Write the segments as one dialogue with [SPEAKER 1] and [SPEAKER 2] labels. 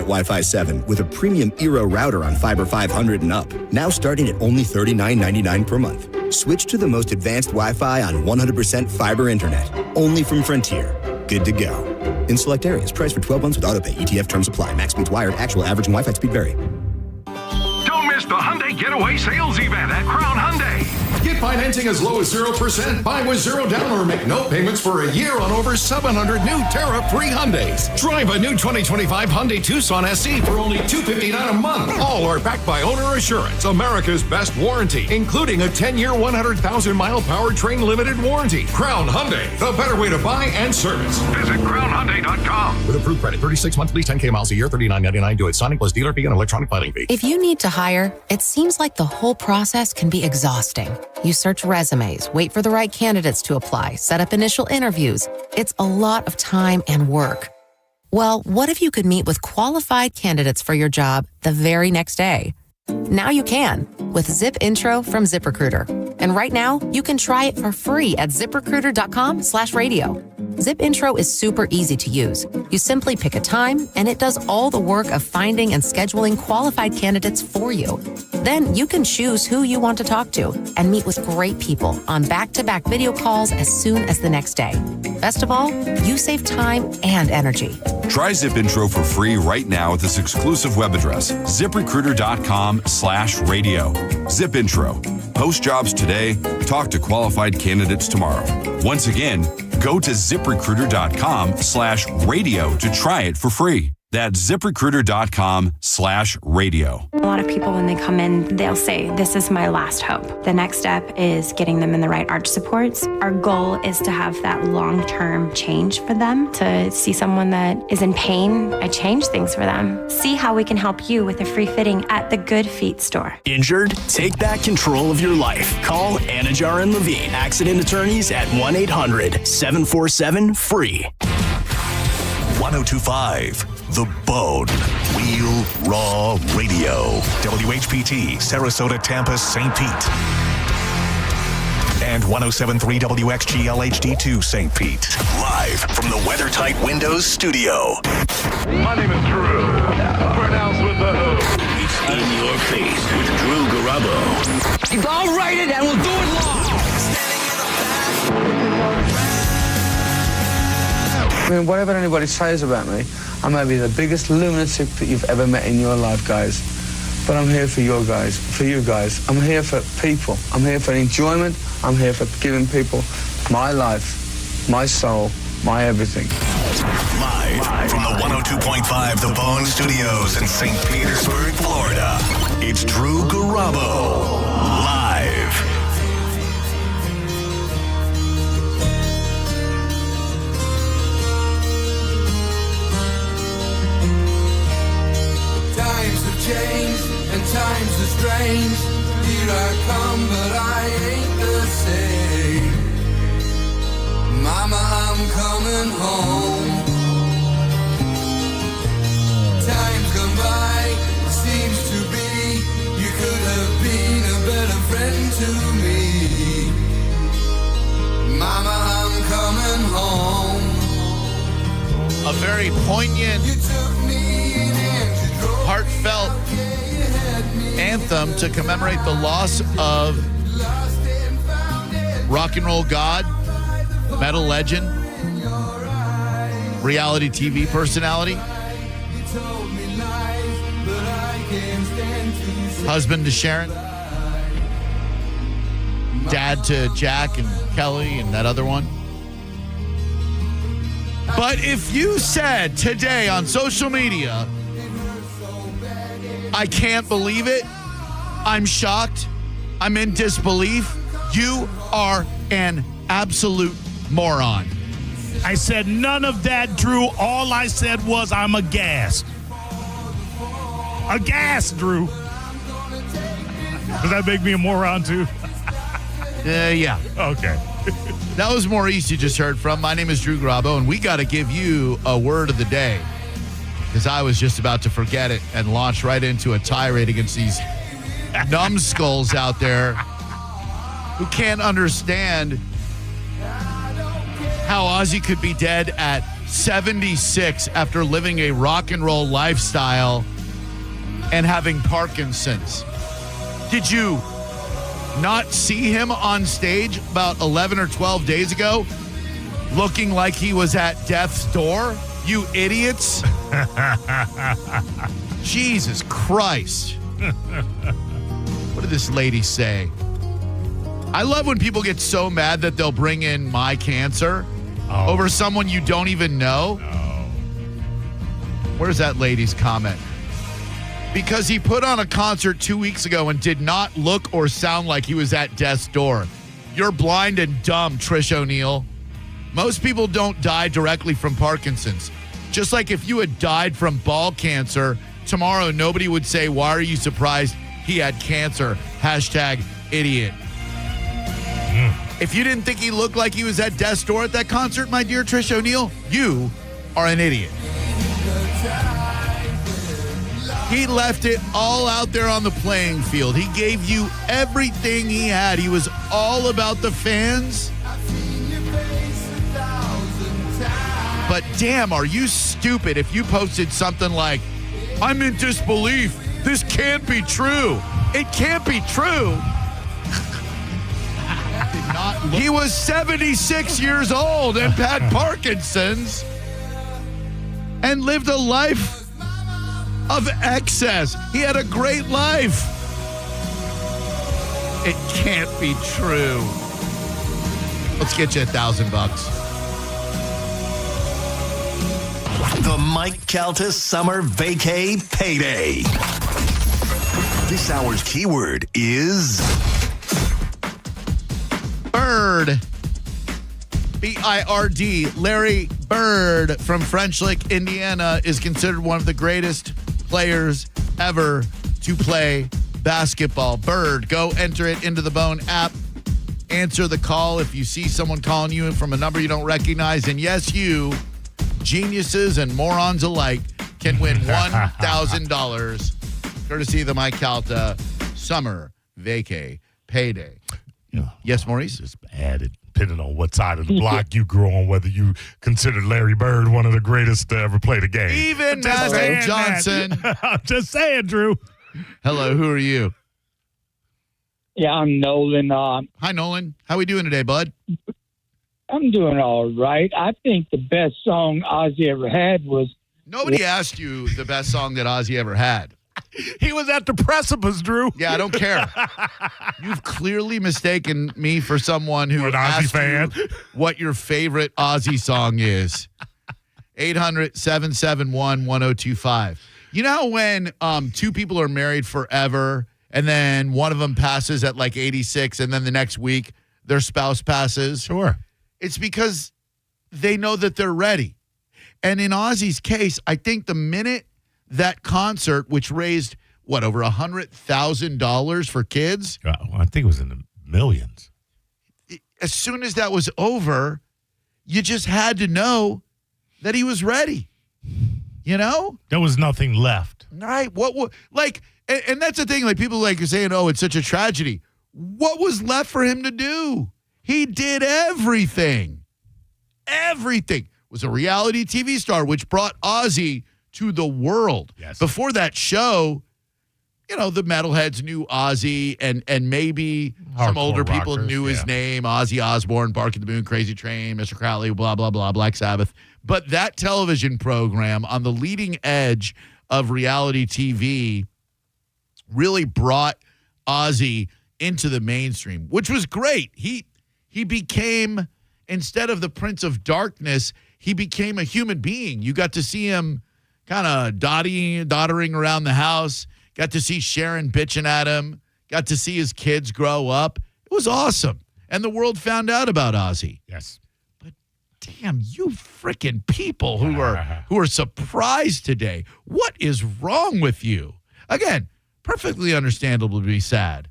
[SPEAKER 1] get Wi-Fi 7 with a premium Eero router on Fiber 500 and up. Now starting at only $39.99 per month. Switch to the most advanced Wi-Fi on 100% fiber internet. Only from Frontier. Good to go. In select areas, price for 12 months with autopay. ETF terms apply. Max speeds wired. Actual average and Wi-Fi speed vary.
[SPEAKER 2] Don't miss the Hyundai Getaway Sales Event at Crown Hyundai.
[SPEAKER 3] Get financing as low as 0%, buy with zero down, or make no payments for a year on over 700 new tariff-free Hyundais. Drive a new 2025 Hyundai Tucson SE for only $259 a month. All are backed by Owner Assurance, America's best warranty, including a 10-year, 100,000-mile powertrain limited warranty. Crown Hyundai, the better way to buy and service.
[SPEAKER 2] Visit crownhyundai.com.
[SPEAKER 3] With approved credit, 36-month lease, 10K miles a year, $39.99. Do it. Signing plus dealer fee and electronic filing fee.
[SPEAKER 4] If you need to hire, it seems like the whole process can be exhausting. You search resumes, wait for the right candidates to apply, set up initial interviews. It's a lot of time and work. Well, what if you could meet with qualified candidates for your job the very next day? Now you can with Zip Intro from ZipRecruiter. And right now, you can try it for free at ZipRecruiter.com/radio. Zip Intro is super easy to use. You simply pick a time, and it does all the work of finding and scheduling qualified candidates for you. Then you can choose who you want to talk to and meet with great people on back-to-back video calls as soon as the next day. Best of all, you save time and energy.
[SPEAKER 5] Try Zip Intro for free right now at this exclusive web address, ZipRecruiter.com/radio. Zip Intro. Post jobs today. Talk to qualified candidates tomorrow. Once again, go to ZipRecruiter.com/radio to try it for free. That's ZipRecruiter.com/radio.
[SPEAKER 6] A lot of people, when they come in, they'll say, this is my last hope. The next step is getting them in the right arch supports. Our goal is to have that long-term change for them, to see someone that is in pain. I change things for them. See how we can help you with a free fitting at the Good Feet store.
[SPEAKER 7] Injured? Take back control of your life. Call Anajar and Levine, accident attorneys at 1-800-747-FREE.
[SPEAKER 8] 1025 The Bone. Wheel Raw Radio. WHPT, Sarasota, Tampa, St. Pete. And 1073 WXGL HD2 St. Pete. Live from the WeatherTight Windows studio.
[SPEAKER 2] My name is Drew. Pronounced with the O.
[SPEAKER 9] It's in your face with Drew Garabo.
[SPEAKER 10] I'll write it and we'll do it live.
[SPEAKER 11] I mean, whatever anybody says about me, I may be the biggest lunatic that you've ever met in your life, guys. But I'm here for you guys. I'm here for people. I'm here for enjoyment. I'm here for giving people my life, my soul, my everything.
[SPEAKER 8] Live from the 102.5 The Bone Studios in St. Petersburg, Florida. It's Drew Garabo. Live.
[SPEAKER 12] Times have changed and times are strange. Here I come, but I ain't the same. Mama, I'm coming home. Time's gone by, it seems to be. You could have been a better friend to me. Mama, I'm coming home.
[SPEAKER 13] A very poignant, heartfelt anthem to commemorate the loss of rock and roll god, metal legend, reality TV personality, husband to Sharon, dad to Jack and Kelly and that other one. But if you said today on social media, I can't believe it, I'm shocked, I'm in disbelief, you are an absolute moron.
[SPEAKER 14] I said none of that, Drew. All I said was I'm aghast. Aghast, Drew. Does that make me a moron, too?
[SPEAKER 13] Yeah.
[SPEAKER 14] Okay.
[SPEAKER 13] That was Maurice you just heard from. My name is Drew Garabo, and we got to give you a word of the day because I was just about to forget it and launch right into a tirade against these numbskulls out there who can't understand how Ozzy could be dead at 76 after living a rock and roll lifestyle and having Parkinson's. Did you not see him on stage about 11 or 12 days ago looking like he was at death's door? You idiots. Jesus Christ. What did this lady say? I love when people get so mad that they'll bring in My Cancer over someone you don't even know. Where's that lady's comment? Because he put on a concert 2 weeks ago and did not look or sound like he was at death's door. You're blind and dumb, Trish O'Neill. Most people don't die directly from Parkinson's. Just like if you had died from ball cancer, tomorrow nobody would say, why are you surprised he had cancer? #idiot. If you didn't think he looked like he was at death's door at that concert, my dear Trish O'Neill, you are an idiot. He left it all out there on the playing field. He gave you everything he had. He was all about the fans. But damn, are you stupid if you posted something like, I'm in disbelief. This can't be true. It can't be true. He was 76 years old and had Parkinson's and lived a life of excess. He had a great life. It can't be true. Let's get you $1,000.
[SPEAKER 8] The Mike Calta Summer Vacay Payday. This hour's keyword is
[SPEAKER 13] Bird. B-I-R-D. Larry Bird from French Lick, Indiana, is considered one of the greatest players ever to play basketball. Bird. Go enter it into the Bone app. Answer the call if you see someone calling you from a number you don't recognize. And yes, you, geniuses and morons alike, can win $1,000 courtesy of the Mike Calta Summer Vacay Payday. Yes, Maurice?
[SPEAKER 15] Just added, depending on what side of the block you grew on, whether you considered Larry Bird one of the greatest to ever play the game.
[SPEAKER 13] Even Magic Johnson.
[SPEAKER 15] I'm just saying, Drew.
[SPEAKER 13] Hello, who are you?
[SPEAKER 16] Yeah, I'm Nolan.
[SPEAKER 13] Hi, Nolan. How we doing today, bud?
[SPEAKER 16] I'm doing all right. I think the best song Ozzy ever had was...
[SPEAKER 13] Nobody asked you the best song that Ozzy ever had.
[SPEAKER 15] He was at the precipice, Drew.
[SPEAKER 13] Yeah, I don't care. You've clearly mistaken me for someone who
[SPEAKER 15] an Ozzy
[SPEAKER 13] asked
[SPEAKER 15] fan.
[SPEAKER 13] you what your favorite Ozzy song is. 800-771-1025. You know how when two people are married forever and then one of them passes at like 86 and then the next week their spouse passes?
[SPEAKER 15] Sure.
[SPEAKER 13] It's because they know that they're ready. And in Ozzy's case, I think the minute that concert, which raised, over $100,000 for kids?
[SPEAKER 15] I think it was in the millions.
[SPEAKER 13] As soon as that was over, you just had to know that he was ready. You know?
[SPEAKER 15] There was nothing left.
[SPEAKER 13] Right. And that's the thing, like people are saying, oh, it's such a tragedy. What was left for him to do? He did everything. Everything. Was a reality TV star, which brought Ozzy to the world.
[SPEAKER 15] Yes.
[SPEAKER 13] Before that show, the metalheads knew Ozzy and maybe some older people knew his name, Ozzy Osbourne, Bark at the Moon, Crazy Train, Mr. Crowley, blah, blah, blah, Black Sabbath. But that television program on the leading edge of reality TV really brought Ozzy into the mainstream, which was great. He became, instead of the Prince of Darkness, he became a human being. You got to see him kind of doddering around the house, got to see Sharon bitching at him, got to see his kids grow up. It was awesome. And the world found out about Ozzy.
[SPEAKER 15] Yes.
[SPEAKER 13] But damn, you freaking people who are surprised today. What is wrong with you? Again, perfectly understandable to be sad.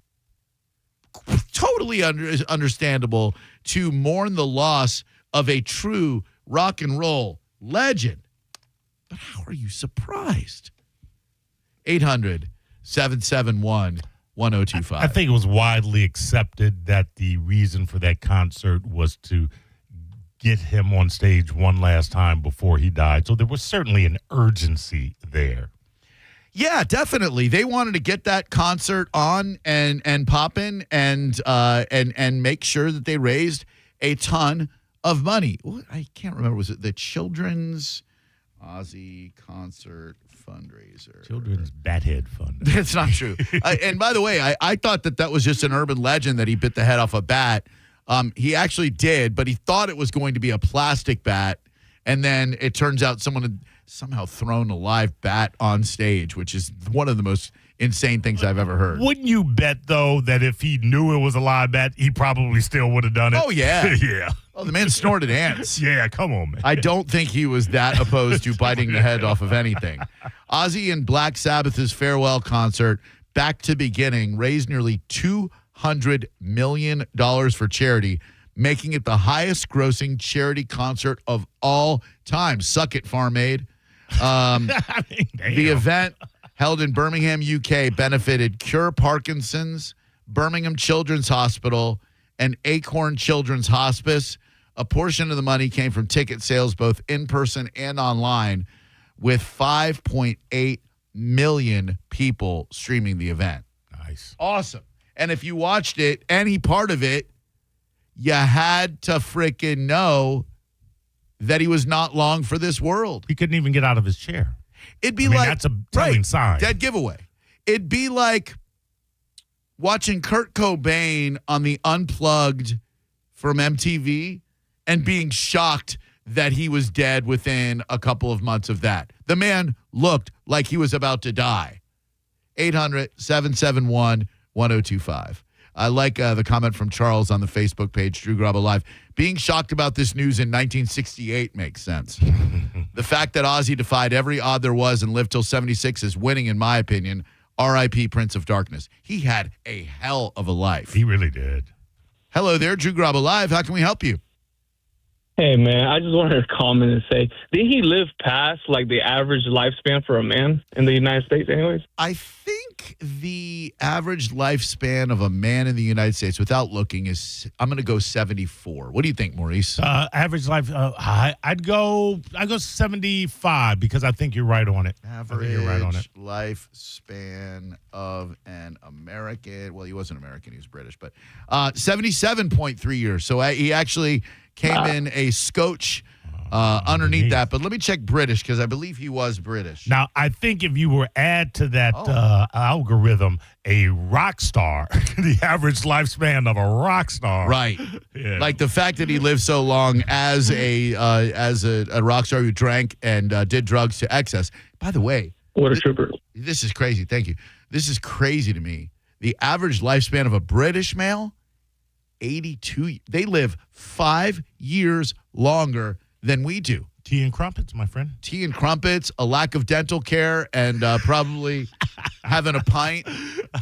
[SPEAKER 13] Totally understandable to mourn the loss of a true rock and roll legend. But how are you surprised? 800-771-1025.
[SPEAKER 15] I think it was widely accepted that the reason for that concert was to get him on stage one last time before he died. So there was certainly an urgency there.
[SPEAKER 13] Yeah, definitely. They wanted to get that concert on and poppin' and make sure that they raised a ton of money. I can't remember. Was it the Children's Ozzy Concert Fundraiser?
[SPEAKER 15] Children's Bathead Fund.
[SPEAKER 13] That's not true. And by the way, I thought that was just an urban legend that he bit the head off a bat. He actually did, but he thought it was going to be a plastic bat. And then it turns out someone had somehow thrown a live bat on stage, which is one of the most insane things I've ever heard.
[SPEAKER 15] Wouldn't you bet, though, that if he knew it was a live bat, he probably still would have done it?
[SPEAKER 13] Oh, yeah.
[SPEAKER 15] Yeah.
[SPEAKER 13] Oh, the man snorted ants.
[SPEAKER 15] Yeah, come on, man.
[SPEAKER 13] I don't think he was that opposed to biting the head off of anything. Ozzy and Black Sabbath's farewell concert, Back to Beginning, raised nearly $200 million for charity, making it the highest-grossing charity concert of all time. Suck it, Farm Aid. The event, held in Birmingham, UK, benefited Cure Parkinson's, Birmingham Children's Hospital, and Acorn Children's Hospice. A portion of the money came from ticket sales, both in person and online, with 5.8 million people streaming the event.
[SPEAKER 15] Nice.
[SPEAKER 13] Awesome. And if you watched it, any part of it, you had to freaking know that he was not long for this world.
[SPEAKER 15] He couldn't even get out of his chair.
[SPEAKER 13] It'd be like,
[SPEAKER 15] that's a telling sign.
[SPEAKER 13] Dead giveaway. It'd be like watching Kurt Cobain on the Unplugged from MTV and being shocked that he was dead within a couple of months of that. The man looked like he was about to die. 800-771-1025. I like the comment from Charles on the Facebook page, Drew Garabo Live. Being shocked about this news in 1968 makes sense. The fact that Ozzy defied every odd there was and lived till 76 is winning, in my opinion. R.I.P. Prince of Darkness. He had a hell of a life.
[SPEAKER 15] He really did.
[SPEAKER 13] Hello there, Drew Garabo Live. How can we help you?
[SPEAKER 17] Hey, man, I just wanted to comment and say, did he live past, like, the average lifespan for a man in the United States anyways?
[SPEAKER 13] I think the average lifespan of a man in the United States, without looking, is, I'm going to go 74. What do you think, Maurice?
[SPEAKER 15] Average life, I'd go 75 because I think you're right on it.
[SPEAKER 13] Average lifespan of an American. Well, he wasn't American. He was British. But 77.3 years. So he actually came in a scotch underneath that. But let me check British because I believe he was British.
[SPEAKER 15] Now, I think if you were add to that algorithm a rock star, the average lifespan of a rock star.
[SPEAKER 13] Right. Yeah. Like the fact that he lived so long as a rock star who drank and did drugs to excess. By the way.
[SPEAKER 17] What a trooper.
[SPEAKER 13] This is crazy. Thank you. This is crazy to me. The average lifespan of a British male, 82. They live 5 years longer than we do.
[SPEAKER 15] Tea and crumpets, my friend.
[SPEAKER 13] Tea and crumpets, a lack of dental care, and probably having a pint,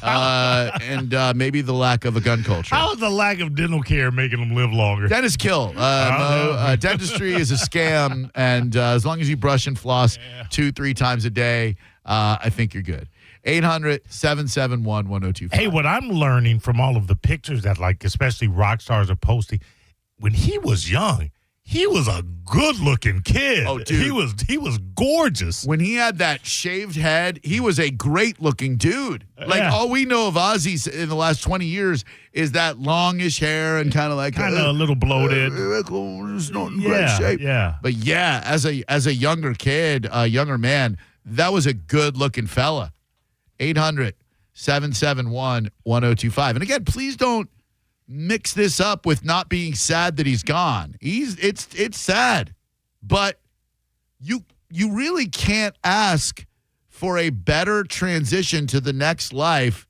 [SPEAKER 13] and maybe the lack of a gun culture.
[SPEAKER 15] How is the lack of dental care making them live longer?
[SPEAKER 13] Dentists kill. Dentistry is a scam, and as long as you brush and floss 2-3 times a day, I think you're good. 800-771-1025.
[SPEAKER 15] Hey, what I'm learning from all of the pictures that, like, especially rock stars are posting, when he was young, he was a good-looking kid.
[SPEAKER 13] Oh, dude.
[SPEAKER 15] He was gorgeous.
[SPEAKER 13] When he had that shaved head, he was a great-looking dude. Like, all we know of Ozzy in the last 20 years is that longish hair and kind of like
[SPEAKER 15] a little bloated.
[SPEAKER 13] It's not in great shape.
[SPEAKER 15] Yeah.
[SPEAKER 13] But, yeah, as a younger kid, a younger man, that was a good-looking fella. 800-771-1025. And again, please don't mix this up with not being sad that he's gone. It's sad. But you really can't ask for a better transition to the next life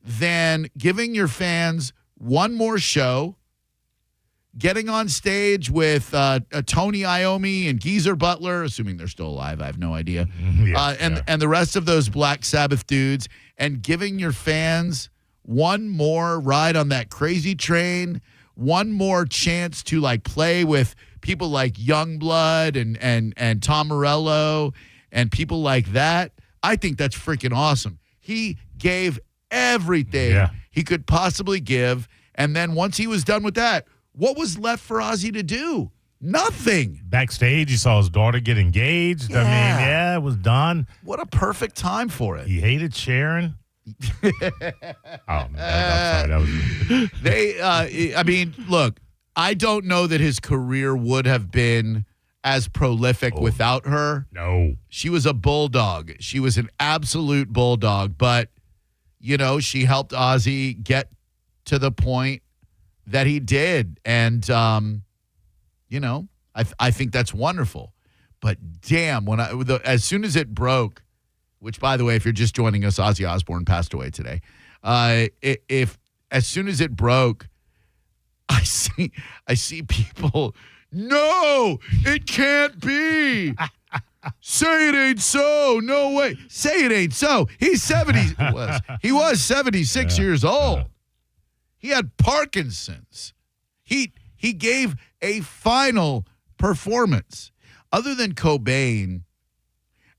[SPEAKER 13] than giving your fans one more show, getting on stage with Tony Iommi and Geezer Butler, assuming they're still alive, I have no idea, and the rest of those Black Sabbath dudes, and giving your fans one more ride on that crazy train, one more chance to like play with people like Youngblood and Tom Morello and people like that. I think that's freaking awesome. He gave everything he could possibly give, and then once he was done with that, what was left for Ozzy to do? Nothing.
[SPEAKER 15] Backstage, he saw his daughter get engaged.
[SPEAKER 13] Yeah.
[SPEAKER 15] I mean, yeah, it was done.
[SPEAKER 13] What a perfect time for it.
[SPEAKER 15] He hated Sharon. Oh, man. I'm sorry. That was
[SPEAKER 13] Look, I don't know that his career would have been as prolific without her.
[SPEAKER 15] No.
[SPEAKER 13] She was a bulldog. She was an absolute bulldog. But, she helped Ozzy get to the point that he did. And, I think that's wonderful. But damn, as soon as it broke, which, by the way, if you're just joining us, Ozzy Osbourne passed away today. If as soon as it broke, I see people. No, it can't be. Say it ain't so. No way. Say it ain't so. He's 70. He was 76 years old. He had Parkinson's. He gave a final performance. Other than Cobain,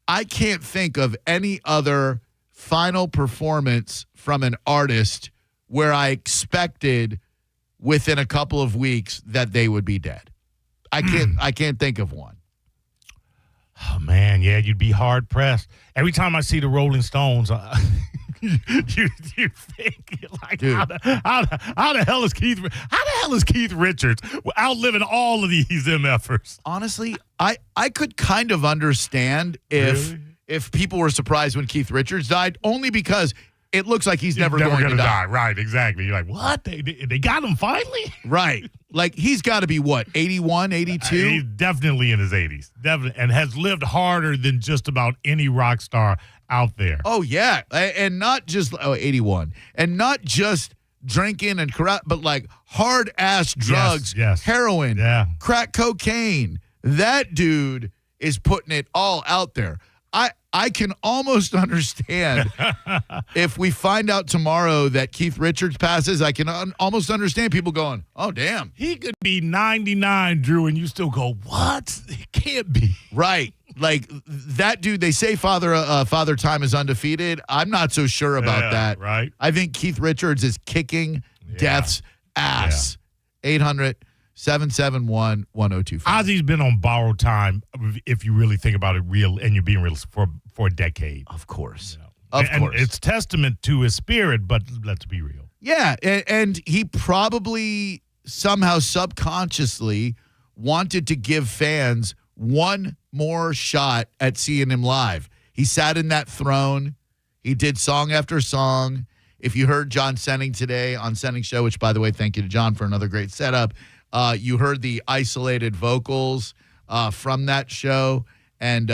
[SPEAKER 13] I can't think of any other final performance from an artist where I expected within a couple of weeks that they would be dead. I can't think of one.
[SPEAKER 15] Oh, man, yeah, you'd be hard pressed. Every time I see the Rolling Stones, you think like, how the hell is Keith Richards outliving all of these MFers?
[SPEAKER 13] Honestly, I could kind of understand if people were surprised when Keith Richards died, only because it looks like he's never going to die.
[SPEAKER 15] Right, exactly. You're like, what? They got him finally?
[SPEAKER 13] Right. Like, he's got to be, 81, 82?
[SPEAKER 15] He's definitely in his 80s. Definitely. And has lived harder than just about any rock star out there.
[SPEAKER 13] Oh, yeah. And not just 81. And not just drinking and corrupt, but like hard-ass drugs, heroin, crack cocaine. That dude is putting it all out there. I can almost understand if we find out tomorrow that Keith Richards passes, I can almost understand people going, oh, damn.
[SPEAKER 15] He could be 99, Drew, and you still go, what? It can't be.
[SPEAKER 13] Right. Like, that dude, they say Father Time is undefeated. I'm not so sure about that.
[SPEAKER 15] Right.
[SPEAKER 13] I think Keith Richards is kicking death's ass. 800-771-1025.
[SPEAKER 15] Ozzy's been on borrowed time, if you really think about it, and you're being real, for a decade.
[SPEAKER 13] Of course.
[SPEAKER 15] Of course. It's testament to his spirit, but let's be real.
[SPEAKER 13] Yeah, and he probably somehow subconsciously wanted to give fans one more shot at seeing him live. He sat in that throne. He did song after song. If you heard John Senning today on Senning Show, which, by the way, thank you to John for another great setup, you heard the isolated vocals from that show, and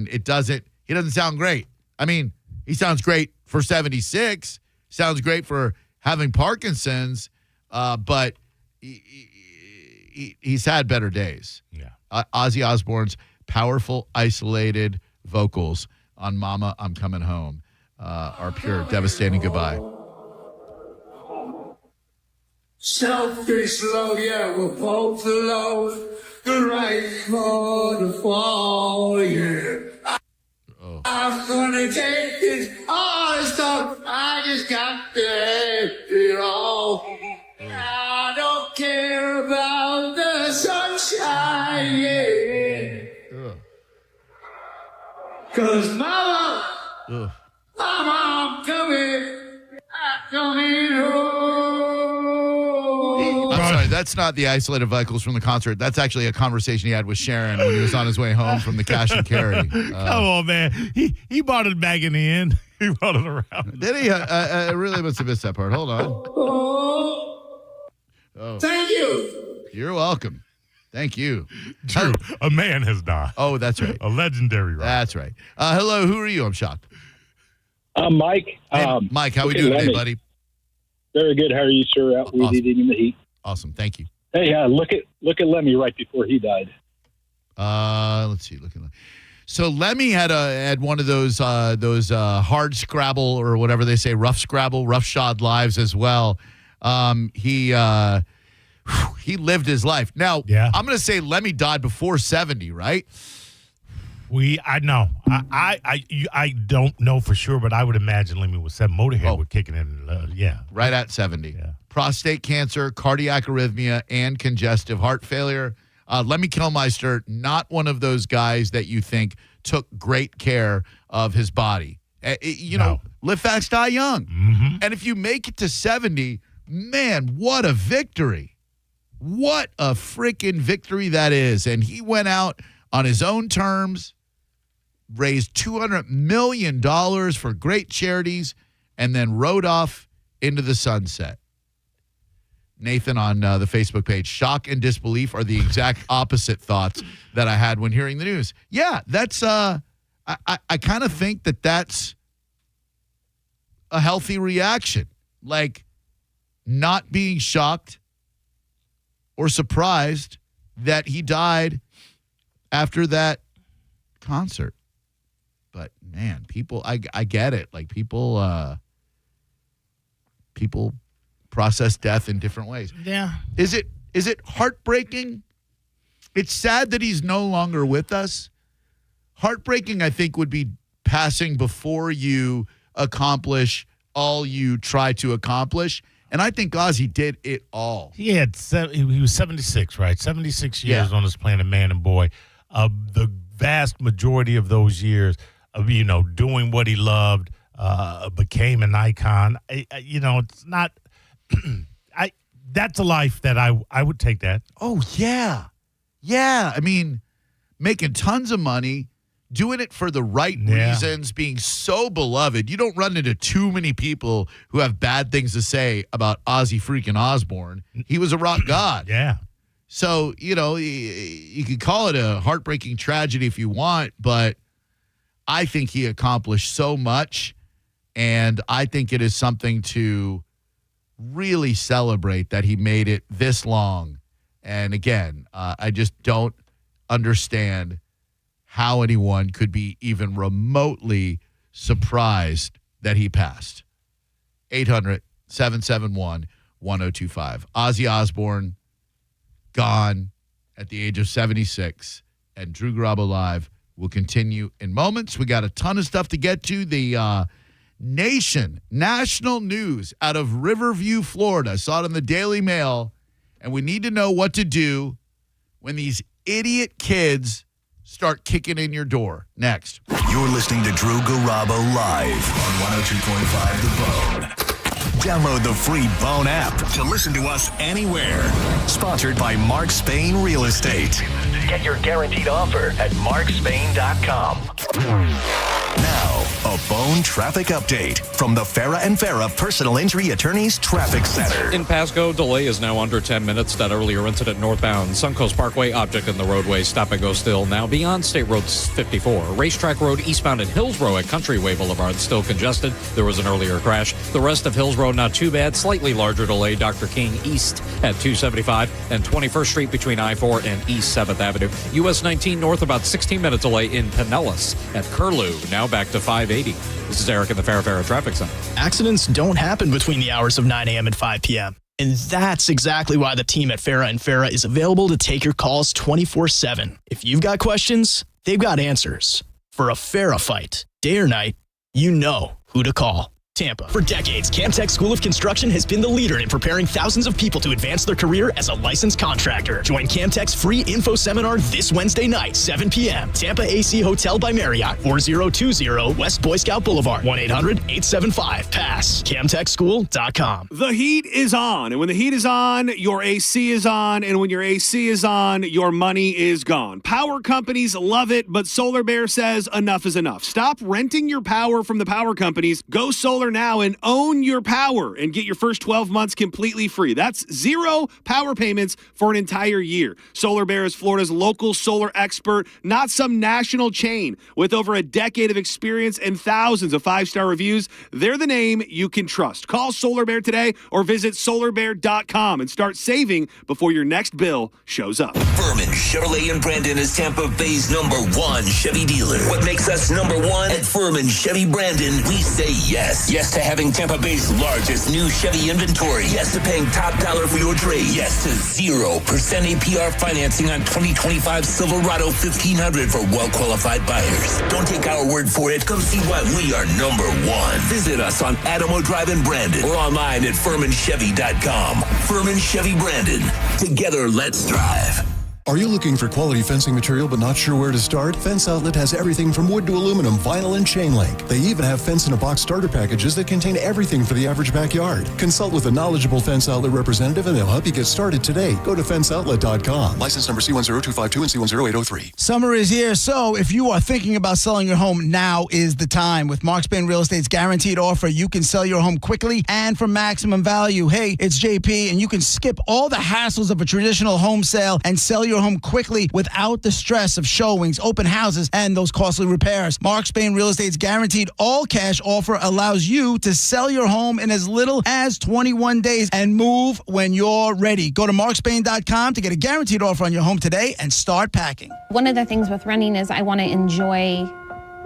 [SPEAKER 13] he doesn't sound great. I mean, he sounds great for 76, sounds great for having Parkinson's, but he's had better days.
[SPEAKER 15] Yeah.
[SPEAKER 13] Ozzy Osbourne's powerful, isolated vocals on Mama, I'm Coming Home are pure, devastating goodbye.
[SPEAKER 12] Selfish love, yeah, we're both alone. The right for the fall, yeah. I'm gonna take this all this stuff. I just got to have it all. I don't care about the sunshine, yeah. 'Cause Mama, I'm coming home.
[SPEAKER 13] I'm sorry, that's not the isolated vocals from the concert. That's actually a conversation he had with Sharon when he was on his way home from the cash and carry.
[SPEAKER 15] Come on, man. He brought it back in the end. He brought it around.
[SPEAKER 13] Did he? I really must have missed that part. Hold on.
[SPEAKER 12] Oh. Thank you.
[SPEAKER 13] You're welcome. Thank you.
[SPEAKER 15] Drew, a man has died.
[SPEAKER 13] Oh, that's right.
[SPEAKER 15] A legendary rock.
[SPEAKER 13] That's right. Hello, who are you? I'm shocked.
[SPEAKER 18] I'm Mike.
[SPEAKER 13] Hey, Mike, how we doing today, buddy?
[SPEAKER 18] Very good. How are you, sir? Out weed-eating in the heat.
[SPEAKER 13] Awesome. Thank you.
[SPEAKER 18] Hey, look at Lemmy right before he died.
[SPEAKER 13] Let's see. So Lemmy had one of those hard Scrabble or whatever they say, rough Scrabble, roughshod lives as well. He lived his life. Now, I'm going to say Lemmy died before 70, right?
[SPEAKER 15] I know. I don't know for sure, but I would imagine Lemmy was 7. Motorhead were kicking in.
[SPEAKER 13] Right at 70.
[SPEAKER 15] Yeah.
[SPEAKER 13] Prostate cancer, cardiac arrhythmia, and congestive heart failure. Lemmy Kilmister, not one of those guys that you think took great care of his body. Live fast, die young.
[SPEAKER 15] Mm-hmm.
[SPEAKER 13] And if you make it to 70, man, what a victory. What a freaking victory that is. And he went out on his own terms, raised $200 million for great charities, and then rode off into the sunset. Nathan on the Facebook page, shock and disbelief are the exact opposite thoughts that I had when hearing the news. Yeah, that's, I kind of think that that's a healthy reaction. Like, not being shocked or surprised that he died after that concert. But man, people, I get it. Like people process death in different ways.
[SPEAKER 15] Yeah.
[SPEAKER 13] Is it heartbreaking? It's sad that he's no longer with us. Heartbreaking, I think, would be passing before you accomplish all you try to accomplish. And I think Ozzy did it all.
[SPEAKER 15] He was 76, right? 76 years on this planet, man and boy. The vast majority of those years of, doing what he loved, became an icon. It's not that's a life that I would take that.
[SPEAKER 13] Oh, yeah. Yeah. I mean, making tons of money, doing it for the right reasons, being so beloved. You don't run into too many people who have bad things to say about Ozzy freaking Osbourne. He was a rock god.
[SPEAKER 15] Yeah.
[SPEAKER 13] So, you could call it a heartbreaking tragedy if you want, but I think he accomplished so much, and I think it is something to really celebrate that he made it this long. And again, I just don't understand how anyone could be even remotely surprised that he passed. 800-771-1025. Ozzy Osbourne, gone at the age of 76. And Drew Garabo Live will continue in moments. We got a ton of stuff to get to. The national news out of Riverview, Florida. I saw it in the Daily Mail. And we need to know what to do when these idiot kids start kicking in your door. Next.
[SPEAKER 8] You're listening to Drew Garabo live on 102.5 The Bone. Download the free Bone app to listen to us anywhere. Sponsored by Mark Spain Real Estate. Get your guaranteed offer at markspain.com. Now, a Bone traffic update from the Farah and Farah Personal Injury Attorneys Traffic Center.
[SPEAKER 19] In Pasco, delay is now under 10 minutes. That earlier incident northbound Suncoast Parkway, object in the roadway, stop and go still. Now beyond State Road 54. Racetrack Road eastbound at Hillsborough at Countryway Boulevard still congested. There was an earlier crash. The rest of Hills Road not too bad. Slightly larger delay. Dr. King east at 275 and 21st Street between I-4 and East 7th Avenue. US 19 north about 16-minute delay in Pinellas at Curlew. Now back to 580. This is Eric in the Farah Traffic Center.
[SPEAKER 7] Accidents don't happen between the hours of 9 a.m. and 5 p.m. And that's exactly why the team at Farah and Farah is available to take your calls 24/7. If you've got questions, they've got answers. For a Farah fight, day or night, you know who to call. Tampa. For decades, Camtech School of Construction has been the leader in preparing thousands of people to advance their career as a licensed contractor. Join Camtech's free info seminar this Wednesday night, 7 p.m. Tampa AC Hotel by Marriott, 4020 West Boy Scout Boulevard, 1-800-875-PASS. CamtechSchool.com.
[SPEAKER 20] The heat is on, and when the heat is on, your AC is on, and when your AC is on, your money is gone. Power companies love it, but Solar Bear says enough is enough. Stop renting your power from the power companies. Go solar now and own your power and get your first 12 months completely free. That's 0 power payments for an entire year. Solar Bear is Florida's local solar expert, not some national chain. With over a decade of experience and thousands of 5-star reviews, they're the name you can trust. Call Solar Bear today or visit solarbear.com and start saving before your next bill shows up.
[SPEAKER 21] Furman Chevrolet in Brandon is Tampa Bay's #1 Chevy dealer. What makes us #1? At Furman Chevy Brandon, we say yes. Yes to having Tampa Bay's largest new Chevy inventory. Yes to paying top dollar for your trade. Yes to 0% APR financing on 2025 Silverado 1500 for well-qualified buyers. Don't take our word for it. Come see why we are #1. Visit us on Adamo Drive in Brandon or online at FurmanChevy.com. Furman Chevy Brandon. Together, let's drive.
[SPEAKER 1] Are you looking for quality fencing material but not sure where to start? Fence Outlet has everything from wood to aluminum, vinyl, and chain link. They even have fence-in-a-box starter packages that contain everything for the average backyard. Consult with a knowledgeable Fence Outlet representative and they'll help you get started today. Go to fenceoutlet.com. License number C10252 and C10803.
[SPEAKER 22] Summer is here, so if you are thinking about selling your home, now is the time. With Mark Spain Real Estate's guaranteed offer, you can sell your home quickly and for maximum value. Hey, it's JP, and you can skip all the hassles of a traditional home sale and sell your home quickly without the stress of showings, open houses, and those costly repairs. Mark Spain Real Estate's guaranteed all-cash offer allows you to sell your home in as little as 21 days and move when you're ready. Go to markspain.com to get a guaranteed offer on your home today and start packing.
[SPEAKER 23] One of the things with running is I want to enjoy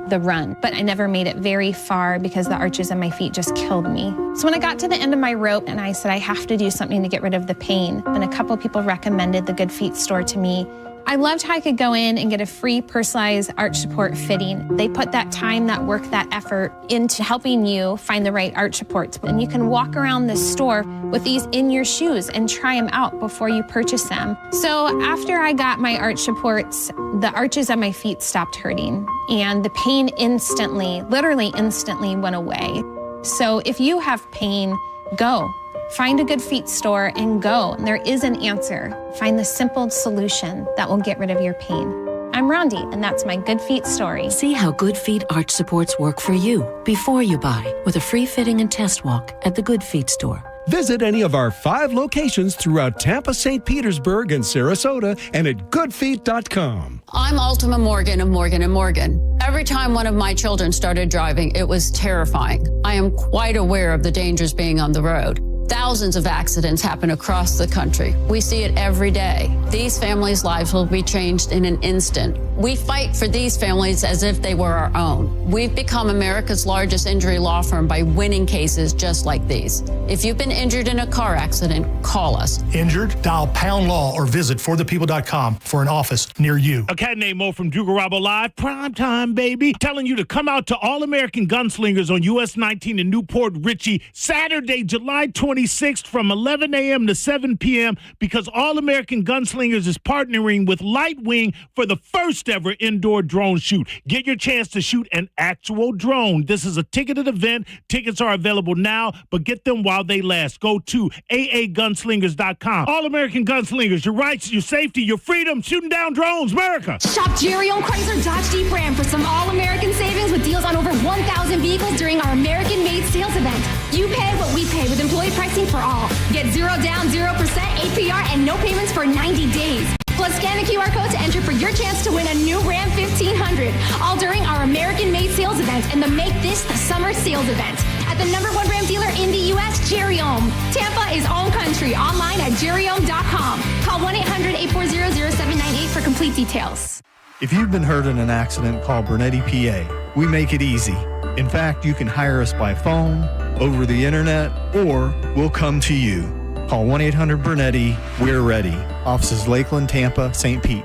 [SPEAKER 23] the run, but I never made it very far because the arches in my feet just killed me. So when I got to the end of my rope and I said I have to do something to get rid of the pain, and a couple people recommended the Good Feet store to me. I loved how I could go in and get a free personalized arch support fitting. They put that time, that work, that effort into helping you find the right arch supports. And you can walk around the store with these in your shoes and try them out before you purchase them. So after I got my arch supports, the arches on my feet stopped hurting and the pain instantly, literally instantly went away. So if you have pain, go. Find a Good Feet store and go. There is an answer. Find the simple solution that will get rid of your pain. I'm Rondi, and that's my Good Feet story.
[SPEAKER 24] See how Good Feet arch supports work for you before you buy with a free fitting and test walk at the Good Feet store.
[SPEAKER 25] Visit any of our 5 locations throughout Tampa, St. Petersburg, and Sarasota, and at goodfeet.com.
[SPEAKER 26] I'm Ultima Morgan of Morgan & Morgan. Every time one of my children started driving, it was terrifying. I am quite aware of the dangers being on the road. Thousands of accidents happen across the country. We see it every day. These families' lives will be changed in an instant. We fight for these families as if they were our own. We've become America's largest injury law firm by winning cases just like these. If you've been injured in a car accident, call us.
[SPEAKER 27] Injured? Dial Pound Law or visit forthepeople.com for an office near you.
[SPEAKER 14] A cat named Mo from Drew Garabo Live, prime time, baby. Telling you to come out to All-American Gunslingers on US 19 in Newport Richey, Saturday, July 26th from 11 a.m. to 7 p.m. because All-American Gunslingers is partnering with Lightwing for the first ever indoor drone shoot. Get your chance to shoot an actual drone. This is a ticketed event. Tickets are available now, but get them while they last. Go to aagunslingers.com. All-American Gunslingers, your rights, your safety, your freedom, shooting down drones, America.
[SPEAKER 28] Shop Jerry on Chrysler Dodge Jeep Ram for some All-American savings with deals on over 1,000 vehicles during our American-made sales event. You pay what we pay with employee pricing for all. Get 0 down, 0% APR, and no payments for 90 days. Plus, scan the QR code to enter for your chance to win a new Ram 1500. All during our American-made sales event and the Make This the Summer sales event. At the #1 Ram dealer in the U.S., Jerry Ohm. Tampa is Ohm Country. Online at jerryohm.com. Call 1-800-840-0798 for complete details.
[SPEAKER 29] If you've been hurt in an accident, call Bernetti PA. We make it easy. In fact, you can hire us by phone, over the internet, or we'll come to you. Call 1-800-BERNETTI. We're ready. Offices Lakeland, Tampa, St. Pete.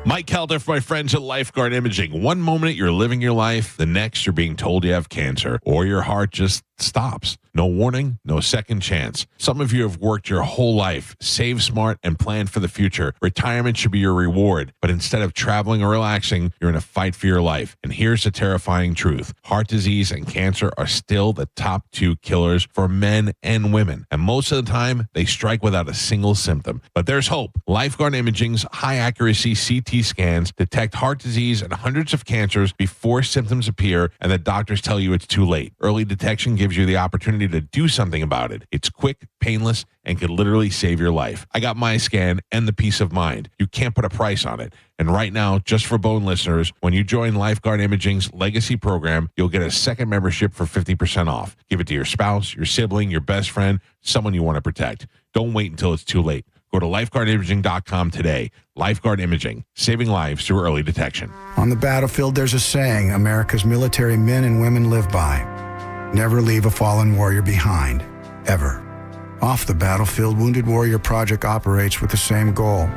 [SPEAKER 30] Mike Calder for my friends at Lifeguard Imaging. One moment you're living your life, the next you're being told you have cancer, or your heart just stops. No warning, no second chance. Some of you have worked your whole life, saved smart, and planned for the future. Retirement should be your reward, but instead of traveling or relaxing, you're in a fight for your life. And here's the terrifying truth. Heart disease and cancer are still the top 2 killers for men and women. And most of the time, they strike without a single symptom. But there's hope. Lifeguard Imaging's high-accuracy CT scans detect heart disease and hundreds of cancers before symptoms appear, and the doctors tell you it's too late. Early detection gives you the opportunity to do something about it. It's quick, painless, and could literally save your life. I got my scan and the peace of mind. You can't put a price on it. And right now, just for Bone listeners, when you join Lifeguard Imaging's Legacy program, you'll get a second membership for 50% off. Give it to your spouse, your sibling, your best friend, someone you want to protect. Don't wait until it's too late. Go to lifeguardimaging.com today. Lifeguard Imaging, saving lives through early detection.
[SPEAKER 31] On the battlefield, there's a saying America's military men and women live by. Never leave a fallen warrior behind, ever. Off the battlefield, Wounded Warrior Project operates with the same goal.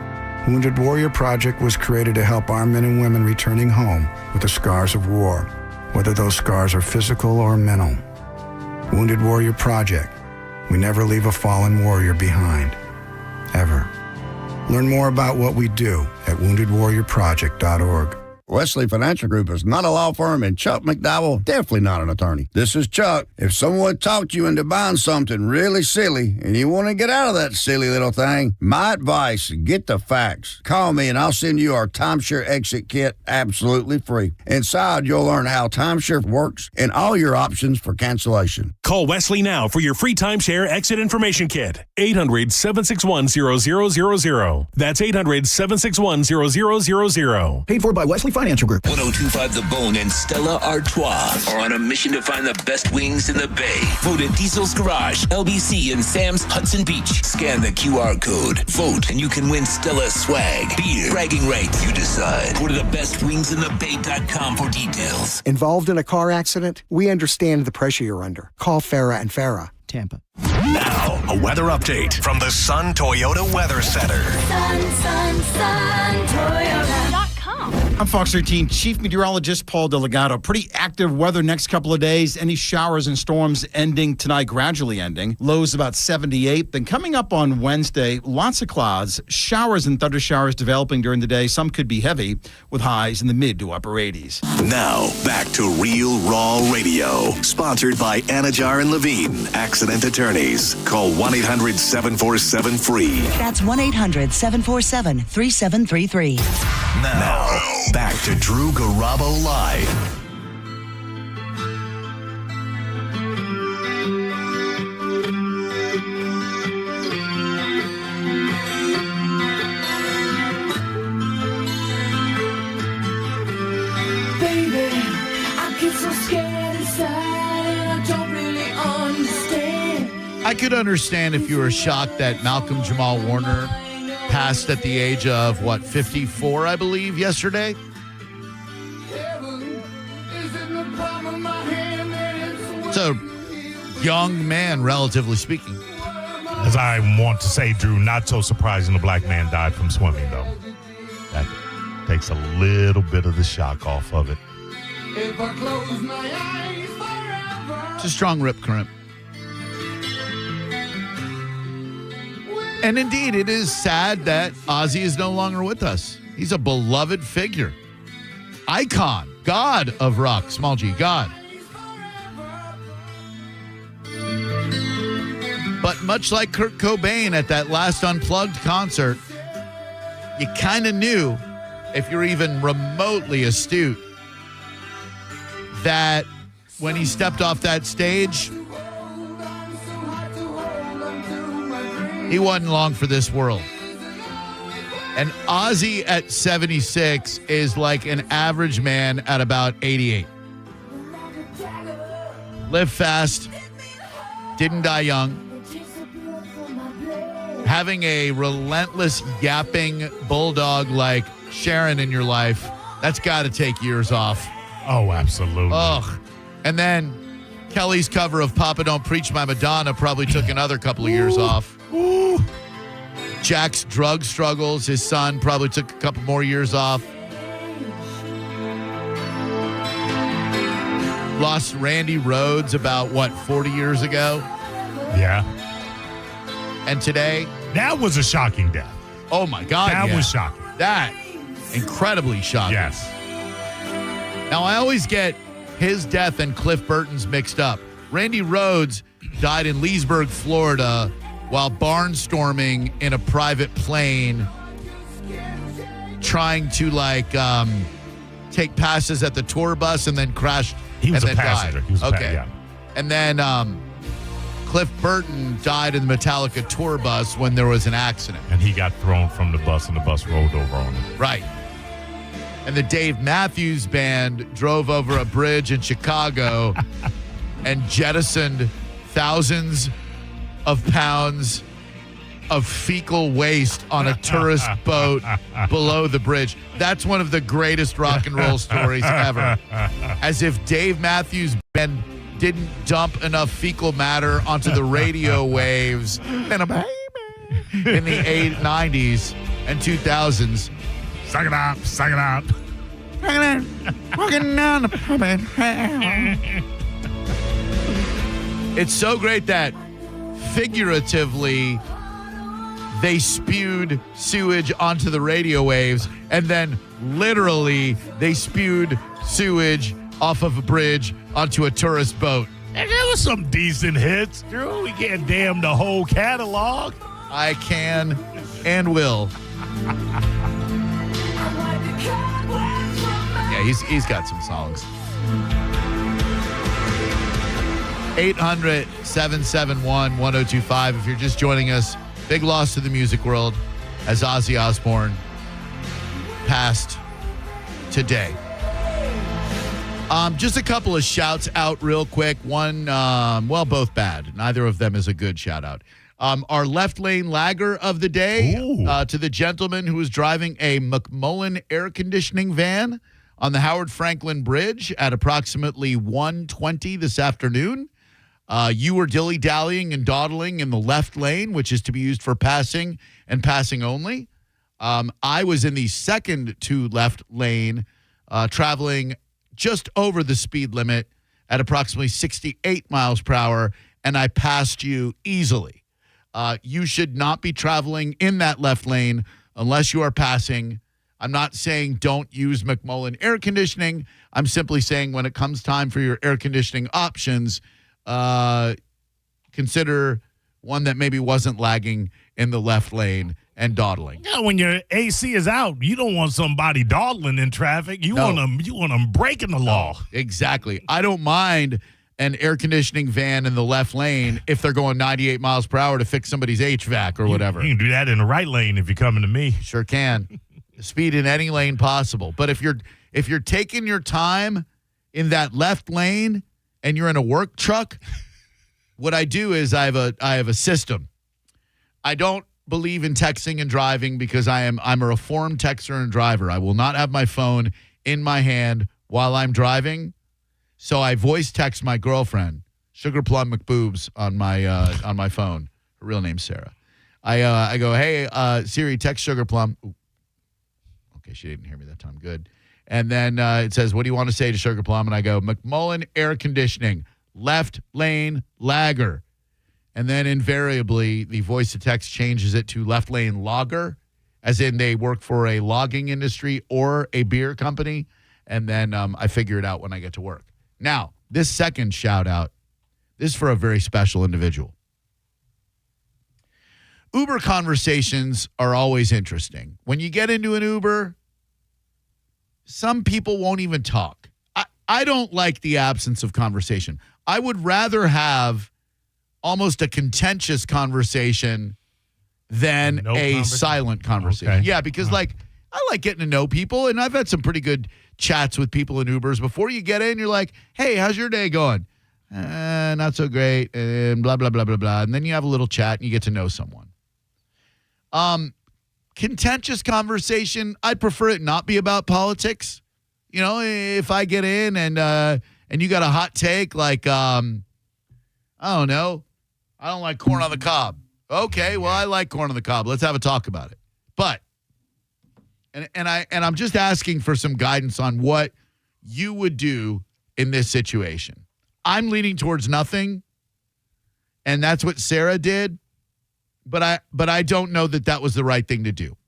[SPEAKER 31] Wounded Warrior Project was created to help our men and women returning home with the scars of war, whether those scars are physical or mental. Wounded Warrior Project. We never leave a fallen warrior behind, ever. Learn more about what we do at woundedwarriorproject.org.
[SPEAKER 2] Wesley Financial Group is not a law firm, and Chuck McDowell definitely not an attorney. This is Chuck. If someone talked you into buying something really silly and you want to get out of that silly little thing, my advice, get the facts. Call me and I'll send you our timeshare exit kit absolutely free. Inside, you'll learn how timeshare works and all your options for cancellation.
[SPEAKER 3] Call Wesley now for your free timeshare exit information kit. 800-761-0000. That's 800-761-0000.
[SPEAKER 4] Paid for by Wesley Financial Group.
[SPEAKER 21] 102.5 The Bone and Stella Artois are on a mission to find the best wings in the Bay. Voted Diesel's Garage, LBC, and Sam's Hudson Beach. Scan the QR code. Vote, and you can win Stella swag, beer, bragging rights. You decide. Go to thebestwingsinthebay.com for details.
[SPEAKER 5] Involved in a car accident? We understand the pressure you're under. Call Farah and Farah. Tampa.
[SPEAKER 8] Now, a weather update from the Sun Toyota Weather Center.
[SPEAKER 28] Sun, Toyota.com.
[SPEAKER 6] I'm Fox 13 Chief Meteorologist Paul DeLegato. Pretty active weather next couple of days. Any showers and storms ending tonight, gradually ending. Lows about 78. Then coming up on Wednesday, lots of clouds, showers and thunder showers developing during the day. Some could be heavy with highs in the mid to upper 80s.
[SPEAKER 8] Now, back to Real Raw Radio. Sponsored by Anajar and Levine, accident attorneys. Call 1-800-747-FREE.
[SPEAKER 9] That's 1-800-747-3733.
[SPEAKER 8] Now, back to Drew Garabo Live.
[SPEAKER 28] Baby, I get so scared inside and I don't really understand.
[SPEAKER 13] I could understand if you were shocked that Malcolm Jamal Warner passed at the age of, 54, I believe, yesterday? It's a young man, relatively speaking.
[SPEAKER 15] As I want to say, Drew, not so surprising the black man died from swimming, though. That takes a little bit of the shock off of it.
[SPEAKER 28] If I close my eyes forever.
[SPEAKER 13] It's a strong rip current. And indeed, it is sad that Ozzy is no longer with us. He's a beloved figure. Icon. God of rock. Small G. God. But much like Kurt Cobain at that last Unplugged concert, you kind of knew, if you're even remotely astute, that when he stepped off that stage, he wasn't long for this world. And Ozzy at 76 is like an average man at about 88. Live fast, didn't die young. Having a relentless yapping bulldog like Sharon in your life, that's got to take years off.
[SPEAKER 15] Oh, absolutely.
[SPEAKER 13] Ugh. And then Kelly's cover of Papa Don't Preach My Madonna probably took another couple of years off.
[SPEAKER 15] Ooh.
[SPEAKER 13] Jack's drug struggles, his son, probably took a couple more years off. Lost Randy Rhoads about, 40 years ago?
[SPEAKER 15] Yeah.
[SPEAKER 13] And today?
[SPEAKER 15] That was a shocking death.
[SPEAKER 13] Oh, my God.
[SPEAKER 15] That
[SPEAKER 13] yeah.
[SPEAKER 15] was shocking.
[SPEAKER 13] That, incredibly shocking.
[SPEAKER 15] Yes.
[SPEAKER 13] Now, I always get his death and Cliff Burton's mixed up. Randy Rhoads died in Leesburg, Florida, while barnstorming in a private plane, trying to take passes at the tour bus, and then crashed.
[SPEAKER 15] He was
[SPEAKER 13] and
[SPEAKER 15] a
[SPEAKER 13] then
[SPEAKER 15] passenger.
[SPEAKER 13] Died.
[SPEAKER 15] He was
[SPEAKER 13] okay.
[SPEAKER 15] yeah.
[SPEAKER 13] And then Cliff Burton died in the Metallica tour bus when there was an accident.
[SPEAKER 15] And he got thrown from the bus, and the bus rolled over on him.
[SPEAKER 13] Right. And the Dave Matthews Band drove over a bridge in Chicago and jettisoned thousands of pounds of fecal waste on a tourist boat below the bridge. That's one of the greatest rock and roll stories ever. As if Dave Matthews Band didn't dump enough fecal matter onto the radio waves in the 90s and 2000s.
[SPEAKER 15] Suck it up, suck it up.
[SPEAKER 13] Walking down the puppet. It's so great that figuratively they spewed sewage onto the radio waves, and then literally they spewed sewage off of a bridge onto a tourist boat.
[SPEAKER 14] And there was some decent hits, Drew. We can't damn the whole catalog.
[SPEAKER 13] I can and will. Yeah, he's got some songs. 800-771-1025. If you're just joining us, big loss to the music world as Ozzy Osbourne passed today. Just a couple of shouts out real quick. One, both bad. Neither of them is a good shout out. Our left lane lagger of the day to the gentleman who was driving a McMullen air conditioning van on the Howard Franklin Bridge at approximately 1:20 this afternoon. You were dilly-dallying and dawdling in the left lane, which is to be used for passing and passing only. I was in the second to left lane, traveling just over the speed limit at approximately 68 miles per hour, and I passed you easily. You should not be traveling in that left lane unless you are passing. I'm not saying don't use McMullen air conditioning. I'm simply saying when it comes time for your air conditioning options, consider one that maybe wasn't lagging in the left lane and dawdling.
[SPEAKER 14] Yeah, when your AC is out, you don't want somebody dawdling in traffic. You want them breaking the law.
[SPEAKER 13] Exactly. I don't mind an air conditioning van in the left lane if they're going 98 miles per hour to fix somebody's HVAC or whatever.
[SPEAKER 14] You can do that in the right lane if you're coming to me.
[SPEAKER 13] Sure can. Speed in any lane possible. But if you're taking your time in that left lane and you're in a work truck, what I do is I have a system. I don't believe in texting and driving because I'm a reformed texter and driver. I will not have my phone in my hand while I'm driving. So I voice text my girlfriend, Sugar Plum McBoobs, on my phone. Her real name's Sarah. I go, hey, Siri, text Sugar Plum. Ooh. Okay, she didn't hear me that time. Good. And then it says, what do you want to say to Sugar Plum? And I go, McMullen air conditioning, left lane lagger. And then invariably, the voice to text changes it to left lane logger, as in they work for a logging industry or a beer company. And then I figure it out when I get to work. Now, this second shout out, this is for a very special individual. Uber conversations are always interesting. When you get into an Uber, some people won't even talk. I don't like the absence of conversation. I would rather have almost a contentious conversation than silent conversation. Okay. Yeah, because I like getting to know people, and I've had some pretty good chats with people in Ubers. Before you get in, you're like, hey, how's your day going? Not so great, and blah, blah, blah, blah, blah. And then you have a little chat, and you get to know someone. Contentious conversation, I'd prefer it not be about politics. You know, if I get in and you got a hot take like, I don't know, I don't like corn on the cob. Okay, well, I like corn on the cob. Let's have a talk about it. But, and I'm just asking for some guidance on what you would do in this situation. I'm leaning towards nothing, and that's what Sarah did. But I don't know that was the right thing to do.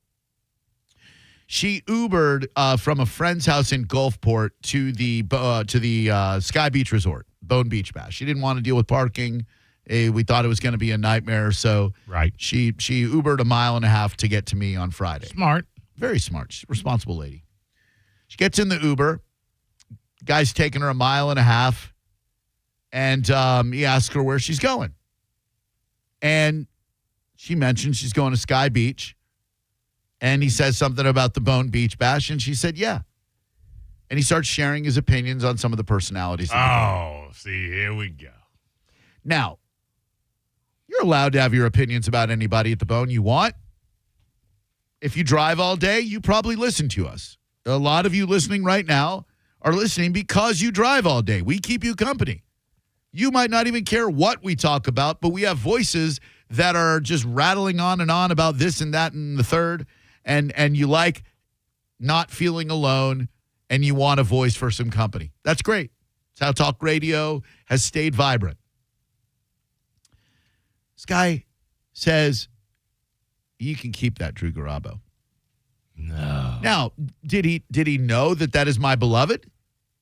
[SPEAKER 13] She Ubered from a friend's house in Gulfport to the Sky Beach Resort, Bone Beach Bash. She didn't want to deal with parking. We thought it was going to be a nightmare, so she Ubered 1.5 miles to get to me on Friday.
[SPEAKER 14] Smart.
[SPEAKER 13] Very smart. She's a responsible lady. She gets in the Uber. The guy's taking her 1.5 miles, and he asks her where she's going. And she mentioned she's going to Sky Beach, and he says something about the Bone Beach Bash, and she said, yeah. And he starts sharing his opinions on some of the personalities.
[SPEAKER 14] See, here we go.
[SPEAKER 13] Now, you're allowed to have your opinions about anybody at the Bone you want. If you drive all day, you probably listen to us. A lot of you listening right now are listening because you drive all day. We keep you company. You might not even care what we talk about, but we have voices that are just rattling on and on about this and that and the third, and you like not feeling alone, and you want a voice for some company. That's great. It's how talk radio has stayed vibrant. This guy says, you can keep that, Drew Garabo.
[SPEAKER 15] No.
[SPEAKER 13] Now, did he know that is my beloved?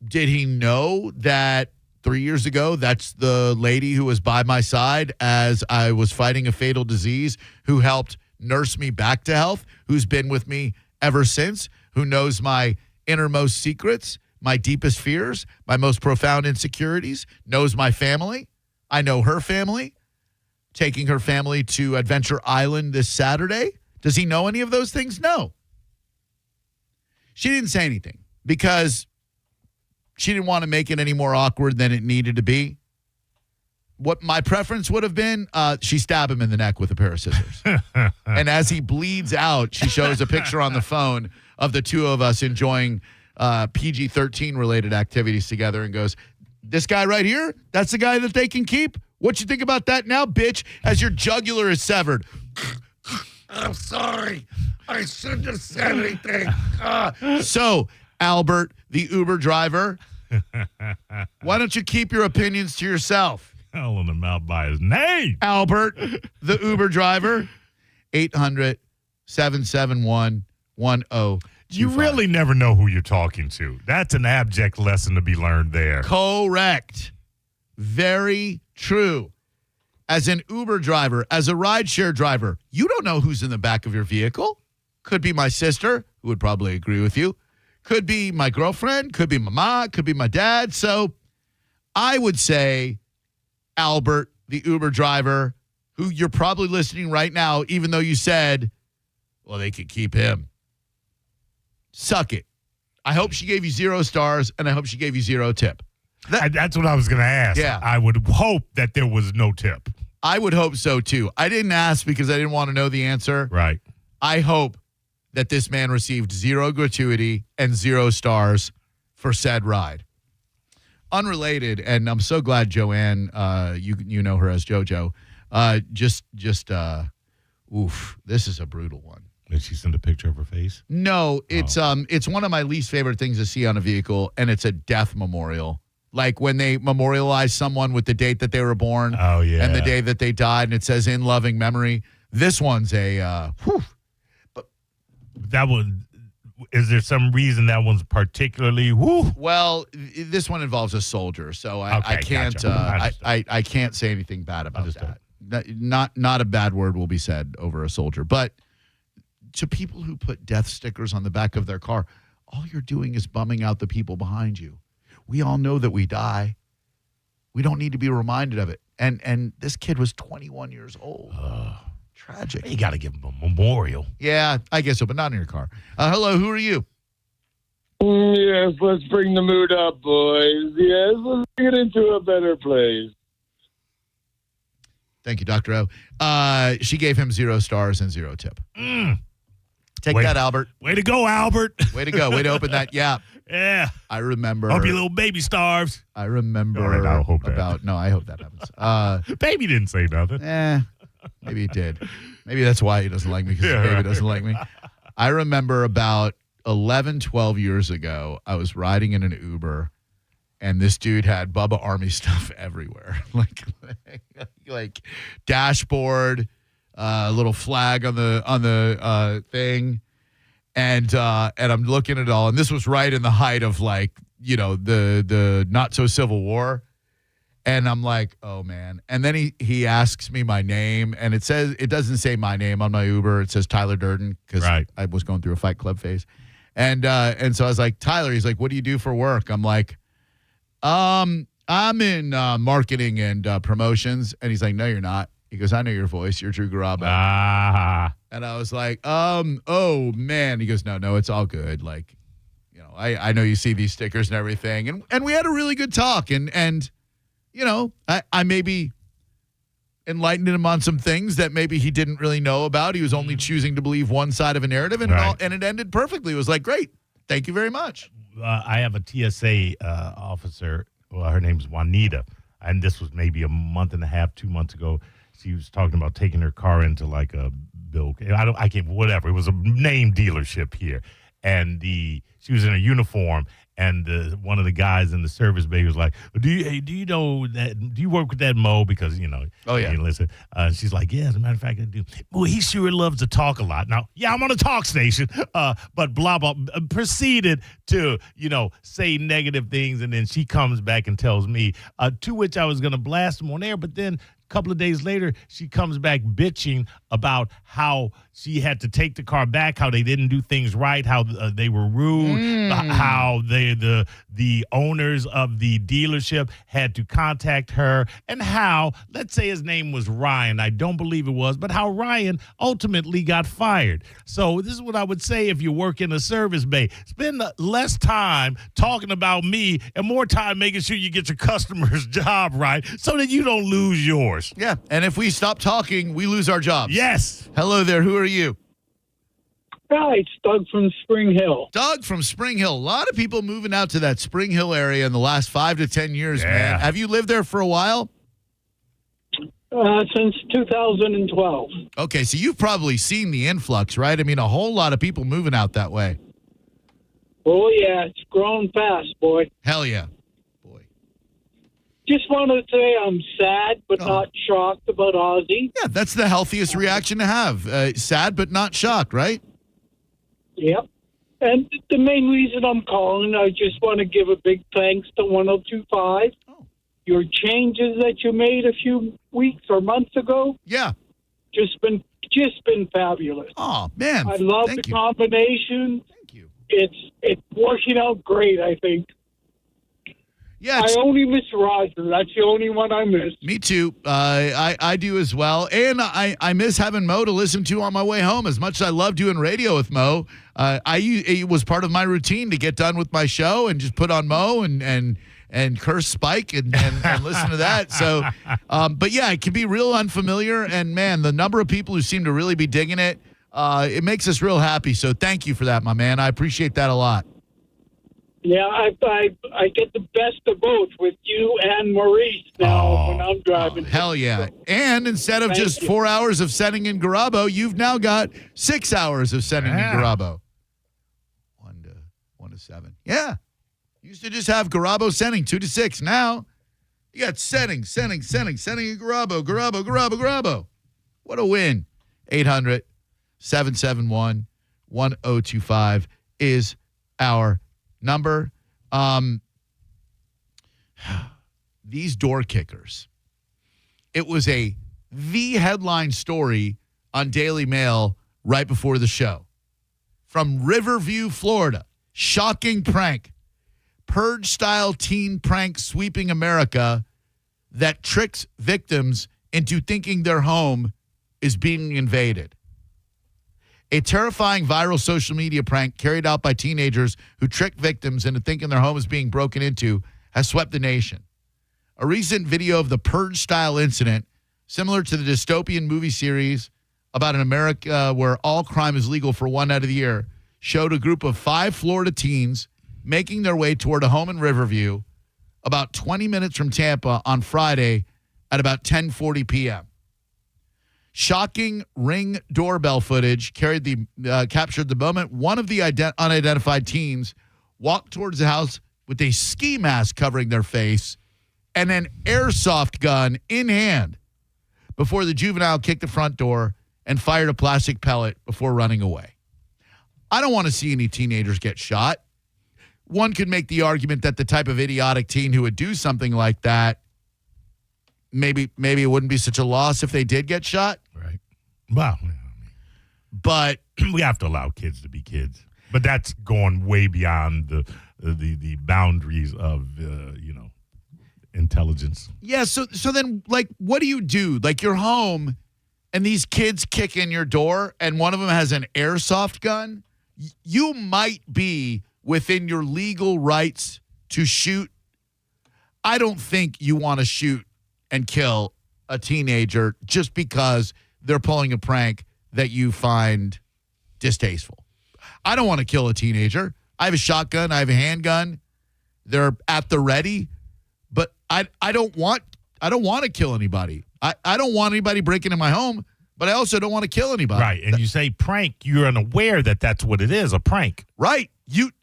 [SPEAKER 13] Did he know that 3 years ago, that's the lady who was by my side as I was fighting a fatal disease, who helped nurse me back to health, who's been with me ever since, who knows my innermost secrets, my deepest fears, my most profound insecurities, knows my family. I know her family. Taking her family to Adventure Island this Saturday. Does he know any of those things? No. She didn't say anything because she didn't want to make it any more awkward than it needed to be. What my preference would have been, she stabbed him in the neck with a pair of scissors. And as he bleeds out, she shows a picture on the phone of the two of us enjoying PG-13 related activities together and goes, this guy right here, that's the guy that they can keep? What you think about that now, bitch, as your jugular is severed? I'm sorry. I shouldn't have said anything. So, Albert, the Uber driver, why don't you keep your opinions to yourself?
[SPEAKER 15] Calling him out by his name.
[SPEAKER 13] Albert, the Uber driver, 800-771-1025.
[SPEAKER 15] You really never know who you're talking to. That's an abject lesson to be learned there.
[SPEAKER 13] Correct. Very true. As an Uber driver, as a rideshare driver, you don't know who's in the back of your vehicle. Could be my sister, who would probably agree with you. Could be my girlfriend. Could be my mom. Could be my dad. So I would say, Albert, the Uber driver, who you're probably listening right now, even though you said, well, they could keep him. Suck it. I hope she gave you 0 stars, and I hope she gave you 0 tip.
[SPEAKER 15] That's what I was going to ask.
[SPEAKER 13] Yeah.
[SPEAKER 15] I would hope that there was no tip.
[SPEAKER 13] I would hope so, too. I didn't ask because I didn't want to know the answer.
[SPEAKER 15] Right.
[SPEAKER 13] I hope that this man received 0 gratuity and 0 stars for said ride. Unrelated, and I'm so glad Joanne, you know her as JoJo, oof, this is a brutal one.
[SPEAKER 15] Did she send a picture of her face?
[SPEAKER 13] No, it's one of my least favorite things to see on a vehicle, and it's a death memorial. Like when they memorialize someone with the date that they were born and the day that they died, and it says in loving memory. This one's a
[SPEAKER 15] But that one, is there some reason that one's particularly
[SPEAKER 13] Well, this one involves a soldier, so I can't
[SPEAKER 15] gotcha.
[SPEAKER 13] I can't say anything bad about that. Not a bad word will be said over a soldier, but to people who put death stickers on the back of their car, all you're doing is bumming out the people behind you. We all know that we die. We don't need to be reminded of it. And this kid was 21 years old. Tragic.
[SPEAKER 15] You got to give him a memorial.
[SPEAKER 13] Yeah, I guess so, but not in your car. Hello, who are you?
[SPEAKER 4] Yes, let's bring the mood up, boys. Yes, let's get into a better place.
[SPEAKER 13] Thank you, Dr. O. She gave him 0 stars and 0 tip. Take that, Albert.
[SPEAKER 15] Way to go, Albert.
[SPEAKER 13] Way to go. Way to open that yap.
[SPEAKER 15] Yeah.
[SPEAKER 13] I remember.
[SPEAKER 15] Hope your little baby starves.
[SPEAKER 13] I remember
[SPEAKER 15] All right, I hope that.
[SPEAKER 13] No, I hope that happens.
[SPEAKER 15] Baby didn't say nothing.
[SPEAKER 13] Maybe he did. Maybe that's why he doesn't like me, because his baby doesn't like me. I remember about 11, 12 years ago, I was riding in an Uber, and this dude had Bubba Army stuff everywhere. like dashboard, little flag on the thing. And I'm looking at it all, and this was right in the height of the not so Civil War. And I'm like, oh man. And then he asks me my name, and it doesn't say my name on my Uber. It says Tyler Durden, because I was going through a Fight Club phase. And so I was like, Tyler, he's like, what do you do for work? I'm like, I'm in marketing and promotions. And he's like, no, you're not. He goes, I know your voice. You're Drew Garabo. And I was like, oh man. He goes, no, it's all good. Like, I know you see these stickers and everything. And we had a really good talk. And I maybe enlightened him on some things that maybe he didn't really know about. He was only choosing to believe one side of a narrative, and it ended perfectly. It was like, great. Thank you very much.
[SPEAKER 15] I have a TSA officer. Well, her name's Juanita. And this was maybe a month and a half, 2 months ago. She was talking about taking her car into like a whatever. It was a name dealership here. And she was in a uniform, And one of the guys in the service bay was like, do you know that? Do you work with that Mo? Because,
[SPEAKER 13] Oh, yeah.
[SPEAKER 15] Listen. She's like, yeah, as a matter of fact, I do. Well, he sure loves to talk a lot. Now, yeah, I'm on a talk station, but blah, blah, proceeded to, say negative things. And then she comes back and tells me, to which I was going to blast him on air. But then a couple of days later, she comes back bitching about how she had to take the car back, how they didn't do things right, how they were rude, how the owners of the dealership had to contact her, and how, let's say his name was Ryan, I don't believe it was, but how Ryan ultimately got fired. So this is what I would say if you work in a service bay. Spend less time talking about me and more time making sure you get your customer's job right so that you don't lose yours.
[SPEAKER 13] Yeah, and if we stop talking, we lose our jobs.
[SPEAKER 15] Yes.
[SPEAKER 13] Hello there. Who are you?
[SPEAKER 1] Hi, it's Doug from Spring Hill.
[SPEAKER 13] Doug from Spring Hill. A lot of people moving out to that Spring Hill area in the last 5 to 10 years, man. Have you lived there for a while?
[SPEAKER 1] Since 2012.
[SPEAKER 13] Okay, so you've probably seen the influx, right? I mean, a whole lot of people moving out that way.
[SPEAKER 1] Oh, yeah, it's grown fast, boy.
[SPEAKER 13] Hell yeah.
[SPEAKER 1] Just wanted to say I'm sad but not shocked about Ozzy.
[SPEAKER 13] Yeah, that's the healthiest reaction to have. Sad but not shocked, right?
[SPEAKER 1] Yep. And the main reason I'm calling, I just want to give a big thanks to 1025. Your changes that you made a few weeks or months ago.
[SPEAKER 13] Yeah.
[SPEAKER 1] Just been fabulous.
[SPEAKER 13] Oh, man.
[SPEAKER 1] I love the combination. Thank you. It's working out great, I think.
[SPEAKER 13] Yeah,
[SPEAKER 1] I only miss Roger. That's the only one I miss.
[SPEAKER 13] Me too. I do as well. And I miss having Mo to listen to on my way home. As much as I love doing radio with Mo, it was part of my routine to get done with my show and just put on Mo and curse Spike and listen to that. So, but yeah, it can be real unfamiliar. And man, the number of people who seem to really be digging it, it makes us real happy. So thank you for that, my man. I appreciate that a lot.
[SPEAKER 1] Yeah, I get the best of both with you and Maurice now when I'm driving.
[SPEAKER 13] Hell yeah. And instead of just 4 hours of sending in Garabo, you've now got 6 hours of sending in Garabo. 1 to 7. Yeah. Used to just have Garabo sending 2 to 6. Now you got sending in Garabo. What a win. 800-771-1025 is our number. These door kickers. It was the headline story on Daily Mail right before the show. From Riverview, Florida. Shocking prank. Purge-style teen prank sweeping America that tricks victims into thinking their home is being invaded. A terrifying viral social media prank carried out by teenagers who trick victims into thinking their home is being broken into has swept the nation. A recent video of the Purge-style incident, similar to the dystopian movie series about an America where all crime is legal for one night of the year, showed a group of 5 Florida teens making their way toward a home in Riverview about 20 minutes from Tampa on Friday at about 10:40 p.m. Shocking Ring doorbell footage captured the moment one of the unidentified teens walked towards the house with a ski mask covering their face and an airsoft gun in hand before the juvenile kicked the front door and fired a plastic pellet before running away. I don't want to see any teenagers get shot. One could make the argument that the type of idiotic teen who would do something like that, maybe it wouldn't be such a loss if they did get shot.
[SPEAKER 15] Right. Well,
[SPEAKER 13] but
[SPEAKER 15] we have to allow kids to be kids. But that's going way beyond the boundaries of intelligence.
[SPEAKER 13] Yeah. So then, like, what do you do? Like, you're home, and these kids kick in your door, and one of them has an airsoft gun. You might be within your legal rights to shoot. I don't think you want to shoot and kill a teenager just because they're pulling a prank that you find distasteful. I don't want to kill a teenager. I have a shotgun. I have a handgun. They're at the ready, but I don't want to kill anybody. I don't want anybody breaking in my home, but I also don't want to kill anybody.
[SPEAKER 15] Right, and you say prank, you're unaware that that's what it is, a prank.
[SPEAKER 13] Right.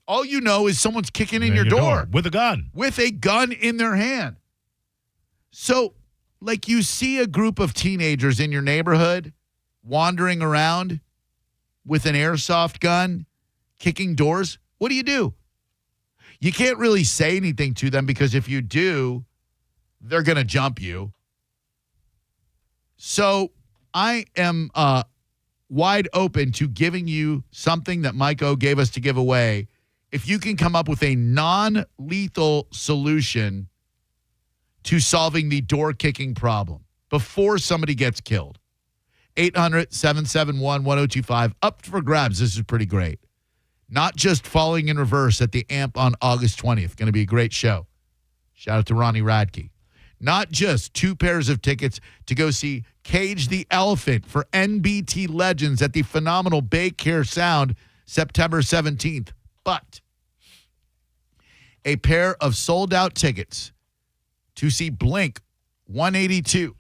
[SPEAKER 13] All you know is someone's kicking in your door
[SPEAKER 15] with a gun.
[SPEAKER 13] With a gun in their hand. So, like, you see a group of teenagers in your neighborhood wandering around with an airsoft gun, kicking doors. What do? You can't really say anything to them because if you do, they're going to jump you. So I am wide open to giving you something that Mike O gave us to give away. If you can come up with a non-lethal solution to solving the door kicking problem before somebody gets killed. 800-771-1025. Up for grabs. This is pretty great. Not just Falling in Reverse at the Amp on August 20th. Going to be a great show. Shout out to Ronnie Radke. Not just 2 pairs of tickets to go see Cage the Elephant for NBT Legends at the phenomenal Bay Care Sound September 17th, but a pair of sold-out tickets to see Blink 182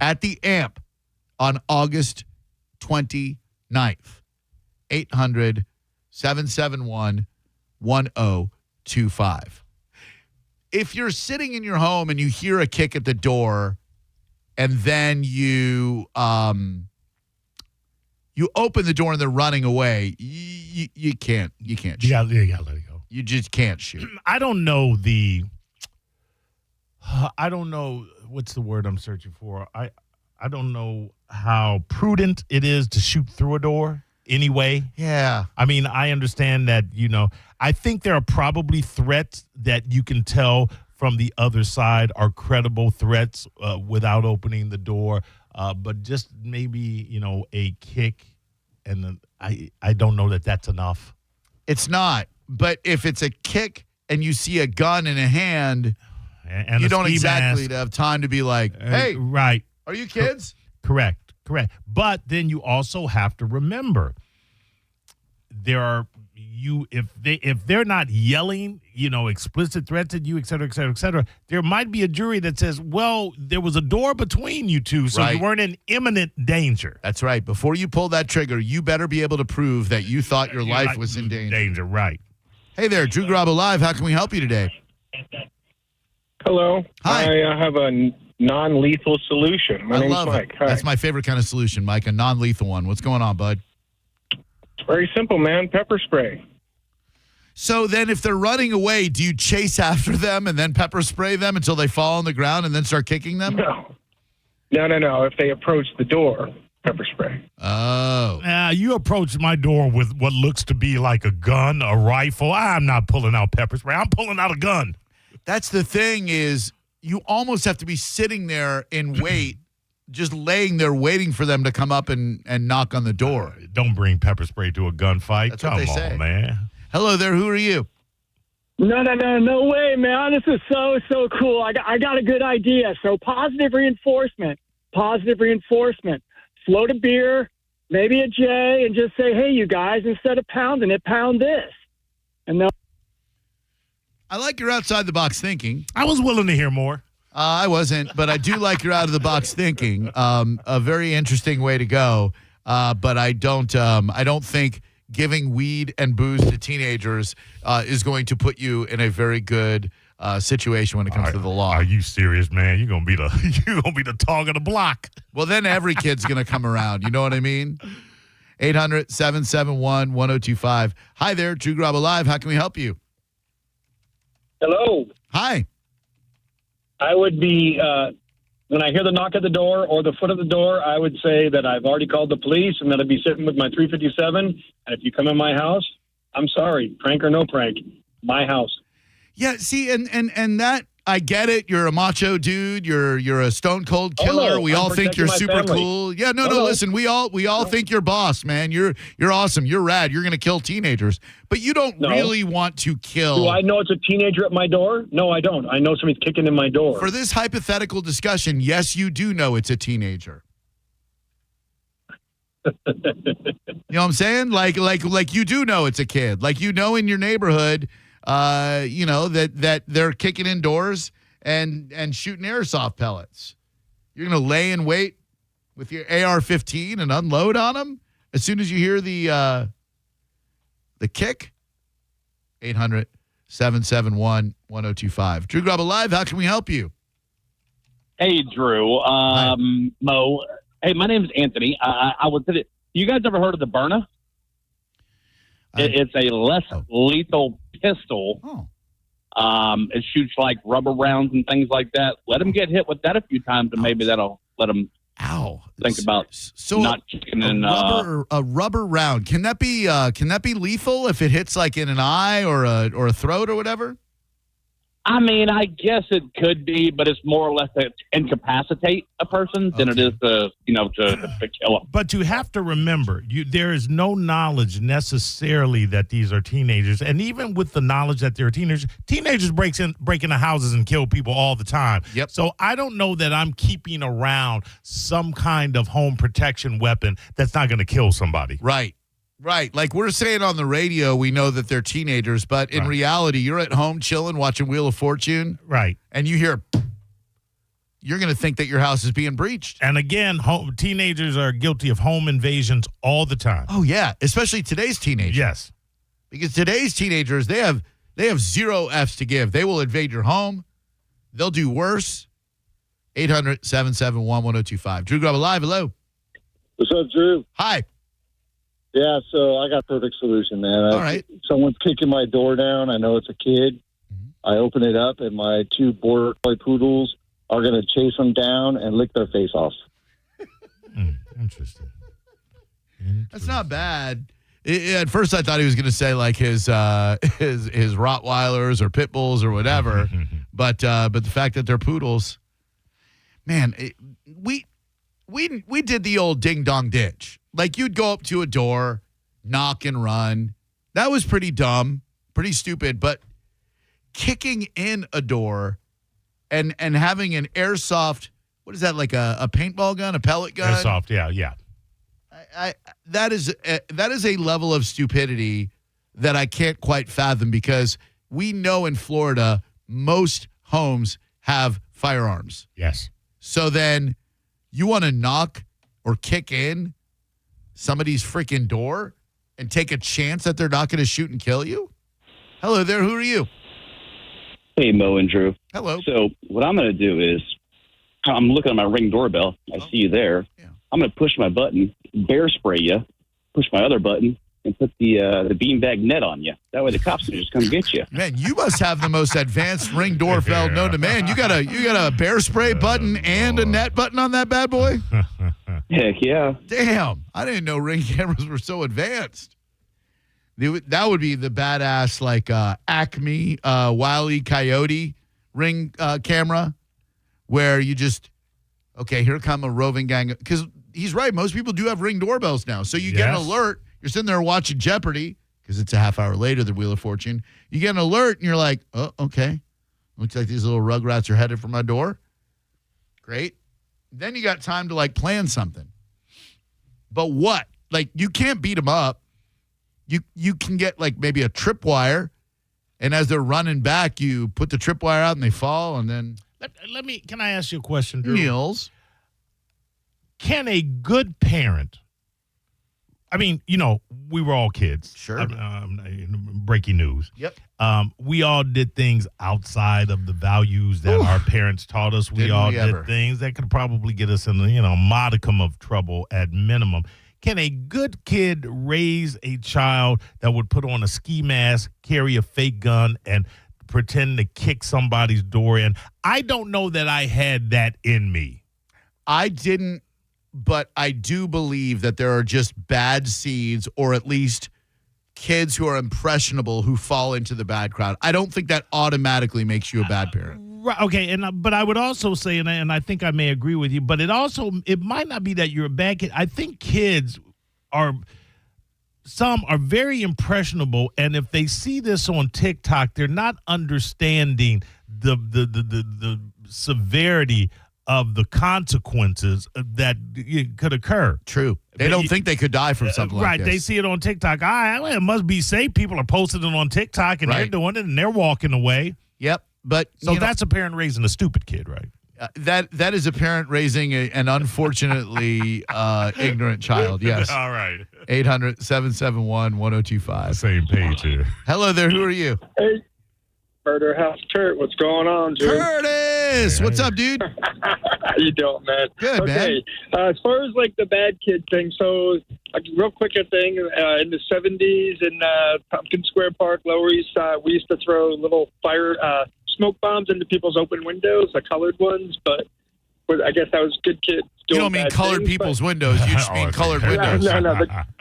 [SPEAKER 13] at the Amp on August 29th. 800-771-1025. If you're sitting in your home and you hear a kick at the door and then you open the door and they're running away, you can't shoot.
[SPEAKER 15] You gotta let it go.
[SPEAKER 13] You just can't shoot.
[SPEAKER 15] I don't know what's the word I'm searching for. I don't know how prudent it is to shoot through a door anyway.
[SPEAKER 13] Yeah.
[SPEAKER 15] I mean, I understand that, I think there are probably threats that you can tell from the other side are credible threats without opening the door. But just maybe, a kick, and I don't know that that's enough.
[SPEAKER 13] It's not. But if it's a kick and you see a gun in a hand,
[SPEAKER 15] and
[SPEAKER 13] you
[SPEAKER 15] a
[SPEAKER 13] don't
[SPEAKER 15] ski
[SPEAKER 13] exactly
[SPEAKER 15] mask.
[SPEAKER 13] have time to be like, hey,
[SPEAKER 15] right.
[SPEAKER 13] Are you kids?
[SPEAKER 15] Correct. But then you also have to remember if they're not yelling, explicit threats at you, et cetera, et cetera, et cetera, there might be a jury that says, well, there was a door between you two, so you weren't in imminent danger.
[SPEAKER 13] That's right. Before you pull that trigger, you better be able to prove that you thought your life was in danger.
[SPEAKER 15] Right.
[SPEAKER 13] Hey there, Drew Garabo Live. How can we help you today?
[SPEAKER 7] Hello.
[SPEAKER 13] Hi.
[SPEAKER 7] I have a non-lethal solution. My name's Mike. Hi.
[SPEAKER 13] That's my favorite kind of solution, Mike, a non-lethal one. What's going on, bud?
[SPEAKER 7] Very simple, man. Pepper spray.
[SPEAKER 13] So then if they're running away, do you chase after them and then pepper spray them until they fall on the ground and then start kicking them?
[SPEAKER 7] No. If they approach the door, pepper spray.
[SPEAKER 13] Oh.
[SPEAKER 15] You approach my door with what looks to be like a gun, a rifle. I'm not pulling out pepper spray. I'm pulling out a gun.
[SPEAKER 13] That's the thing is you almost have to be sitting there and wait, just laying there waiting for them to come up and knock on the door.
[SPEAKER 15] Don't bring pepper spray to a gunfight.
[SPEAKER 13] That's
[SPEAKER 15] Come
[SPEAKER 13] what they
[SPEAKER 15] on,
[SPEAKER 13] say.
[SPEAKER 15] man.
[SPEAKER 13] Hello there. Who are you?
[SPEAKER 9] No way, man. This is so cool. I got a good idea. So positive reinforcement. Float a beer, maybe a J, and just say, hey, you guys, instead of pounding it, pound this. And they'll.
[SPEAKER 13] I like your outside-the-box thinking.
[SPEAKER 15] I was willing to hear more.
[SPEAKER 13] I wasn't, but I do like your out-of-the-box thinking. A very interesting way to go. But I don't think giving weed and booze to teenagers is going to put you in a very good situation when it comes to the law.
[SPEAKER 15] Are you serious, man? You're gonna be the talk of the block.
[SPEAKER 13] Well, then every kid's gonna come around. You know what I mean? 800-771-1025. Hi there, Drew Garabo Live. How can we help you?
[SPEAKER 9] Hello.
[SPEAKER 13] Hi.
[SPEAKER 9] I would be, when I hear the knock at the door or the foot of the door, I would say that I've already called the police and that I'd be sitting with my 357. And if you come in my house, I'm sorry, prank or no prank, my house.
[SPEAKER 13] Yeah, see, and that, I get it. You're a macho dude. You're a stone cold killer.
[SPEAKER 9] no,
[SPEAKER 13] We
[SPEAKER 9] I'm
[SPEAKER 13] all think you're
[SPEAKER 9] protecting my
[SPEAKER 13] super
[SPEAKER 9] family.
[SPEAKER 13] cool. Yeah, no.
[SPEAKER 9] No.
[SPEAKER 13] Listen, we all think you're boss, man. You're awesome. You're rad. You're gonna kill teenagers, but you don't really want to kill.
[SPEAKER 9] Do I know it's a teenager at my door? No, I don't. I know somebody's kicking in my door.
[SPEAKER 13] For this hypothetical discussion, yes, you do know it's a teenager. You know what I'm saying? Like you do know it's a kid. Like you know in your neighborhood, that they're kicking in doors and shooting airsoft pellets. You're gonna lay in wait with your AR-15 and unload on them as soon as you hear the kick. 800-771-1025. Drew Garabo Live, how can we help you?
[SPEAKER 10] Hey, Drew. Mo. Hey, my name is Anthony. I was. You guys ever heard of the Byrna? It's a less lethal pistol. It shoots like rubber rounds and things like that. Let them get hit with that a few times, and maybe that'll let them think about not kicking in.
[SPEAKER 13] A rubber round. Can that be lethal if it hits like in an eye or a throat or whatever?
[SPEAKER 10] I mean, I guess it could be, but it's more or less to incapacitate a person than it is to kill them.
[SPEAKER 14] But you have to remember, there is no knowledge necessarily that these are teenagers. And even with the knowledge that they're teenagers break into houses and kill people all the time.
[SPEAKER 13] Yep.
[SPEAKER 14] So I don't know that I'm keeping around some kind of home protection weapon that's not going to kill somebody.
[SPEAKER 13] Right. Like we're saying on the radio, we know that they're teenagers, but in reality, you're at home chilling, watching Wheel of Fortune.
[SPEAKER 14] Right.
[SPEAKER 13] And you hear, you're going to think that your house is being breached.
[SPEAKER 14] And again, teenagers are guilty of home invasions all the time.
[SPEAKER 13] Oh, yeah. Especially today's teenagers.
[SPEAKER 14] Yes.
[SPEAKER 13] Because today's teenagers, they have zero Fs to give. They will invade your home. They'll do worse. 800-771-1025. Drew Garabo Live, hello.
[SPEAKER 4] What's up, Drew?
[SPEAKER 13] Hi.
[SPEAKER 4] Yeah, so I got a perfect solution, man.
[SPEAKER 13] All right.
[SPEAKER 4] Someone's kicking my door down. I know it's a kid. I open it up, and my 2 border collie poodles are going to chase them down and lick their face off.
[SPEAKER 14] Interesting.
[SPEAKER 13] That's not bad. At first, I thought he was going to say like his Rottweilers or pit bulls or whatever, but the fact that they're poodles, man, we did the old ding dong ditch. Like you'd go up to a door, knock and run. That was pretty dumb, pretty stupid. But kicking in a door and having an airsoft, what is that, like a paintball gun, a pellet gun?
[SPEAKER 14] Airsoft, yeah.
[SPEAKER 13] That is a level of stupidity that I can't quite fathom, because we know in Florida most homes have firearms.
[SPEAKER 14] Yes.
[SPEAKER 13] So then you want to knock or kick in somebody's freaking door and take a chance that they're not going to shoot and kill you? Hello there. Who are you?
[SPEAKER 11] Hey, Mo and Drew.
[SPEAKER 13] Hello.
[SPEAKER 11] So what I'm going to do is I'm looking at my Ring doorbell. I see you there. Yeah. I'm going to push my button, bear spray you, push my other button, and put the beanbag net on you. That way the cops can just come get you.
[SPEAKER 13] Man, you must have the most advanced Ring doorbell known to man. You got a bear spray button and a net button on that bad boy?
[SPEAKER 11] Heck yeah.
[SPEAKER 13] Damn. I didn't know Ring cameras were so advanced. That would be the badass, like Acme Wile E. Coyote Ring camera, where you just, okay, here come a roving gang. Because he's right. Most people do have Ring doorbells now. So you get an alert. You're sitting there watching Jeopardy, because it's a half hour later than Wheel of Fortune. You get an alert, and you're like, oh, okay. Looks like these little rugrats are headed for my door. Great. Then you got time to, like, plan something. But what? Like, you can't beat them up. You can get, like, maybe a tripwire, and as they're running back, you put the tripwire out, and they fall, and then...
[SPEAKER 14] Can I ask you a question, Drew?
[SPEAKER 13] Niels?
[SPEAKER 14] Can a good parent... I mean, we were all kids.
[SPEAKER 13] Sure.
[SPEAKER 14] Breaking news.
[SPEAKER 13] Yep.
[SPEAKER 14] We all did things outside of the values that our parents taught us. We all did things that could probably get us in a modicum of trouble at minimum. Can a good kid raise a child that would put on a ski mask, carry a fake gun, and pretend to kick somebody's door in? I don't know that I had that in me.
[SPEAKER 13] I didn't. But I do believe that there are just bad seeds, or at least kids who are impressionable who fall into the bad crowd. I don't think that automatically makes you a bad parent.
[SPEAKER 14] Right. Okay. But I would also say, and I think I may agree with you, but it might not be that you're a bad kid. I think some are very impressionable, and if they see this on TikTok, they're not understanding the severity of the consequences that could occur.
[SPEAKER 13] True. They don't think they could die from something like this.
[SPEAKER 14] Right. They see it on TikTok. It must be safe. People are posting it on TikTok, and they're doing it, and they're walking away.
[SPEAKER 13] Yep. But
[SPEAKER 14] so that's a parent raising a stupid kid, right?
[SPEAKER 13] That is a parent raising an unfortunately ignorant child. Yes.
[SPEAKER 15] All right.
[SPEAKER 13] 800-771-1025.
[SPEAKER 15] Same page here.
[SPEAKER 13] Hello there. Who are you?
[SPEAKER 7] Hey, Murder House Kurt. What's going on, dude?
[SPEAKER 13] Curtis. What's up, dude?
[SPEAKER 7] How you doing, man?
[SPEAKER 13] Good,
[SPEAKER 7] okay. As far as like the bad kid thing, so a real quick thing in the 70s in Pumpkin Square Park, Lower East Side, we used to throw little smoke bombs into people's open windows, the colored ones, but I guess that was good kids.
[SPEAKER 13] You don't mean colored people's windows. You just mean colored windows.
[SPEAKER 7] No,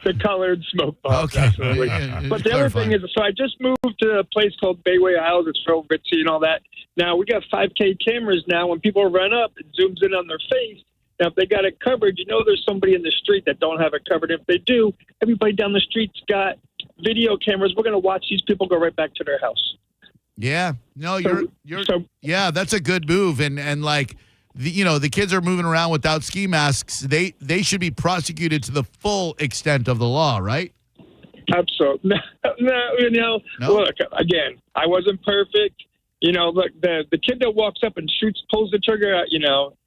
[SPEAKER 7] the colored smoke bombs.
[SPEAKER 13] Okay.
[SPEAKER 7] Absolutely. But the other thing is, so I just moved to a place called Bayway Isles. It's real ritzy and all that. Now, we got 5K cameras now. When people run up, it zooms in on their face. Now, if they got it covered, you know there's somebody in the street that don't have it covered. If they do, everybody down the street's got video cameras. We're going to watch these people go right back to their house.
[SPEAKER 13] Yeah. No, yeah, that's a good move. And like, the kids are moving around without ski masks. They should be prosecuted to the full extent of the law, right?
[SPEAKER 7] Absolutely. No. Look, again, I wasn't perfect. Look, the kid that walks up and pulls the trigger,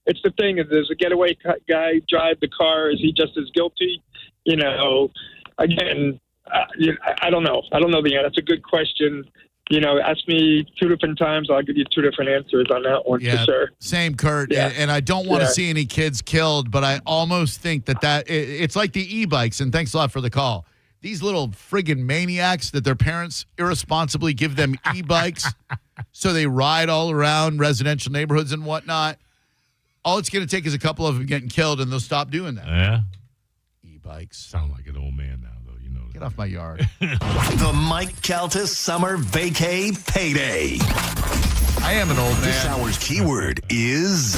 [SPEAKER 7] it's the thing. If there's a getaway guy drive the car, is he just as guilty? Again, I don't know. I don't know the answer. That's a good question. Ask me 2 different times. I'll give you 2 different answers on that one for sure.
[SPEAKER 13] Same, Kurt. Yeah. And I don't want to see any kids killed, but I almost think it's like the e-bikes. And thanks a lot for the call. These little friggin' maniacs that their parents irresponsibly give them e-bikes so they ride all around residential neighborhoods and whatnot. All it's going to take is a couple of them getting killed, and they'll stop doing that.
[SPEAKER 15] Yeah.
[SPEAKER 13] E-bikes.
[SPEAKER 15] Sound like an old man now.
[SPEAKER 13] Get off my yard.
[SPEAKER 8] The Mike Calta Summer Vacay Payday.
[SPEAKER 13] I am an old man.
[SPEAKER 8] This hour's keyword is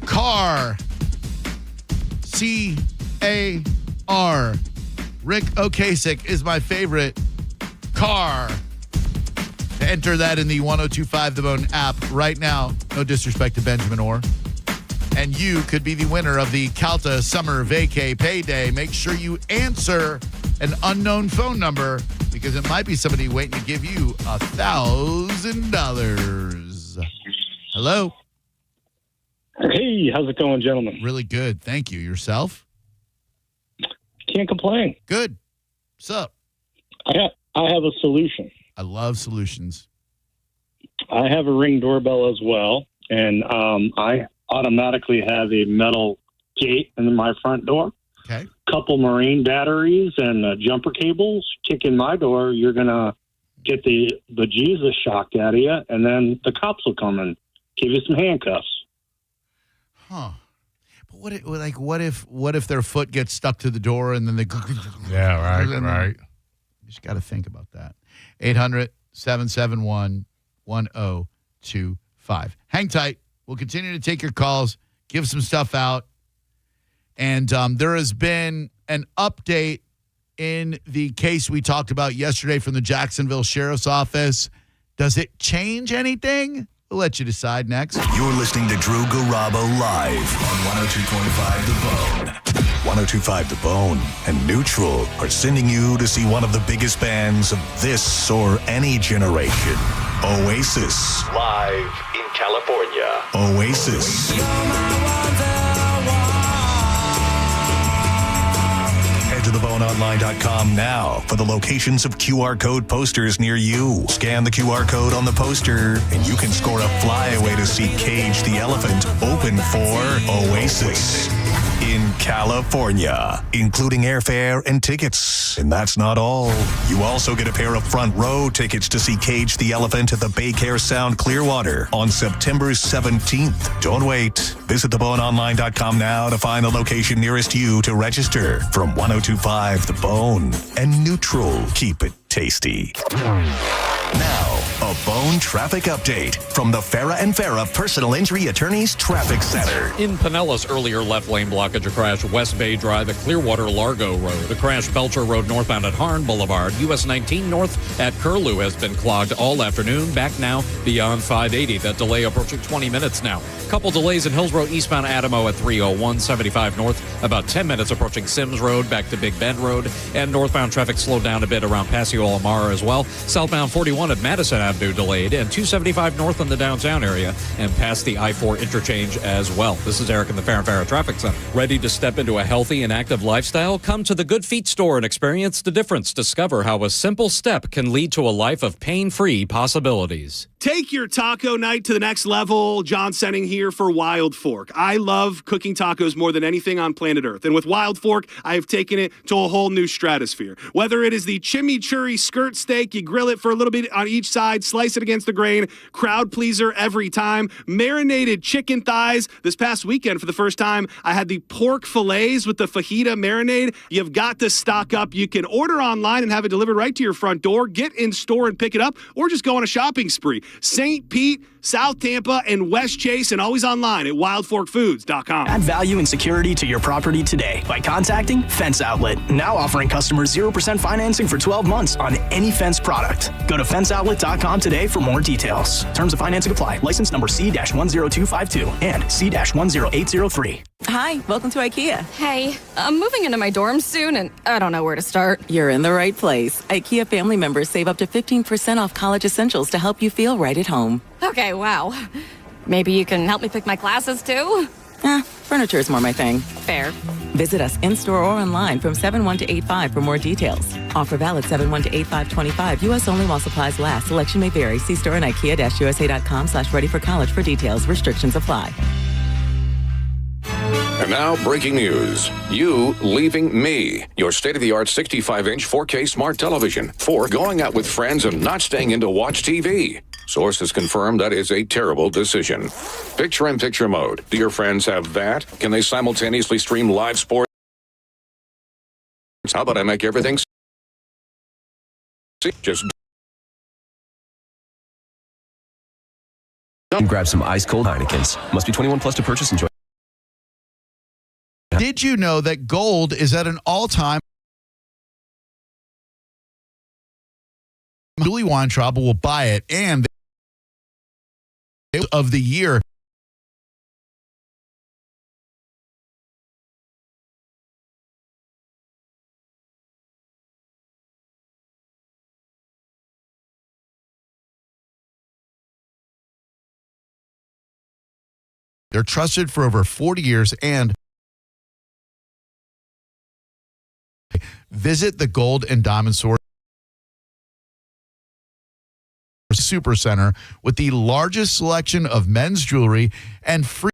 [SPEAKER 13] car. C-A-R. Rick Ocasek is my favorite car. Enter that in the 1025 The Bone app right now. No disrespect to Benjamin Orr. And you could be the winner of the Calta Summer Vacay Payday. Make sure you answer an unknown phone number because it might be somebody waiting to give you $1,000. Hello.
[SPEAKER 12] Hey, how's it going, gentlemen?
[SPEAKER 13] Really good. Thank you. Yourself?
[SPEAKER 12] Can't complain.
[SPEAKER 13] Good. What's up?
[SPEAKER 12] I have a solution.
[SPEAKER 13] I love solutions.
[SPEAKER 12] I have a Ring doorbell as well, and I automatically have a metal gate in my front door.
[SPEAKER 13] Okay.
[SPEAKER 12] Couple marine batteries and jumper cables. Kick in my door, you're gonna get the Jesus shocked out of you, and then the cops will come and give you some handcuffs.
[SPEAKER 13] Huh. But what if their foot gets stuck to the door and then they
[SPEAKER 15] Yeah, right.
[SPEAKER 13] You just got to think about that. 800-771-1025. Hang tight. We'll continue to take your calls, give some stuff out. And there has been an update in the case we talked about yesterday from the Jacksonville Sheriff's Office. Does it change anything? We'll let you decide next.
[SPEAKER 8] You're listening to Drew Garabo live on 102.5 The Bone. 102.5 The Bone and Neutral are sending you to see one of the biggest bands of this or any generation. Oasis. Live in California. Oasis. Head to theboneonline.com now for the locations of QR code posters near you. Scan the QR code on the poster and you can score a flyaway to see Cage the Elephant open for Oasis in California, including airfare and tickets. And that's not all. You also get a pair of front row tickets to see Cage the Elephant at the Baycare Sound Clearwater on September 17th. Don't wait. Visit theboneonline.com now to find the location nearest you to register. From 102.5 The Bone and Neutral, keep it tasty. Now, a Bone traffic update from the Farah and Farah Personal Injury Attorneys Traffic Center.
[SPEAKER 16] In Pinellas, earlier left lane blockage, a crash West Bay Drive at Clearwater Largo Road. A crash Belcher Road northbound at Harn Boulevard. US 19 north at Curlew has been clogged all afternoon. Back now beyond 580. That delay approaching 20 minutes now. Couple delays in Hills Road eastbound Adamo at 301. 75 north, about 10 minutes approaching Sims Road back to Big Bend Road. And northbound traffic slowed down a bit around Paseo Almar as well. Southbound 41 at Madison Avenue delayed, and 275 north in the downtown area and past the I-4 interchange as well. This is Eric in the Farrah Traffic Center. Ready to step into a healthy and active lifestyle? Come to the Good Feet store and experience the difference. Discover how a simple step can lead to a life of pain-free possibilities.
[SPEAKER 17] Take your taco night to the next level. John Senning here for Wild Fork. I love cooking tacos more than anything on planet Earth. And with Wild Fork, I have taken it to a whole new stratosphere. Whether it is the chimichurri skirt steak, you grill it for a little bit on each side, slice it against the grain, crowd pleaser every time. Marinated chicken thighs. This past weekend, for the first time, I had the pork fillets with the fajita marinade. You've got to stock up. You can order online and have it delivered right to your front door. Get in store and pick it up, or just go on a shopping spree. St. Pete, South Tampa, and West Chase, and always online at wildforkfoods.com.
[SPEAKER 18] Add value and security to your property today by contacting Fence Outlet. Now offering customers 0% financing for 12 months on any Fence product. Go to fenceoutlet.com today for more details. Terms of financing apply. License number C-10252 and C-10803.
[SPEAKER 19] Hi, welcome to IKEA.
[SPEAKER 20] Hey, I'm moving into my dorm soon, and I don't know where to start.
[SPEAKER 19] You're in the right place. IKEA family members save up to 15% off college essentials to help you feel right at home.
[SPEAKER 20] Okay, wow. Maybe you can help me pick my classes, too?
[SPEAKER 19] Furniture is more my thing.
[SPEAKER 20] Fair.
[SPEAKER 19] Visit us in-store or online from 7/1 to 8/5 for more details. Offer valid 7/1 to 8/5/25. U.S. only while supplies last. Selection may vary. See store and IKEA-USA.com/ready for college for details. Restrictions apply.
[SPEAKER 22] And now, breaking news. You leaving me. Your state-of-the-art 65-inch 4K smart television. For going out with friends and not staying in to watch TV. Sources confirm that is a terrible decision. Picture-in-picture mode. Do your friends have that? Can they simultaneously stream live sports? How about I make everything... Just...
[SPEAKER 23] Grab some ice-cold Heinekens. Must be 21 plus to purchase. Enjoy.
[SPEAKER 13] Did you know that gold is at an all-time... Julie Weintraub will buy it, and of the year. They're trusted for over 40 years, and visit the Gold and Diamond Source Super Center with the largest selection of men's jewelry and free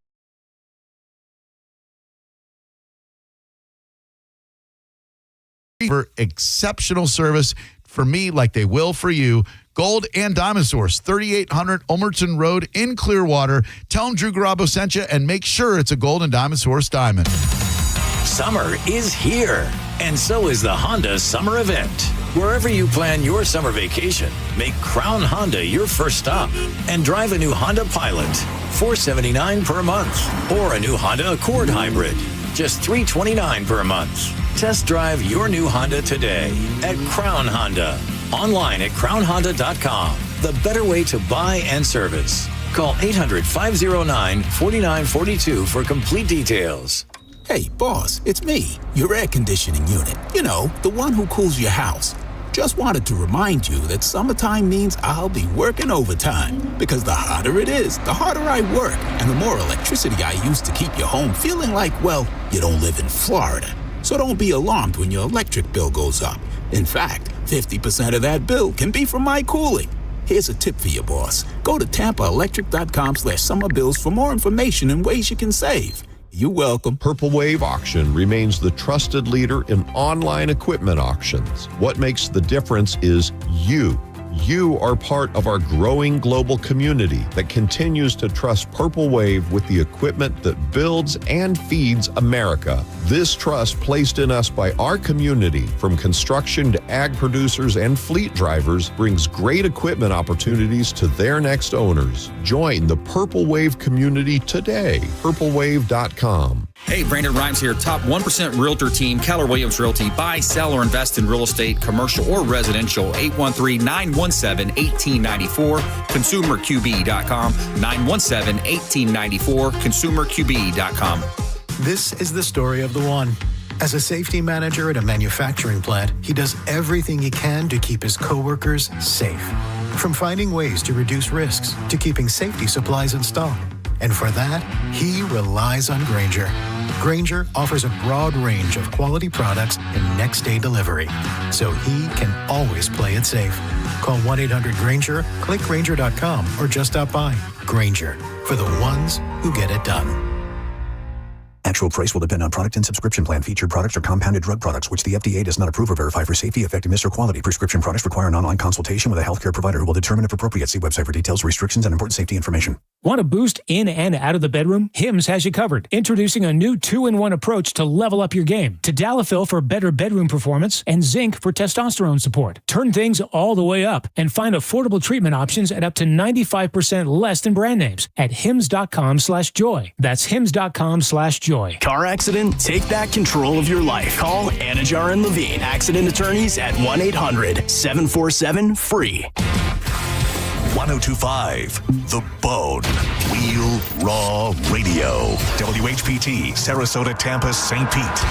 [SPEAKER 13] for exceptional service for me like they will for you. Gold and Diamond Source, 3800 Ulmerton Road in Clearwater. Tell them Drew Garabo sent you and make sure it's a Gold and Diamond Source diamond.
[SPEAKER 24] Summer is here, and so is the Honda Summer Event. Wherever you plan your summer vacation, make Crown Honda your first stop and drive a new Honda Pilot, $479 per month, or a new Honda Accord Hybrid, just $329 per month. Test drive your new Honda today at Crown Honda. Online at crownhonda.com. The better way to buy and service. Call 800-509-4942 for complete details.
[SPEAKER 25] Hey, boss, it's me, your air conditioning unit. You know, the one who cools your house. Just wanted to remind you that summertime means I'll be working overtime. Because the hotter it is, the harder I work. And the more electricity I use to keep you home feeling like, well, you don't live in Florida. So don't be alarmed when your electric bill goes up. In fact, 50% of that bill can be from my cooling. Here's a tip for you, boss. Go to TampaElectric.com/summerbills for more information and ways you can save. You're welcome.
[SPEAKER 26] Purple Wave Auction remains the trusted leader in online equipment auctions. What makes the difference is you. You are part of our growing global community that continues to trust Purple Wave with the equipment that builds and feeds America. This trust placed in us by our community, from construction to ag producers and fleet drivers, brings great equipment opportunities to their next owners. Join the Purple Wave community today. PurpleWave.com.
[SPEAKER 27] Hey, Brandon Rhymes here, top 1% realtor team, Keller Williams Realty. Buy, sell, or invest in real estate, commercial or residential. 813-917-1894. ConsumerQB.com. 917-1894. ConsumerQB.com.
[SPEAKER 29] This is the story of the one. As a safety manager at a manufacturing plant, he does everything he can to keep his coworkers safe. From finding ways to reduce risks to keeping safety supplies in stock. And for that, he relies on Grainger. Grainger offers a broad range of quality products and next-day delivery, so he can always play it safe. Call 1-800-GRAINGER, click Grainger.com, or just stop by. Grainger, for the ones who get it done.
[SPEAKER 1] Actual price will depend on product and subscription plan. Featured products are compounded drug products, which the FDA does not approve or verify for safety, effectiveness, or quality. Prescription products require an online consultation with a healthcare provider who will determine if appropriate. See website for details, restrictions, and important safety information.
[SPEAKER 2] Want a boost in and out of the bedroom? Hims has you covered. Introducing a new 2-in-1 approach to level up your game. Tadalafil for better bedroom performance and zinc for testosterone support. Turn things all the way up and find affordable treatment options at up to 95% less than brand names at hims.com/joy. That's hims.com/joy.
[SPEAKER 18] Car accident? Take back control of your life. Call Anajar and Levine, accident attorneys at 1-800-747-FREE.
[SPEAKER 8] 1025 The Bone. Real Raw Radio. WHPT, Sarasota, Tampa, St. Pete.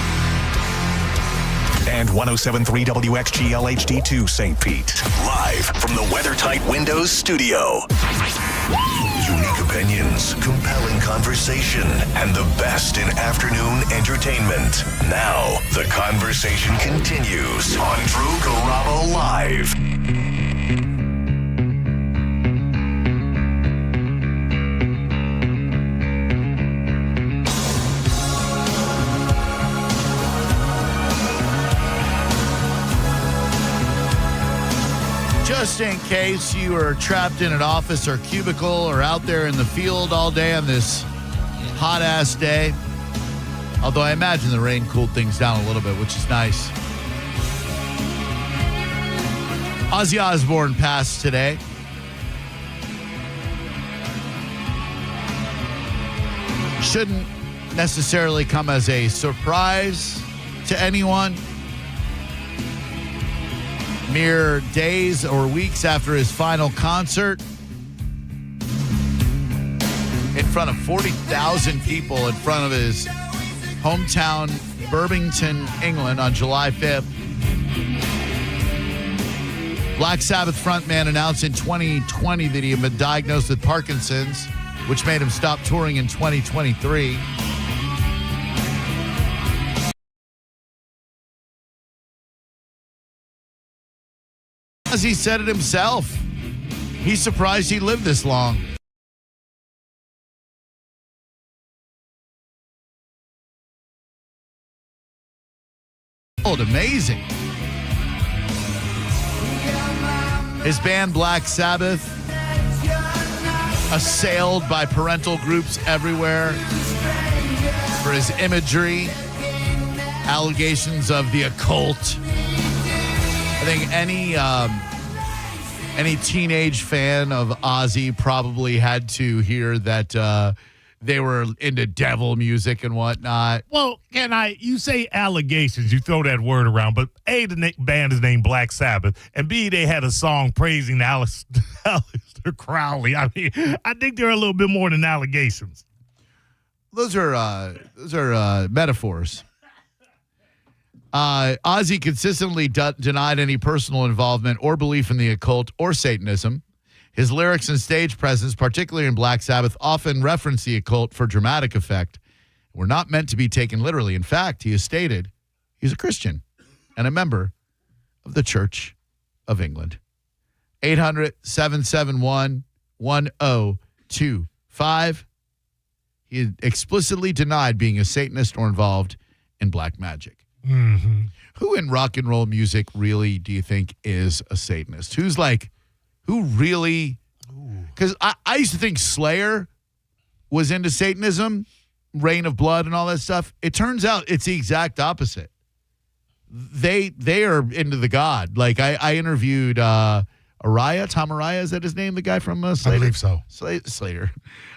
[SPEAKER 8] And 1073 WXGL HD2 St. Pete. Live from the WeatherTight Windows studio. Unique opinions, compelling conversation, and the best in afternoon entertainment. Now, the conversation continues on Drew Garabo Live.
[SPEAKER 13] Just in case you are trapped in an office or cubicle or out there in the field all day on this hot-ass day, although I imagine the rain cooled things down a little bit, which is nice. Ozzy Osbourne passed today. Shouldn't necessarily come as a surprise to anyone. Mere days or weeks after his final concert, in front of 40,000 people in front of his hometown, Birmingham, England, on July 5th. Black Sabbath frontman announced in 2020 that he had been diagnosed with Parkinson's, which made him stop touring in 2023. As he said it himself, he's surprised he lived this long. Amazing. His band Black Sabbath, assailed by parental groups everywhere for his imagery, allegations of the occult. I think any teenage fan of Ozzy probably had to hear that they were into devil music and whatnot.
[SPEAKER 15] Well, you say allegations, you throw that word around, but A, the band is named Black Sabbath, and B, they had a song praising Aleister Crowley. I mean, I think they're a little bit more than allegations.
[SPEAKER 13] Those are metaphors. Ozzy consistently denied any personal involvement or belief in the occult or Satanism. His lyrics and stage presence, particularly in Black Sabbath, often reference the occult for dramatic effect. Were not meant to be taken literally. In fact, he has stated he's a Christian and a member of the Church of England. 800-771-1025. He explicitly denied being a Satanist or involved in black magic.
[SPEAKER 15] Mm-hmm.
[SPEAKER 13] Who in rock and roll music really do you think is a Satanist? Who really? Because I used to think Slayer was into Satanism, Reign of Blood and all that stuff. It turns out it's the exact opposite. They are into the god. Like I interviewed Tom Araya, is that his name? The guy from Slater?
[SPEAKER 15] I believe so.
[SPEAKER 13] Slater.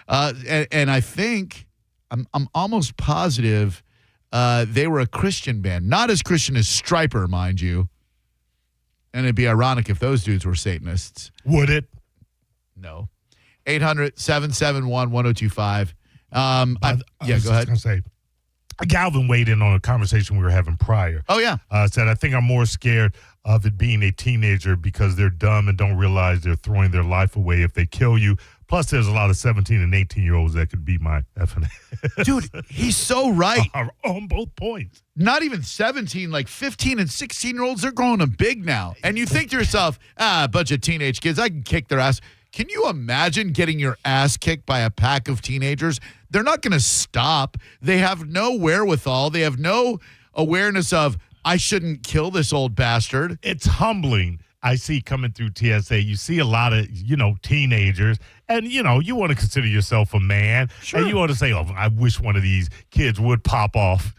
[SPEAKER 13] And I think, I'm almost positive they were a Christian band. Not as Christian as Stryper, mind you. And it'd be ironic if those dudes were Satanists.
[SPEAKER 15] Would it?
[SPEAKER 13] No. 800-771-1025. Go ahead.
[SPEAKER 15] I was going to say, Galvin weighed in on a conversation we were having prior.
[SPEAKER 13] Oh, yeah.
[SPEAKER 15] Said, I think I'm more scared of it being a teenager because they're dumb and don't realize they're throwing their life away if they kill you. Plus, there's a lot of 17 and 18-year-olds that could beat my effing
[SPEAKER 13] Dude, he's so right.
[SPEAKER 15] On both points.
[SPEAKER 13] Not even 17, like 15 and 16-year-olds, they're growing up big now. And you think to yourself, a bunch of teenage kids, I can kick their ass. Can you imagine getting your ass kicked by a pack of teenagers? They're not going to stop. They have no wherewithal. They have no awareness of, I shouldn't kill this old bastard.
[SPEAKER 15] It's humbling. I see coming through TSA, you see a lot of, teenagers, and, you want to consider yourself a man, and you want to say, I wish one of these kids would pop off.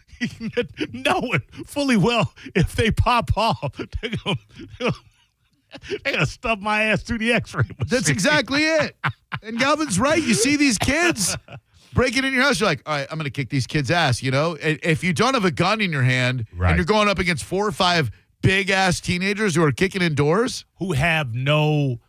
[SPEAKER 15] Knowing fully well, if they pop off, they're going to stuff my ass through the x-ray machine.
[SPEAKER 13] That's exactly it. And Galvin's right. You see these kids breaking in your house, you're like, all right, I'm going to kick these kids' ass, If you don't have a gun in your hand and you're going up against 4 or 5 big-ass teenagers who are kicking in doors.
[SPEAKER 15] Who have no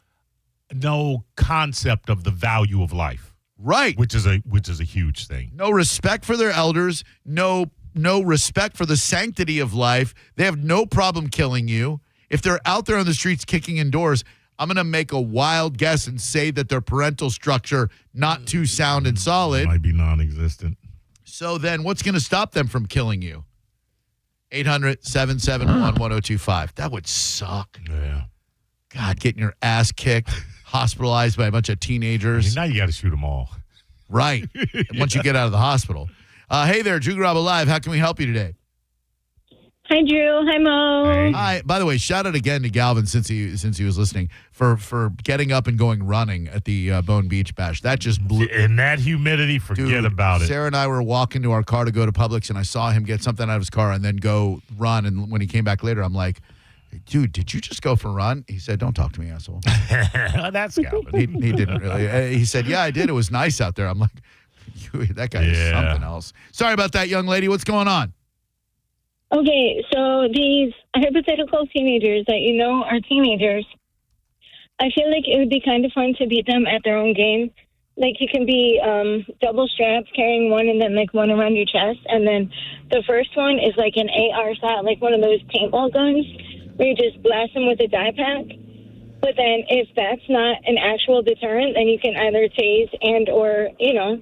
[SPEAKER 15] concept of the value of life.
[SPEAKER 13] Right.
[SPEAKER 15] Which is a huge thing.
[SPEAKER 13] No respect for their elders, no respect for the sanctity of life. They have no problem killing you. If they're out there on the streets kicking in doors, I'm going to make a wild guess and say that their parental structure not too sound and solid.
[SPEAKER 15] Might be non-existent.
[SPEAKER 13] So then what's going to stop them from killing you? 800-771-1025. That would suck.
[SPEAKER 15] Yeah.
[SPEAKER 13] God, getting your ass kicked, hospitalized by a bunch of teenagers.
[SPEAKER 15] Now you got to shoot them all.
[SPEAKER 13] Right. Once you get out of the hospital. Hey there, Drew Garabo Live. How can we help you today?
[SPEAKER 3] Hi, Drew. Hi, Mo.
[SPEAKER 15] Hey.
[SPEAKER 13] Hi. By the way, shout out again to Galvin since he was listening for getting up and going running at the Bone Beach Bash. That just blew.
[SPEAKER 15] In that humidity, forget about it.
[SPEAKER 13] Sarah and I were walking to our car to go to Publix, and I saw him get something out of his car and then go run. And when he came back later, I'm like, dude, did you just go for a run? He said, don't talk to me, asshole.
[SPEAKER 15] That's Galvin.
[SPEAKER 13] He didn't really. He said, yeah, I did. It was nice out there. I'm like, that guy is something else. Sorry about that, young lady. What's going on?
[SPEAKER 3] Okay, so these hypothetical teenagers that you know are teenagers, I feel like it would be kind of fun to beat them at their own game. Like, you can be double straps, carrying one and then, like, one around your chest. And then the first one is, like, an AR shot, like one of those paintball guns where you just blast them with a dye pack. But then if that's not an actual deterrent, then you can either tase and or,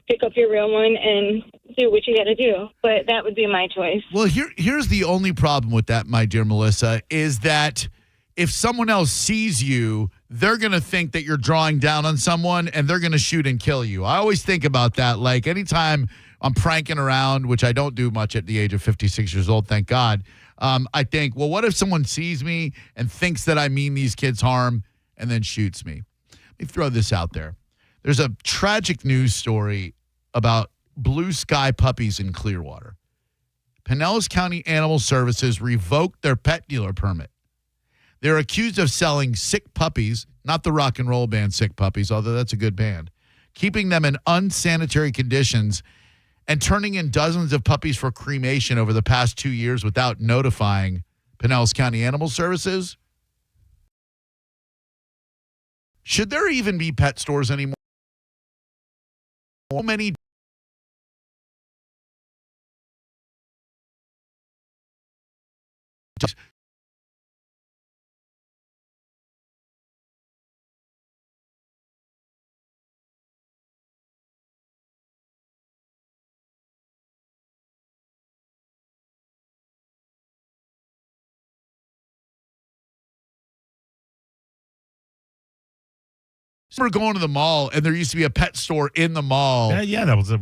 [SPEAKER 3] pick up your real one and do what you got to do. But that would be my choice.
[SPEAKER 13] Well, here's the only problem with that, my dear Melissa, is that if someone else sees you, they're going to think that you're drawing down on someone and they're going to shoot and kill you. I always think about that. Like, anytime I'm pranking around, which I don't do much at the age of 56 years old, thank God, I think, well, what if someone sees me and thinks that I mean these kids harm and then shoots me? Let me throw this out there. There's a tragic news story about blue Sky Puppies in Clearwater. Pinellas County Animal Services revoked their pet dealer permit. They're accused of selling sick puppies, not the rock and roll band Sick Puppies, although that's a good band, keeping them in unsanitary conditions and turning in dozens of puppies for cremation over the past 2 years without notifying Pinellas County Animal Services. Should there even be pet stores anymore? So many remember going to the mall and there used to be a pet store in the mall.
[SPEAKER 15] Yeah, that was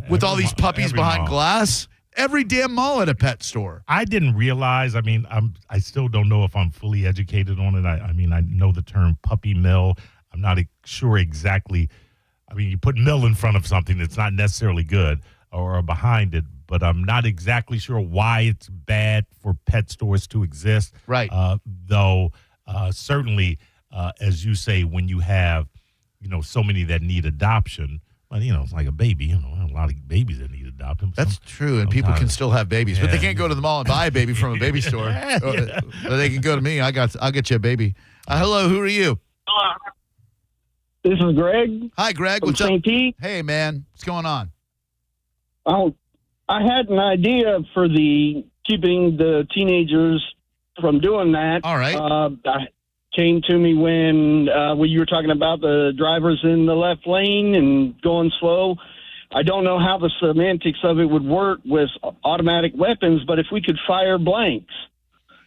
[SPEAKER 13] with all these puppies behind glass. Every damn mall had a pet store.
[SPEAKER 15] I didn't realize. I mean, I still don't know if I'm fully educated on it. I mean, I know the term puppy mill. I'm not sure exactly. I mean, you put mill in front of something that's not necessarily good or behind it, but I'm not exactly sure why it's bad for pet stores to exist.
[SPEAKER 13] Right.
[SPEAKER 15] Though certainly, as you say, when you have, so many that need adoption, well, it's like a baby, a lot of babies that need adoption.
[SPEAKER 13] That's true, and people can still have babies, but they can't go to the mall and buy a baby from a baby store. Or they can go to me. I'll get you a baby. Hello, who are you?
[SPEAKER 4] This is Greg.
[SPEAKER 13] Hi, Greg.
[SPEAKER 4] From
[SPEAKER 13] What's up?
[SPEAKER 4] St. Pete.
[SPEAKER 13] Hey, man. What's going on?
[SPEAKER 4] Oh, I had an idea for keeping the teenagers from doing that.
[SPEAKER 13] All right.
[SPEAKER 4] Came to me when you were talking about the drivers in the left lane and going slow. I don't know how the semantics of it would work with automatic weapons, but if we could fire blanks,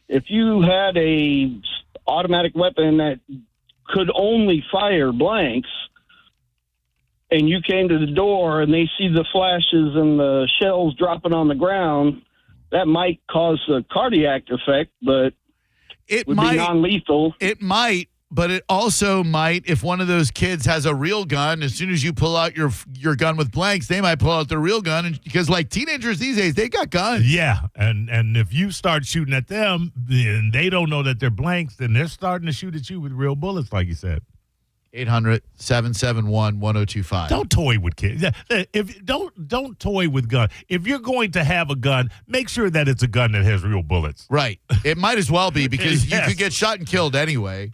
[SPEAKER 4] if you had a automatic weapon that could only fire blanks, and you came to the door and they see the flashes and the shells dropping on the ground, that might cause a cardiac effect, but
[SPEAKER 13] it
[SPEAKER 4] would
[SPEAKER 13] might
[SPEAKER 4] be non-lethal.
[SPEAKER 13] It might, but it also might, if one of those kids has a real gun, as soon as you pull out your gun with blanks, they might pull out their real gun. And, because, like, teenagers these days, they got guns.
[SPEAKER 15] Yeah, and if you start shooting at them and they don't know that they're blanks, then they're starting to shoot at you with real bullets, like you said.
[SPEAKER 13] 800-771-1025.
[SPEAKER 15] Don't toy with kids. Don't toy with guns. If you're going to have a gun, make sure that it's a gun that has real bullets.
[SPEAKER 13] Right. It might as well be, because
[SPEAKER 15] Yes.
[SPEAKER 13] you could get shot and killed anyway.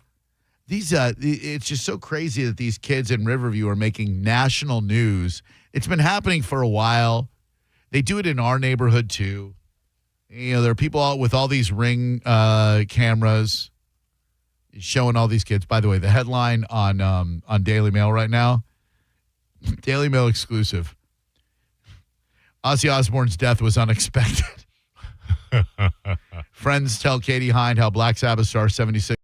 [SPEAKER 13] It's just so crazy that these kids in Riverview are making national news. It's been happening for a while. They do it in our neighborhood too. You know, there are people out with all these Ring cameras showing all these kids. By the way, the headline on Daily Mail right now, Daily Mail exclusive: Ozzy Osbourne's death was unexpected. Friends tell Katie Hind how Black Sabbath star 76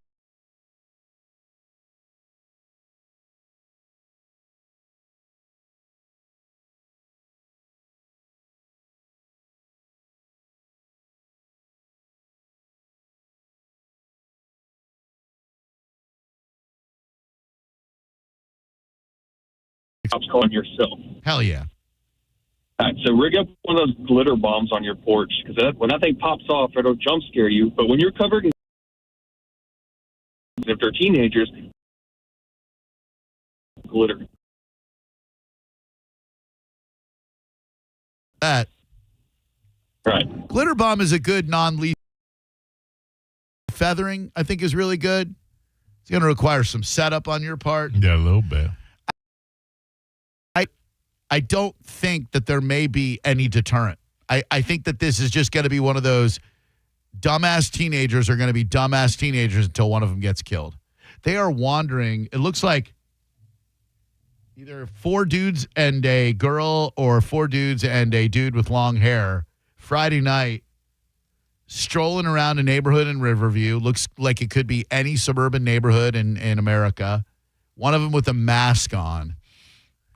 [SPEAKER 5] Cops calling yourself.
[SPEAKER 13] Hell yeah.
[SPEAKER 5] All right, so rig up one of those glitter bombs on your porch, because when that thing pops off, it'll jump scare you. But when you're covered in, if they're teenagers, glitter.
[SPEAKER 13] That.
[SPEAKER 5] Right.
[SPEAKER 13] Glitter bomb is a good non-lethal. Feathering, I think, is really good. It's going to require some setup on your part.
[SPEAKER 15] Yeah, a little bit.
[SPEAKER 13] I don't think that there may be any deterrent. I think that this is just going to be one of those dumbass teenagers are going to be dumbass teenagers until one of them gets killed. They are wandering. It looks like either 4 dudes and a girl or 4 dudes and a dude with long hair Friday night strolling around a neighborhood in Riverview. Looks like it could be any suburban neighborhood in America. One of them with a mask on.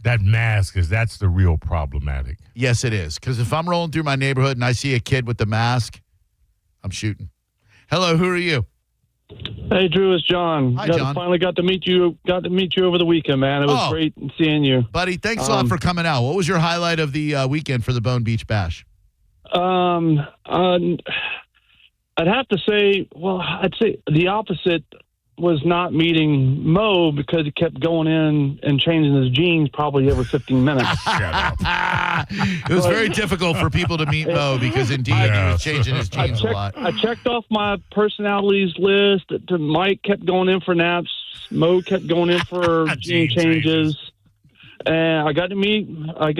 [SPEAKER 15] That mask that's the real problematic.
[SPEAKER 13] Yes, it is. Because if I'm rolling through my neighborhood and I see a kid with the mask, I'm shooting. Hello, who are you?
[SPEAKER 4] Hey, Drew, it's John.
[SPEAKER 13] Hi, John.
[SPEAKER 4] Finally got to meet you. Got to meet you over the weekend, man. It was great seeing you,
[SPEAKER 13] buddy. Thanks a lot for coming out. What was your highlight of the weekend for the Bone Beach Bash?
[SPEAKER 4] I'd have to say, I'd say the opposite was not meeting Mo, because he kept going in and changing his jeans probably every 15 minutes.
[SPEAKER 13] It was very difficult for people to meet Mo, because indeed he was changing his jeans a lot.
[SPEAKER 4] I checked off my personalities list. Mike kept going in for naps. Mo kept going in for jean changes. And I got to meet Ian. I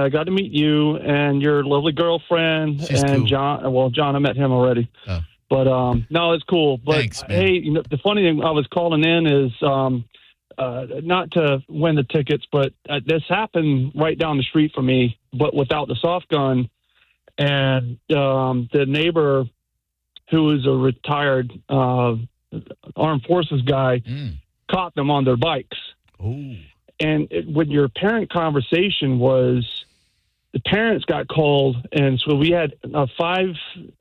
[SPEAKER 4] got to meet you and your lovely girlfriend.
[SPEAKER 13] She's
[SPEAKER 4] and
[SPEAKER 13] cool.
[SPEAKER 4] John. Well, John, I met him already.
[SPEAKER 13] Oh.
[SPEAKER 4] But no, it's cool. But
[SPEAKER 13] thanks, man.
[SPEAKER 4] Hey, the funny thing I was calling in is not to win the tickets, but this happened right down the street from me, but without the soft gun. And the neighbor, who is a retired armed forces guy, caught them on their bikes.
[SPEAKER 13] Ooh.
[SPEAKER 4] And when your parent conversation was, the parents got called, and so we had 5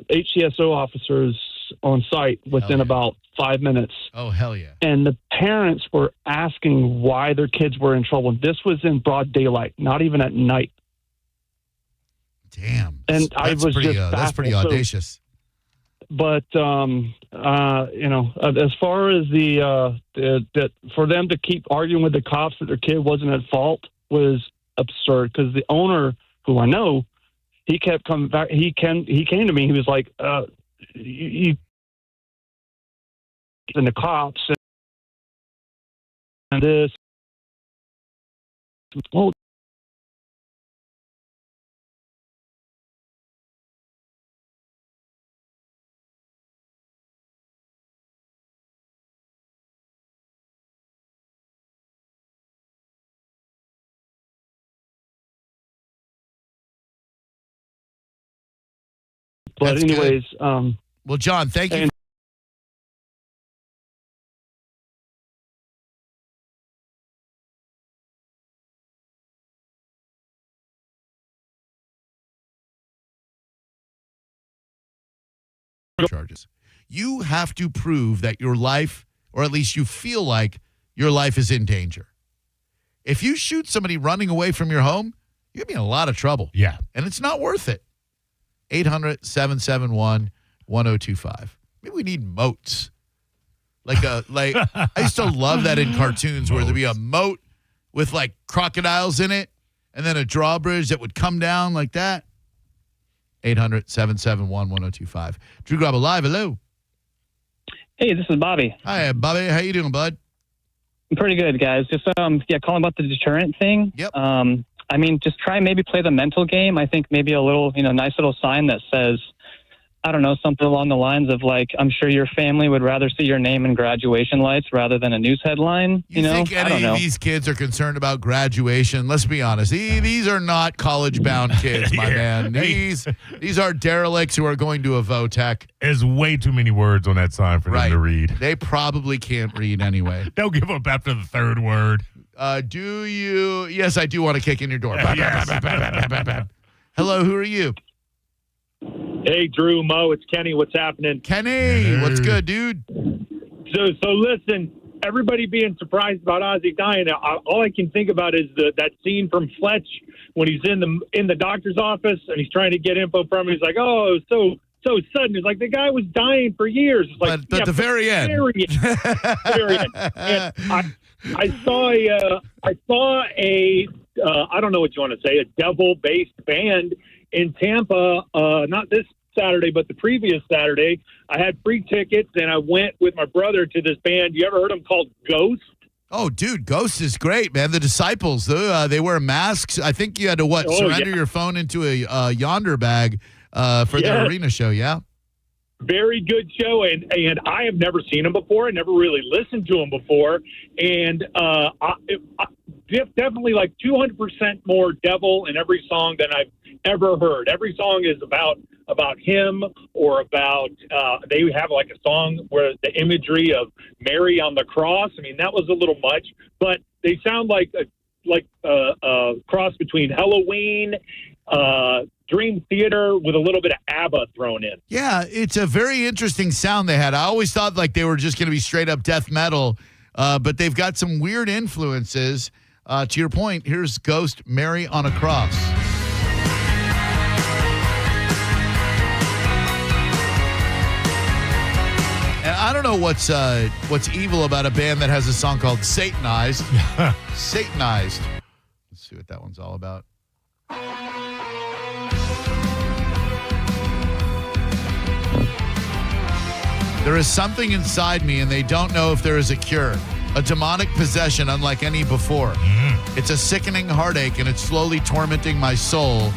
[SPEAKER 4] HCSO officers on site within about 5 minutes.
[SPEAKER 13] Oh, hell yeah.
[SPEAKER 4] And the parents were asking why their kids were in trouble. This was in broad daylight, not even at night.
[SPEAKER 13] Damn.
[SPEAKER 4] And I was
[SPEAKER 13] pretty,
[SPEAKER 4] just
[SPEAKER 13] that's pretty
[SPEAKER 4] baffled.
[SPEAKER 13] audacious.
[SPEAKER 4] But as far as the for them to keep arguing with the cops that their kid wasn't at fault was absurd, because the owner, who I know, he kept coming back. He came to me. He was like, "You and the cops and this." Well,
[SPEAKER 6] But
[SPEAKER 13] That's
[SPEAKER 6] anyways,
[SPEAKER 13] well, John, thank you. Charges. You have to prove that your life, or at least you feel like your life, is in danger. If you shoot somebody running away from your home, you're going to be in a lot of trouble.
[SPEAKER 15] Yeah.
[SPEAKER 13] And it's not worth it. 800-771-1025. Maybe we need moats. I used to love that in cartoons where there'd be a moat with like crocodiles in it and then a drawbridge that would come down like that. 800-771-1025. Drew Garabo Live, hello.
[SPEAKER 7] Hey, this is Bobby.
[SPEAKER 13] Hi, Bobby. How you doing, bud?
[SPEAKER 7] I'm pretty good, guys. Just calling about the deterrent thing.
[SPEAKER 13] Yep.
[SPEAKER 7] Just try and maybe play the mental game. I think maybe a little, nice little sign that says, I don't know, something along the lines of like, I'm sure your family would rather see your name in graduation lights rather than a news headline.
[SPEAKER 13] You think any of these kids are concerned about graduation? Let's be honest. These are not college-bound kids, my man. These are derelicts who are going to a VOTEC.
[SPEAKER 15] There's way too many words on that sign for them to read.
[SPEAKER 13] They probably can't read anyway.
[SPEAKER 15] They'll give up after the third word.
[SPEAKER 13] Do you? Yes, I do want to kick in your door. Hello, who are you?
[SPEAKER 9] Hey, Drew, Mo, it's Kenny. What's happening?
[SPEAKER 13] Kenny, what's good, dude?
[SPEAKER 9] So listen, everybody being surprised about Ozzy dying. All I can think about is that scene from Fletch when he's in the doctor's office and he's trying to get info from him. He's like, oh, so sudden. It's like the guy was dying for years. It's like,
[SPEAKER 13] but the very end.
[SPEAKER 9] Very end. And I saw a I don't know what you want to say, a devil-based band in Tampa, not this Saturday, but the previous Saturday. I had free tickets, and I went with my brother to this band. You ever heard them called Ghost?
[SPEAKER 13] Oh, dude, Ghost is great, man. The Disciples, they wear masks. I think you had to, surrender your phone into a Yonder bag for their arena show, yeah?
[SPEAKER 9] Very good show, and I have never seen them before. I never really listened to them before, and definitely like 200% more devil in every song than I've ever heard. Every song is about him or about they have like a song where the imagery of Mary on the cross. I mean, that was a little much, but they sound like a cross between Halloween, Dream Theater with a little bit of ABBA thrown in.
[SPEAKER 13] Yeah, it's a very interesting sound they had. I always thought like they were just going to be straight up death metal, but they've got some weird influences. To your point, here's Ghost, Mary on a Cross. And I don't know what's evil about a band that has a song called Satanized. Satanized. Let's see what that one's all about. There is something inside me, and they don't know if there is a cure. A demonic possession unlike any before. It's a sickening heartache, and it's slowly tormenting my soul.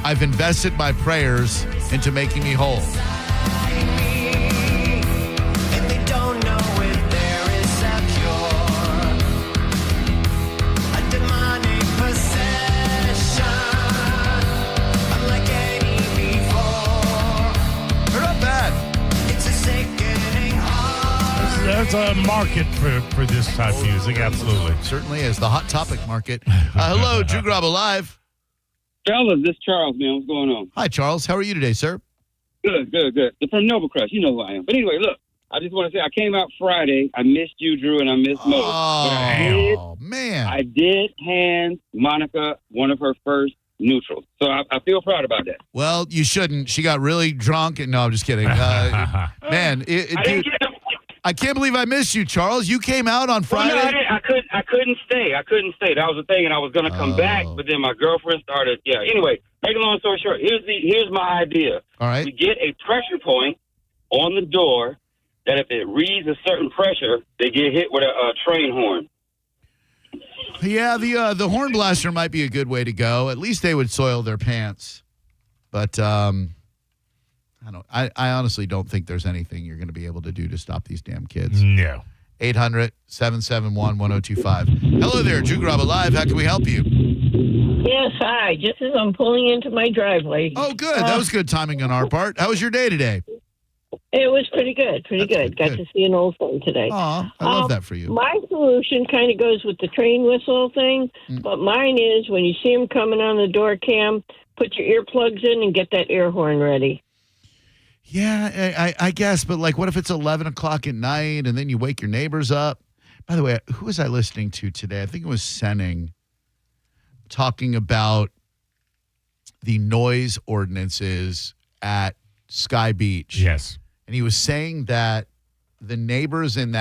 [SPEAKER 13] I've invested my prayers into making me whole.
[SPEAKER 15] There's a market for this type of music, absolutely.
[SPEAKER 13] Certainly is. The Hot Topic market. Hello, Drew Garabo Live.
[SPEAKER 10] Fellas, this is Charles, man. What's going on?
[SPEAKER 13] Hi, Charles. How are you today, sir?
[SPEAKER 10] Good. From Nova Crest. You know who I am. But anyway, look, I just want to say I came out Friday. I missed you, Drew, and I missed Mo.
[SPEAKER 13] Oh, man.
[SPEAKER 10] I did hand Monica one of her first neutrals. So I feel proud about that.
[SPEAKER 13] Well, you shouldn't. She got really drunk. And no, I'm just kidding. Man, dude, I can't believe I missed you, Charles. You came out on Friday.
[SPEAKER 10] Well, no, I couldn't stay. That was the thing, and I was going to come back, but then my girlfriend started. Yeah. Anyway, make a long story short, here's my idea.
[SPEAKER 13] All right.
[SPEAKER 10] We get a pressure point on the door that if it reads a certain pressure, they get hit with a train horn.
[SPEAKER 13] Yeah, the horn blaster might be a good way to go. At least they would soil their pants. But I honestly don't think there's anything you're going to be able to do to stop these damn kids.
[SPEAKER 15] No.
[SPEAKER 13] 800-771-1025. Hello there, Drew Garabo Live. How can we help you?
[SPEAKER 6] Yes, hi. Just as I'm pulling into my driveway.
[SPEAKER 13] Oh, good. That was good timing on our part. How was your day today?
[SPEAKER 6] It was pretty good. Got to see an old friend today.
[SPEAKER 13] Aw, I love that for you.
[SPEAKER 6] My solution kind of goes with the train whistle thing, but mine is when you see them coming on the door cam, put your earplugs in and get that air horn ready.
[SPEAKER 13] Yeah, I guess, but like, what if it's 11 o'clock at night and then you wake your neighbors up? By the way, who was I listening to today? I think it was Senning talking about the noise ordinances at Sky Beach.
[SPEAKER 15] Yes.
[SPEAKER 13] And he was saying that the neighbors in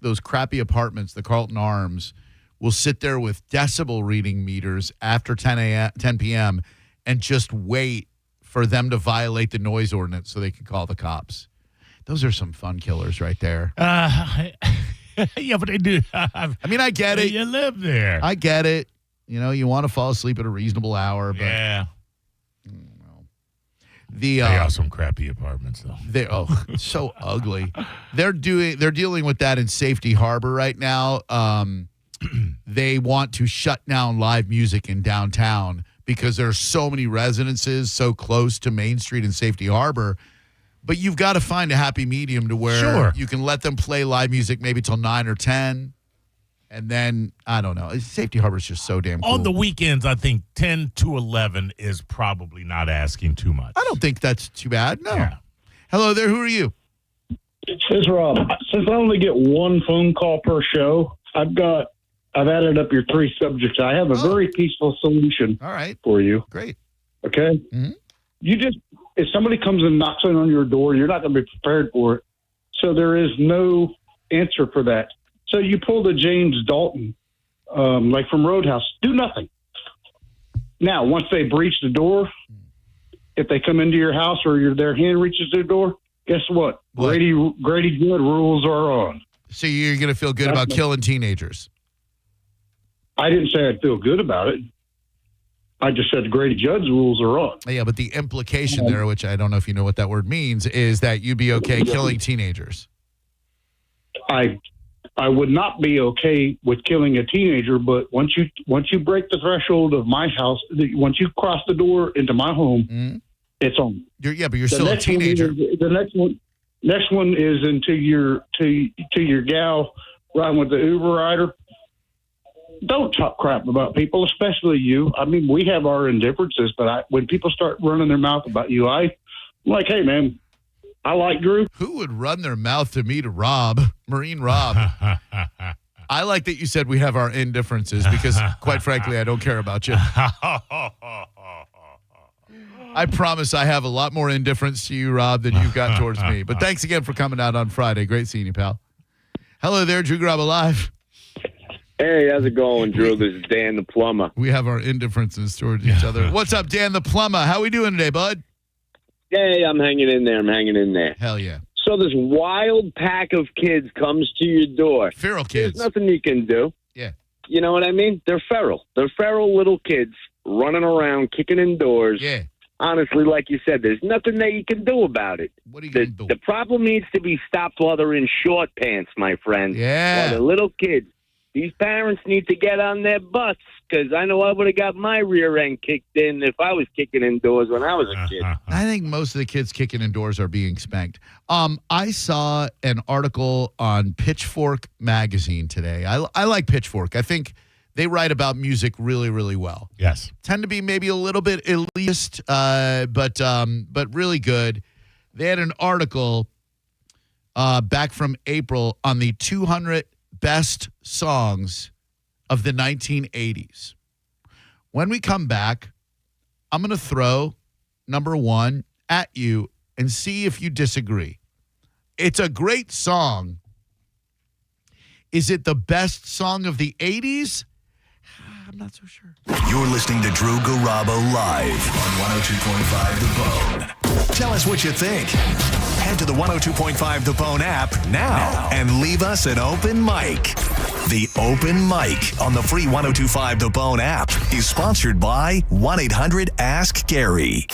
[SPEAKER 13] those crappy apartments, the Carlton Arms, will sit there with decibel reading meters after 10 p.m. and just wait for them to violate the noise ordinance so they can call the cops. Those are some fun killers right there.
[SPEAKER 15] Yeah, but they do.
[SPEAKER 13] I mean, I get it.
[SPEAKER 15] You live there.
[SPEAKER 13] I get it. You know, you want to fall asleep at a reasonable hour. But
[SPEAKER 15] yeah. They are some crappy apartments, though.
[SPEAKER 13] So ugly. They're dealing with that in Safety Harbor right now. They want to shut down live music in downtown because there are so many residences so close to Main Street and Safety Harbor. But you've got to find a happy medium to where you can let them play live music maybe till 9 or 10. And then, I don't know. Safety Harbor is just so damn cool.
[SPEAKER 15] On the weekends, I think 10 to 11 is probably not asking too much.
[SPEAKER 13] I don't think that's too bad. No. Yeah. Hello there. Who are you?
[SPEAKER 11] It's Rob. Since I only get one phone call per show, I've added up your 3 subjects. I have a very peaceful solution for you.
[SPEAKER 13] Great.
[SPEAKER 11] Okay? Mm-hmm. If somebody comes and knocks on your door, you're not going to be prepared for it. So there is no answer for that. So you pull the James Dalton, like from Roadhouse, do nothing. Now, once they breach the door, if they come into your house or their hand reaches the door, guess what? Grady Good rules are on.
[SPEAKER 13] So you're going to feel good about killing teenagers?
[SPEAKER 11] I didn't say I'd feel good about it. I just said Grady Judd's rules are on.
[SPEAKER 13] Yeah, but the implication there, which I don't know if you know what that word means, is that you'd be okay killing teenagers.
[SPEAKER 11] I would not be okay with killing a teenager, but once you break the threshold of my house, once you cross the door into my home, it's on.
[SPEAKER 13] But you're still a teenager.
[SPEAKER 11] The next one is into your gal riding with the Uber rider. Don't talk crap about people, especially you. I mean, we have our indifferences, but when people start running their mouth about you, I'm like, hey, man, I like Drew.
[SPEAKER 13] Who would run their mouth to me to Rob? Marine Rob. I like that you said we have our indifferences because, quite frankly, I don't care about you. I promise I have a lot more indifference to you, Rob, than you've got towards me. But thanks again for coming out on Friday. Great seeing you, pal. Hello there, Drew Garabo Live.
[SPEAKER 12] Hey, how's it going, Drew? This is Dan the Plumber.
[SPEAKER 13] We have our indifferences towards each other. What's up, Dan the Plumber? How we doing today, bud?
[SPEAKER 12] Hey, I'm hanging in there.
[SPEAKER 13] Hell yeah.
[SPEAKER 12] So this wild pack of kids comes to your door.
[SPEAKER 13] Feral kids.
[SPEAKER 12] There's nothing you can do.
[SPEAKER 13] Yeah.
[SPEAKER 12] You know what I mean? They're feral. They're feral little kids running around, kicking in doors.
[SPEAKER 13] Yeah.
[SPEAKER 12] Honestly, like you said, there's nothing that you can do about it.
[SPEAKER 13] What are you going to do?
[SPEAKER 12] The problem needs to be stopped while they're in short pants, my friend.
[SPEAKER 13] Yeah.
[SPEAKER 12] While they're little kids. These parents need to get on their butts because I know I would have got my rear end kicked in if I was kicking indoors when I was a kid.
[SPEAKER 13] I think most of the kids kicking indoors are being spanked. I saw an article on Pitchfork magazine today. I like Pitchfork. I think they write about music really, really well.
[SPEAKER 15] Yes.
[SPEAKER 13] Tend to be maybe a little bit elitist, but really good. They had an article back from April on the 200 best songs of the 1980s. When we come back, I'm going to throw number 1 at you and see if you disagree. It's a great song. Is it the best song of the 80s? I'm not so sure.
[SPEAKER 8] You're listening to Drew Garabo live on 102.5 The Bone. Tell us what you think. Head to the 102.5 The Bone app now and leave us an open mic. The Open Mic on the free 102.5 The Bone app is sponsored by 1-800-ASK-GARY.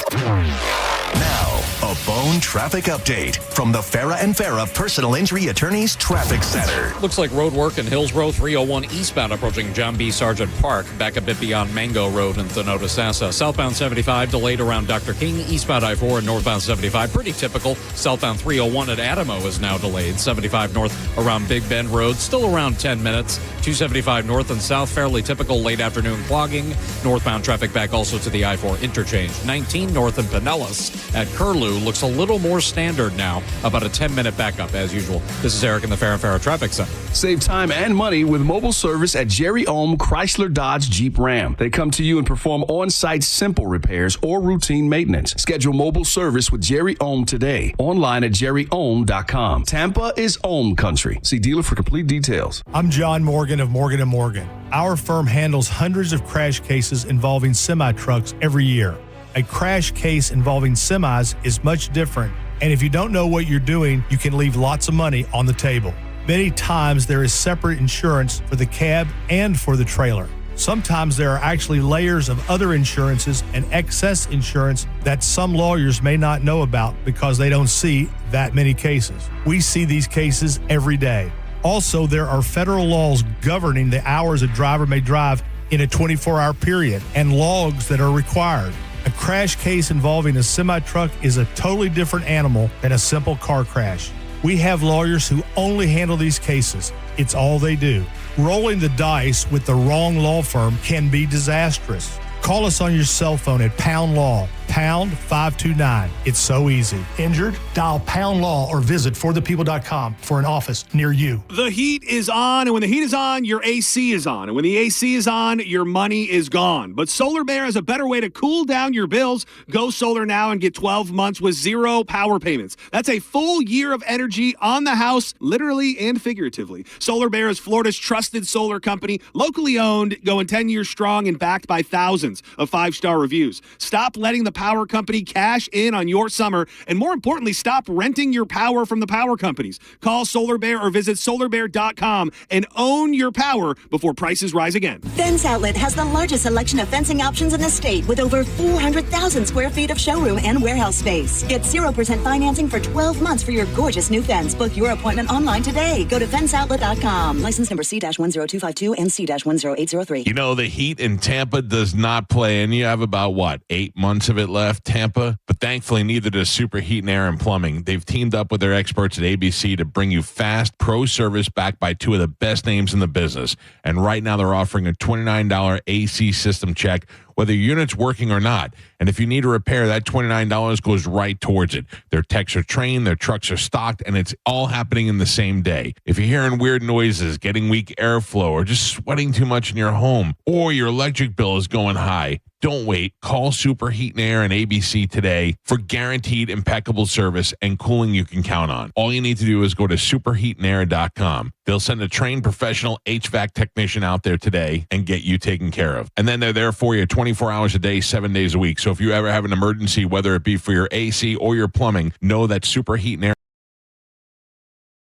[SPEAKER 8] Now, a Bone traffic update from the Farah and Farah Personal Injury Attorneys Traffic Center.
[SPEAKER 27] Looks like road work in Hillsborough, 301 eastbound approaching John B. Sargent Park, back a bit beyond Mango Road in Thanota-Sassa. Southbound 75 delayed around Dr. King, eastbound I-4 and northbound 75. Pretty typical. Southbound 301 at Adamo is now delayed. 75 north around Big Bend Road, still around 10 minutes. 275 north and south, fairly typical late afternoon clogging. Northbound traffic back also to the I-4 interchange. 19 north and Pinellas at Curlew looks a little more standard now. About a 10-minute backup as usual. This is Eric in the Farah and Farah Traffic Center.
[SPEAKER 14] Save time and money with mobile service at Jerry Ohm Chrysler Dodge Jeep Ram. They come to you and perform on-site simple repairs or routine maintenance. Schedule mobile service with Jerry Ohm today. Online at jerryohm.com. Tampa is Ohm country. See dealer for complete details.
[SPEAKER 16] I'm John Morgan of Morgan & Morgan. Our firm handles hundreds of crash cases involving semi-trucks every year. A crash case involving semis is much different, and if you don't know what you're doing, you can leave lots of money on the table. Many times there is separate insurance for the cab and for the trailer. Sometimes there are actually layers of other insurances and excess insurance that some lawyers may not know about because they don't see that many cases. We see these cases every day. Also, there are federal laws governing the hours a driver may drive in a 24-hour period and logs that are required. A crash case involving a semi-truck is a totally different animal than a simple car crash. We have lawyers who only handle these cases. It's all they do. Rolling the dice with the wrong law firm can be disastrous. Call us on your cell phone at Pound Law, pound 529. It's so easy. Injured? Dial Pound Law or visit forthepeople.com for an office near you.
[SPEAKER 17] The heat is on, and when the heat is on, your AC is on. And when the AC is on, your money is gone. But Solar Bear has a better way to cool down your bills. Go solar now and get 12 months with zero power payments. That's a full year of energy on the house, literally and figuratively. Solar Bear is Florida's trusted solar company, locally owned, going 10 years strong and backed by thousands of 5-star reviews. Stop letting the power company cash in on your summer, and more importantly, stop renting your power from the power companies. Call Solar Bear or visit solarbear.com and own your power before prices rise again.
[SPEAKER 19] Fence Outlet has the largest selection of fencing options in the state with over 400,000 square feet of showroom and warehouse space. Get 0% financing for 12 months for your gorgeous new fence. Book your appointment online today. Go to fenceoutlet.com. License number C-10252 and C-10803.
[SPEAKER 20] You know, the heat in Tampa does not play, and you have about, 8 months of it left, Tampa? But thankfully, neither does Superheat and Air and Plumbing. They've teamed up with their experts at ABC to bring you fast pro service backed by two of the best names in the business. And right now, they're offering a $29 AC system check, whether your unit's working or not. And if you need a repair, that $29 goes right towards it. Their techs are trained, their trucks are stocked, and it's all happening in the same day. If you're hearing weird noises, getting weak airflow, or just sweating too much in your home, or your electric bill is going high, don't wait. Call Superheat and Air and ABC today for guaranteed impeccable service and cooling you can count on. All you need to do is go to superheatandair.com. They'll send a trained professional HVAC technician out there today and get you taken care of. And then they're there for you 24 hours a day, 7 days a week. So if you ever have an emergency, whether it be for your AC or your plumbing, know that Superheat and Air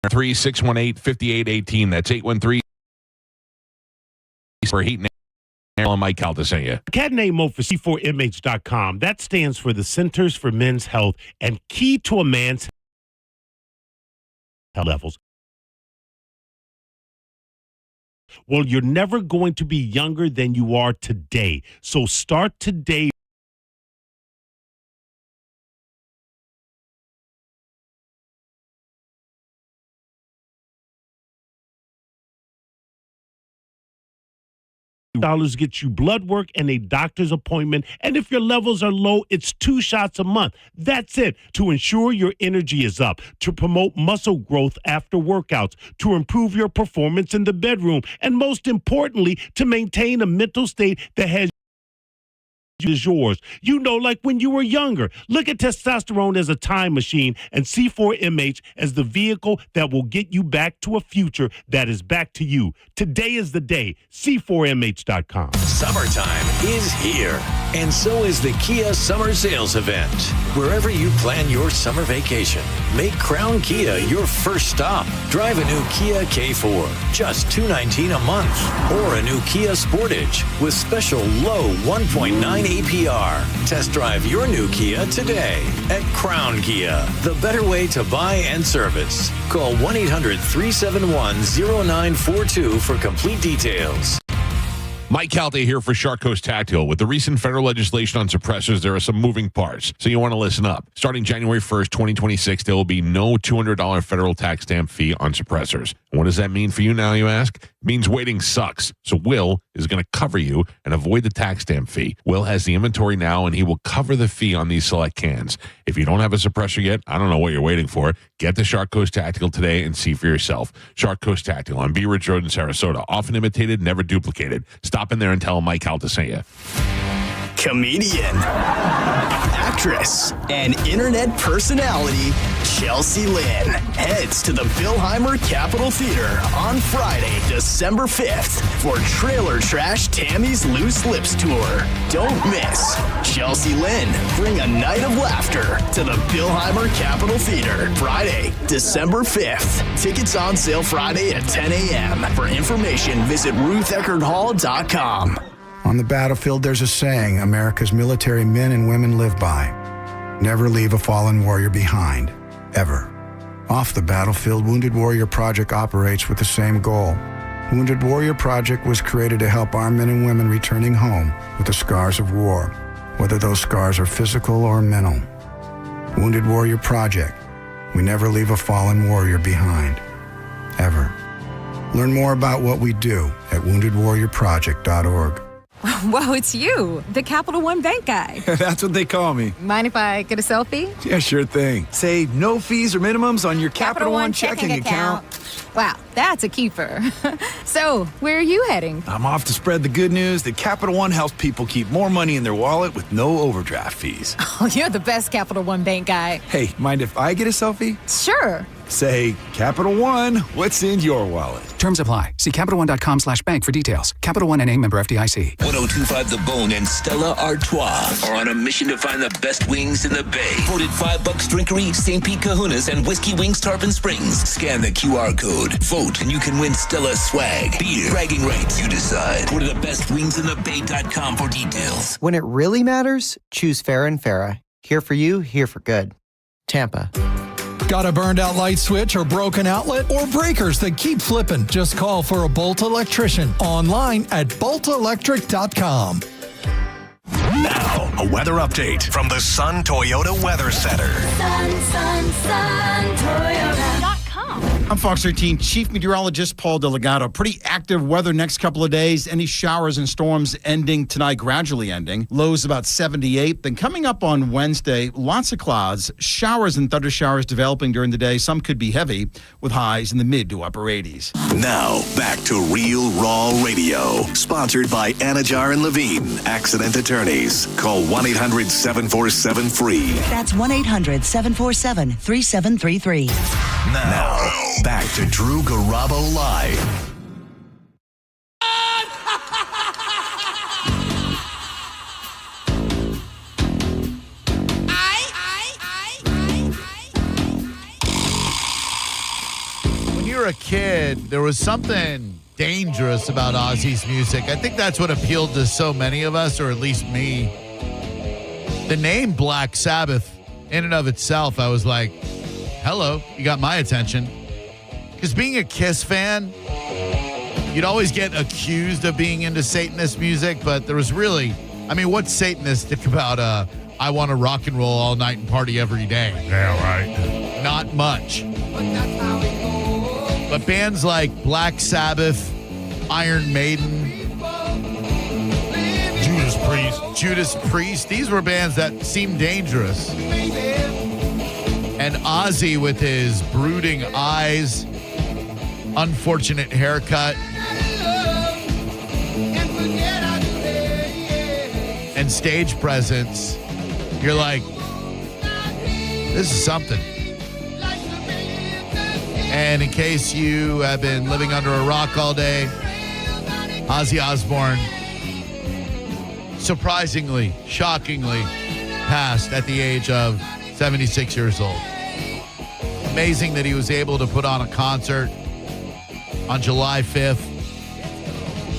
[SPEAKER 20] 3618-5818. That's 813 Superheat and Air. Mike Caldesanya.
[SPEAKER 15] Cat name mode for C4MH.com. That stands for the Centers for Men's Health and key to a man's health levels. Well, you're never going to be younger than you are today. So start today. $2 gets you blood work and a doctor's appointment. And if your levels are low, it's 2 shots a month. That's it. To ensure your energy is up, to promote muscle growth after workouts, to improve your performance in the bedroom, and most importantly, to maintain a mental state that has is yours. You know, like when you were younger. Look at testosterone as a time machine and C4MH as the vehicle that will get you back to a future that is back to you. Today is the day. C4MH.com.
[SPEAKER 24] Summertime is here, and so is the Kia Summer Sales Event. Wherever you plan your summer vacation, make Crown Kia your first stop. Drive a new Kia K4, just $219 a month, or a new Kia Sportage with special low 1.9 APR. Test drive your new Kia today at Crown Kia, the better way to buy and service. Call 1-800-371-0942 for complete details.
[SPEAKER 20] Mike Calta here for Shark Coast Tactile. With the recent federal legislation on suppressors, there are some moving parts, so you want to listen up. Starting January 1st, 2026, there will be no $200 federal tax stamp fee on suppressors. And what does that mean for you now, you ask? It means waiting sucks. So Will is going to cover you and avoid the tax stamp fee. Will has the inventory now, and he will cover the fee on these select cans. If you don't have a suppressor yet, I don't know what you're waiting for. Get to Shark Coast Tactical today and see for yourself. Shark Coast Tactical on Bee Ridge Road in Sarasota. Often imitated, never duplicated. Stop in there and tell Mike Calta sent you.
[SPEAKER 18] Comedian, actress, and internet personality, Chelsea Lynn heads to the Billheimer Capitol Theater on Friday, December 5th for Trailer Trash Tammy's Loose Lips Tour. Don't miss. Chelsea Lynn, bring a night of laughter to the Billheimer Capitol Theater. Friday, December 5th. Tickets on sale Friday at 10 a.m. For information, visit RuthEckerdHall.com.
[SPEAKER 1] On the battlefield, there's a saying America's military men and women live by. Never leave a fallen warrior behind, ever. Off the battlefield, Wounded Warrior Project operates with the same goal. Wounded Warrior Project was created to help our men and women returning home with the scars of war, whether those scars are physical or mental. Wounded Warrior Project. We never leave a fallen warrior behind, ever. Learn more about what we do at woundedwarriorproject.org.
[SPEAKER 2] Whoa, it's you, the Capital One Bank guy.
[SPEAKER 21] That's what they call me.
[SPEAKER 2] Mind if I get a selfie?
[SPEAKER 21] Yeah, sure thing. Say no fees or minimums on your Capital One checking account.
[SPEAKER 2] Wow, that's a keeper. So, where are you heading?
[SPEAKER 21] I'm off to spread the good news that Capital One helps people keep more money in their wallet with no overdraft fees.
[SPEAKER 2] Oh, you're the best Capital One Bank guy.
[SPEAKER 21] Hey, mind if I get a selfie?
[SPEAKER 2] Sure.
[SPEAKER 21] Say, Capital One, what's in your wallet?
[SPEAKER 22] Terms apply. See CapitalOne.com/bank for details. Capital One NA, member FDIC.
[SPEAKER 23] 102.5 The Bone and Stella Artois are on a mission to find the best wings in the Bay. Voted $5 Drinkery, St. Pete Kahunas, and Whiskey Wings Tarpon Springs. Scan the QR code. Vote, and you can win Stella swag, beer, bragging rights. You decide. Go to thebestwingsinthebay.com for details.
[SPEAKER 25] When it really matters, choose Farrah & Farrah. Here for you, here for good. Tampa.
[SPEAKER 26] Got a burned out light switch or broken outlet or breakers that keep flipping? Just call for a Bolt electrician online at boltelectric.com.
[SPEAKER 8] Now, a weather update from the Sun Toyota Weather Center.
[SPEAKER 28] Sun, Toyota.com.
[SPEAKER 29] I'm Fox 13 Chief Meteorologist Paul DeLegato. Pretty active weather next couple of days. Any showers and storms ending tonight, gradually ending. Lows about 78. Then coming up on Wednesday, lots of clouds, showers and thunder showers developing during the day. Some could be heavy with highs in the mid to upper 80s.
[SPEAKER 8] Now, back to Real Raw Radio. Sponsored by Anajar and Levine, Accident Attorneys. Call 1-800-747-FREE.
[SPEAKER 19] That's 1-800-747-3733.
[SPEAKER 8] Now, back to Drew Garabo Live.
[SPEAKER 13] When you were a kid, there was something dangerous about Ozzy's music. I think that's what appealed to so many of us, or at least me. The name Black Sabbath, in and of itself, I was like, hello, you got my attention. Because being a Kiss fan, you'd always get accused of being into Satanist music, but there was really, I mean, what's Satanistic about I want to rock and roll all night and party every day?
[SPEAKER 15] Yeah, right.
[SPEAKER 13] Not much. But bands like Black Sabbath, Iron Maiden, Judas Priest, these were bands that seemed dangerous. And Ozzy with his brooding eyes, unfortunate haircut, and stage presence, you're like, this is something. And in case you have been living under a rock all day, Ozzy Osbourne surprisingly, shockingly passed at the age of 76 years old. Amazing that he was able to put on a concert on July 5th.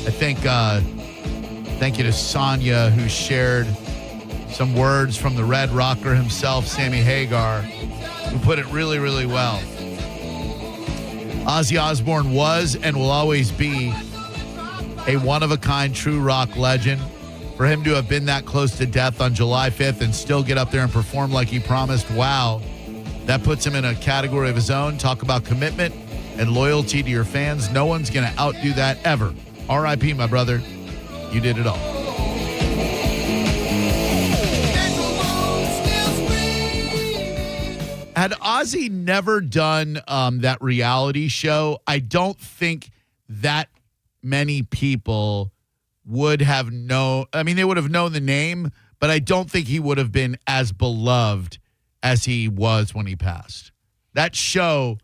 [SPEAKER 13] I think Thank you to Sonia, who shared some words from the Red Rocker himself, Sammy Hagar, who put it really, really well. Ozzy Osbourne was and will always be a one-of-a-kind true rock legend. For him to have been that close to death on July 5th and still get up there and perform like he promised, wow. That puts him in a category of his own. Talk about commitment and loyalty to your fans. No one's going to outdo that ever. R.I.P., my brother. You did it all. Had Ozzy never done that reality show, I don't think that many people would have known. I mean, they would have known the name, but I don't think he would have been as beloved as he was when he passed. That show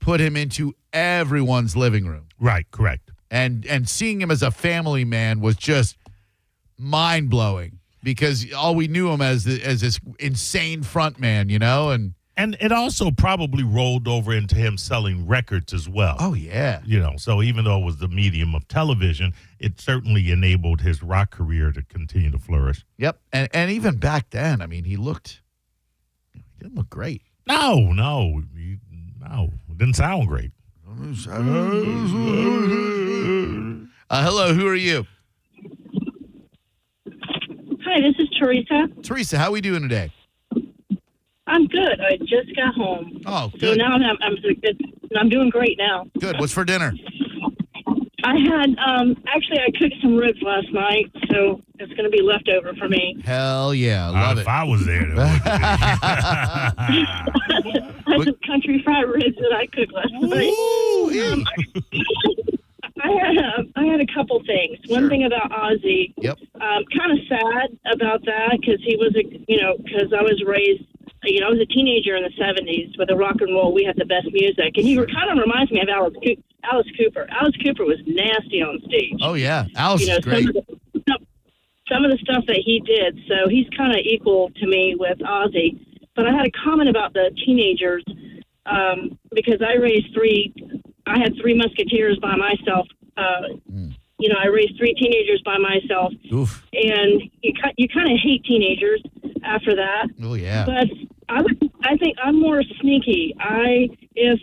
[SPEAKER 13] put him into everyone's living room.
[SPEAKER 15] Right, correct.
[SPEAKER 13] And seeing him as a family man was just mind-blowing because all we knew him as this insane front man, you know, and
[SPEAKER 15] it also probably rolled over into him selling records as well.
[SPEAKER 13] Oh, yeah.
[SPEAKER 15] You know, so even though it was the medium of television, it certainly enabled his rock career to continue to flourish.
[SPEAKER 13] Yep. And even back then, I mean, he didn't look great.
[SPEAKER 15] No. It didn't sound great.
[SPEAKER 13] Hello, who are you?
[SPEAKER 3] Hi, this is Teresa.
[SPEAKER 13] Teresa, how are we doing today?
[SPEAKER 3] I'm good. I just got home.
[SPEAKER 13] Oh, good.
[SPEAKER 3] So now I'm doing great now.
[SPEAKER 13] Good. What's for dinner?
[SPEAKER 3] I had actually I cooked some ribs last night, so it's going to be leftover for me.
[SPEAKER 13] Hell yeah, love it.
[SPEAKER 15] If I was there,
[SPEAKER 3] That's some country fried ribs that I cooked last night. I had a couple things.
[SPEAKER 13] Sure.
[SPEAKER 3] One thing about Ozzy.
[SPEAKER 13] Yep.
[SPEAKER 3] Kind of sad about that because he was because I was raised. I was a teenager in the 70s with the rock and roll. We had the best music. And he kind of reminds me of Alice Cooper. Alice Cooper was nasty on stage.
[SPEAKER 13] Oh, yeah. Alice is great.
[SPEAKER 3] Some of the stuff that he did. So he's kind of equal to me with Ozzy. But I had a comment about the teenagers because I had three musketeers by myself. I raised three teenagers by myself.
[SPEAKER 13] Oof.
[SPEAKER 3] And you kind of hate teenagers after that.
[SPEAKER 13] Oh, yeah.
[SPEAKER 3] But I think I'm more sneaky. If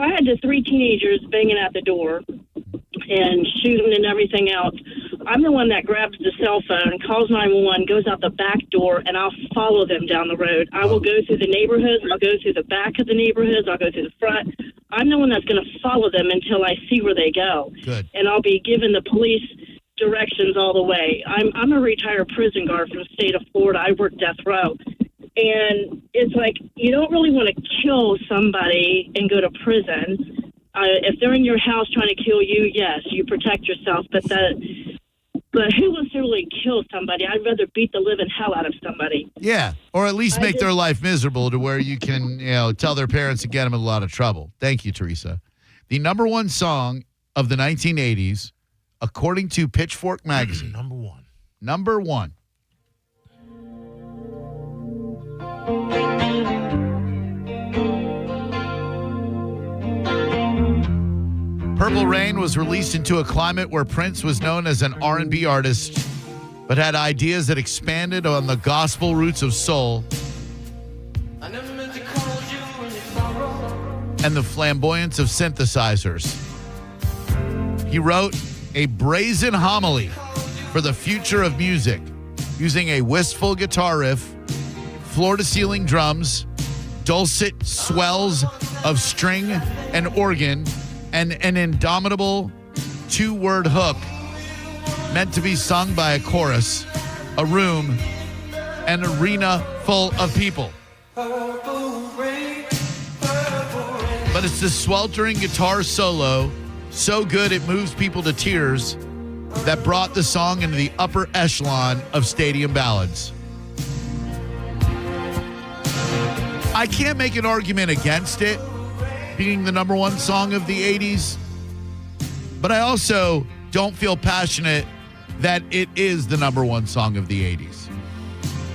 [SPEAKER 3] I had the three teenagers banging at the door and shooting and everything else, I'm the one that grabs the cell phone, calls 911, goes out the back door, and I'll follow them down the road. I will go through the neighborhoods. I'll go through the back of the neighborhoods. I'll go through the front. I'm the one that's going to follow them until I see where they go.
[SPEAKER 13] Good.
[SPEAKER 3] And I'll be giving the police directions all the way. I'm a retired prison guard from the state of Florida. I work death row. And it's like you don't really want to kill somebody and go to prison. If they're in your house trying to kill you, yes, you protect yourself. But who wants to really kill somebody? I'd rather beat the living hell out of somebody.
[SPEAKER 13] Yeah, or at least make their life miserable to where you can, tell their parents to get them in a lot of trouble. Thank you, Teresa. The number one song of the 1980s, according to Pitchfork magazine. Number one. Purple Rain was released into a climate where Prince was known as an R&B artist, but had ideas that expanded on the gospel roots of soul and the flamboyance of synthesizers. He wrote a brazen homily for the future of music, using a wistful guitar riff, floor-to-ceiling drums, dulcet swells of string and organ, and an indomitable two-word hook meant to be sung by a chorus, a room, an arena full of people. But it's the sweltering guitar solo, so good it moves people to tears, that brought the song into the upper echelon of stadium ballads. I can't make an argument against it being the number one song of the 80s, but I also don't feel passionate that it is the number one song of the 80s.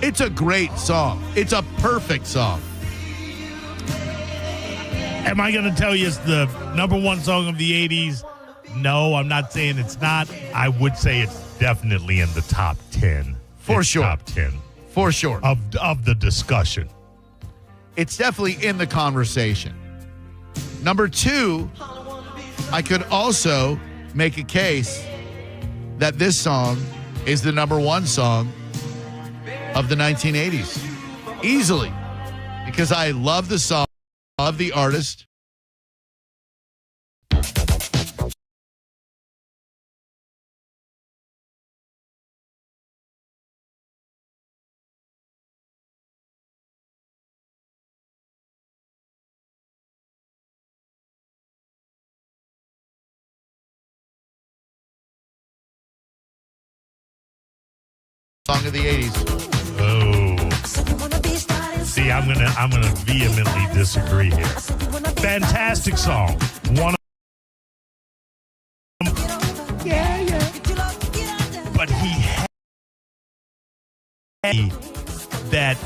[SPEAKER 13] It's a great song. It's a perfect song.
[SPEAKER 15] Am I going to tell you it's the number one song of the 80s? No, I'm not saying it's not. I would say it's definitely in the top 10.
[SPEAKER 13] For sure.
[SPEAKER 15] Top 10.
[SPEAKER 13] For sure.
[SPEAKER 15] Of the discussion.
[SPEAKER 13] It's definitely in the conversation. Number 2, I could also make a case that this song is the number 1 song of the 1980s. Easily. Because I love the song, love the artist. Song of the 80s.
[SPEAKER 15] Oh. See, I'm gonna vehemently disagree here. Fantastic song. One of but he had that,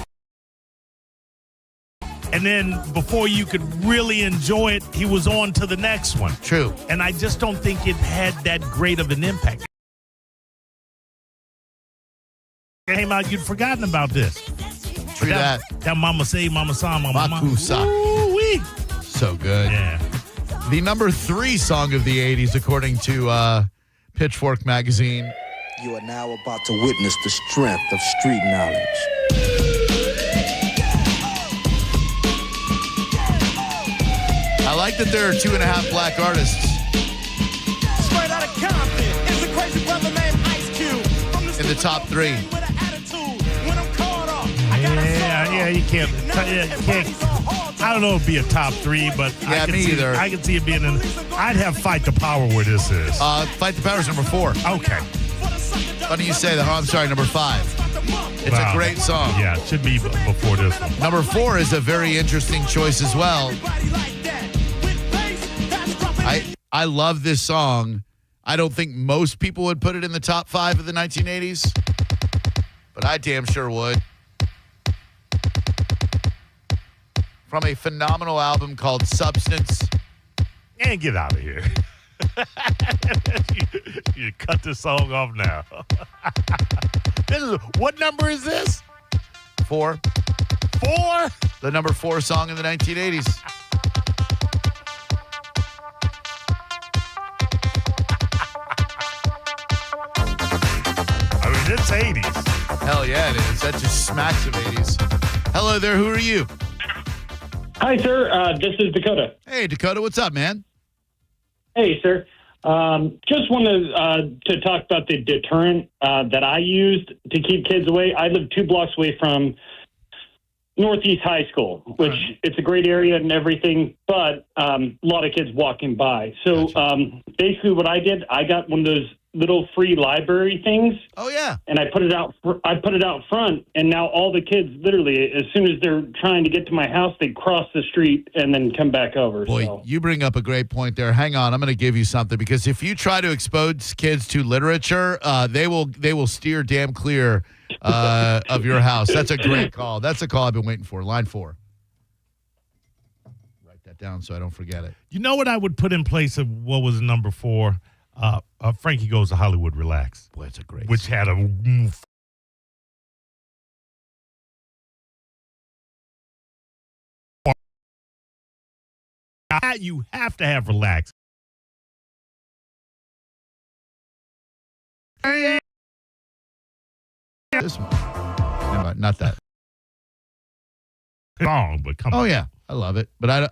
[SPEAKER 15] and then before you could really enjoy it, he was on to the next one.
[SPEAKER 13] True.
[SPEAKER 15] And I just don't think it had that great of an impact. Came out, you'd forgotten about this.
[SPEAKER 13] True that.
[SPEAKER 15] That Mama Say, Mama Sa, Mama
[SPEAKER 13] Makusa.
[SPEAKER 15] Ooh-wee.
[SPEAKER 13] So good.
[SPEAKER 15] Yeah.
[SPEAKER 13] The number 3 song of the 80s, according to Pitchfork magazine.
[SPEAKER 4] You are now about to witness the strength of street knowledge.
[SPEAKER 13] I like that there are 2.5 black artists
[SPEAKER 5] Straight out of Compton is a crazy brother named Ice Cube.
[SPEAKER 13] in the top 3.
[SPEAKER 15] Yeah, you can't. I don't know if it'd be a top 3, but
[SPEAKER 13] Yeah, me either.
[SPEAKER 15] I can see it being I'd have Fight the Power where this is.
[SPEAKER 13] Fight the Power is number 4.
[SPEAKER 15] Okay.
[SPEAKER 13] Funny you say that. Oh, I'm sorry, number 5. It's a great song.
[SPEAKER 15] Yeah, it should be before this one.
[SPEAKER 13] Number 4 is a very interesting choice as well. I love this song. I don't think most people would put it in the top 5 of the 1980s, but I damn sure would. From a phenomenal album called Substance.
[SPEAKER 15] And get out of here. you cut this song off now. What number is this?
[SPEAKER 13] 4.
[SPEAKER 15] 4?
[SPEAKER 13] The number 4 song in the 1980s.
[SPEAKER 15] I mean, it's 80s.
[SPEAKER 13] Hell yeah, it is. That just smacks of 80s. Hello there, who are you?
[SPEAKER 6] Hi, sir. This is Dakota.
[SPEAKER 13] Hey, Dakota, what's up, man?
[SPEAKER 6] Hey, sir. Just wanted to talk about the deterrent that I used to keep kids away. I live 2 blocks away from Northeast High School, which it's a great area and everything, but a lot of kids walking by. So basically what I did, I got one of those little free library things.
[SPEAKER 13] Oh, yeah.
[SPEAKER 6] And I put it out front, and now all the kids, literally, as soon as they're trying to get to my house, they cross the street and then come back over.
[SPEAKER 13] Boy,
[SPEAKER 6] so.
[SPEAKER 13] you bring up a great point there. Hang on, I'm going to give you something, because if you try to expose kids to literature, they will steer damn clear of your house. That's a great call. That's a call I've been waiting for. Line 4. Write that down so I don't forget it.
[SPEAKER 15] You know what I would put in place of what was number 4? Frankie Goes to Hollywood Relax.
[SPEAKER 13] Boy, that's a great
[SPEAKER 15] Which
[SPEAKER 13] song.
[SPEAKER 15] had a you have to have Relax.
[SPEAKER 13] This one. No, not that.
[SPEAKER 15] Song, but come on.
[SPEAKER 13] Oh, yeah. I love it. But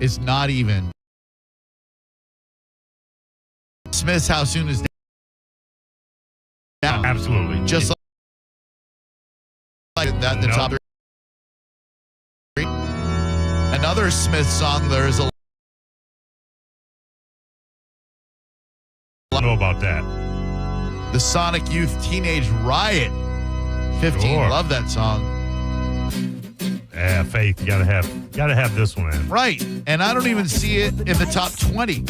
[SPEAKER 13] it's not even Smith's How Soon Is Down.
[SPEAKER 15] Absolutely.
[SPEAKER 13] Just like that in the top 3. Another Smith song, there is a
[SPEAKER 15] I don't know about that.
[SPEAKER 13] The Sonic Youth Teenage Riot 15.
[SPEAKER 15] Sure.
[SPEAKER 13] Love that song.
[SPEAKER 15] Yeah, Faith, you gotta have this one in.
[SPEAKER 13] Right. And I don't even see it in the top 20.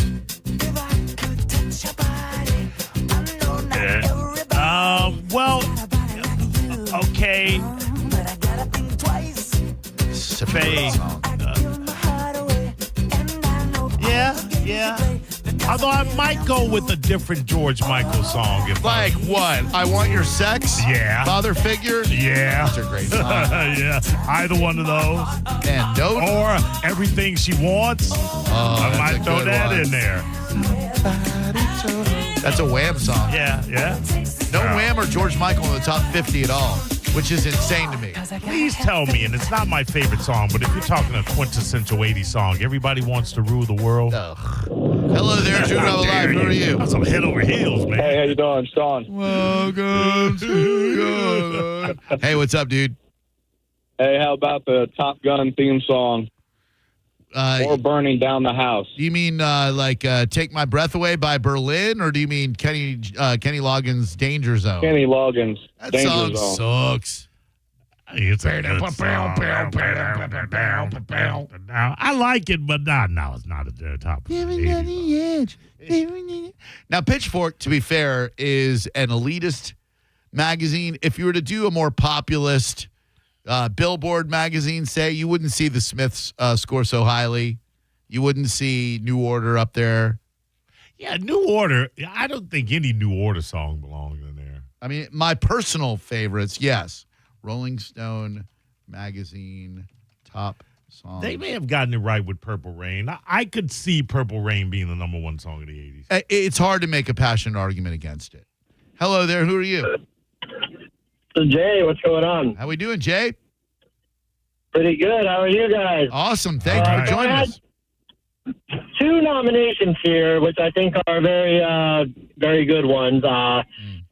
[SPEAKER 15] Well, okay. Faye. Yeah. Although I might go with a different George Michael song.
[SPEAKER 13] Like what? I Want Your Sex?
[SPEAKER 15] Yeah.
[SPEAKER 13] Father Figure?
[SPEAKER 15] Yeah.
[SPEAKER 13] Those are great songs.
[SPEAKER 15] Yeah. Either one of those.
[SPEAKER 13] And no.
[SPEAKER 15] Or Everything She Wants. I might throw that in there.
[SPEAKER 13] That's a Wham song.
[SPEAKER 15] Yeah.
[SPEAKER 13] No Wham or George Michael in the top 50 at all, which is insane to me.
[SPEAKER 15] Please tell me, and it's not my favorite song, but if you're talking a quintessential 80s song, Everybody Wants to Rule the World.
[SPEAKER 13] Hello there, Drew Grabo Live. Who are you?
[SPEAKER 15] That's some head over heels, man.
[SPEAKER 7] Hey, how you doing? Sean.
[SPEAKER 13] Welcome to God. Hey, what's up, dude?
[SPEAKER 7] Hey, how about the Top Gun theme song? Or Burning Down the House.
[SPEAKER 13] Do you mean Take My Breath Away by Berlin, or do you mean Kenny Loggins' Danger Zone?
[SPEAKER 7] Kenny Loggins'
[SPEAKER 13] That
[SPEAKER 7] Danger
[SPEAKER 13] song
[SPEAKER 7] Zone.
[SPEAKER 13] sucks.
[SPEAKER 15] It's a good song. I like it, but no, it's not at the top.
[SPEAKER 13] Now, Pitchfork, to be fair, is an elitist magazine. If you were to do a more populist Billboard magazine, say, you wouldn't see the Smiths score so highly. You wouldn't see New Order up there.
[SPEAKER 15] Yeah, New Order. I don't think any New Order song belongs in there.
[SPEAKER 13] I mean, my personal favorites, yes. Rolling Stone magazine top song.
[SPEAKER 15] They may have gotten it right with Purple Rain. I could see Purple Rain being the number one song of the 80s.
[SPEAKER 13] It's hard to make a passionate argument against it. Hello there. Who are you?
[SPEAKER 7] Jay, what's going on?
[SPEAKER 13] How we doing, Jay?
[SPEAKER 7] Pretty good. How are you guys?
[SPEAKER 13] Awesome. Thank you for joining us.
[SPEAKER 7] 2 nominations here, which I think are very good ones.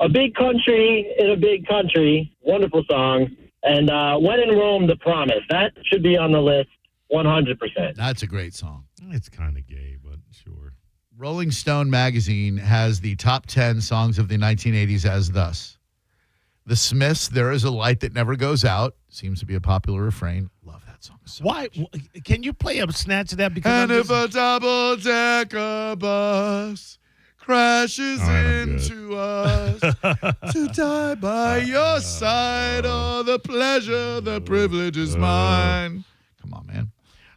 [SPEAKER 7] A Big Country in a Big Country, wonderful song. And When in Rome, The Promise. That should be on the list 100%.
[SPEAKER 13] That's a great song.
[SPEAKER 15] It's kind of gay, but sure.
[SPEAKER 13] Rolling Stone magazine has the top 10 songs of the 1980s as thus. The Smiths, There Is a Light That Never Goes Out. Seems to be a popular refrain. Love that song so
[SPEAKER 15] Why? Can you play a snatch of that? Because
[SPEAKER 13] and if a double-decker bus crashes into us to die by your side, oh, the pleasure, the privilege is mine. Come on, man.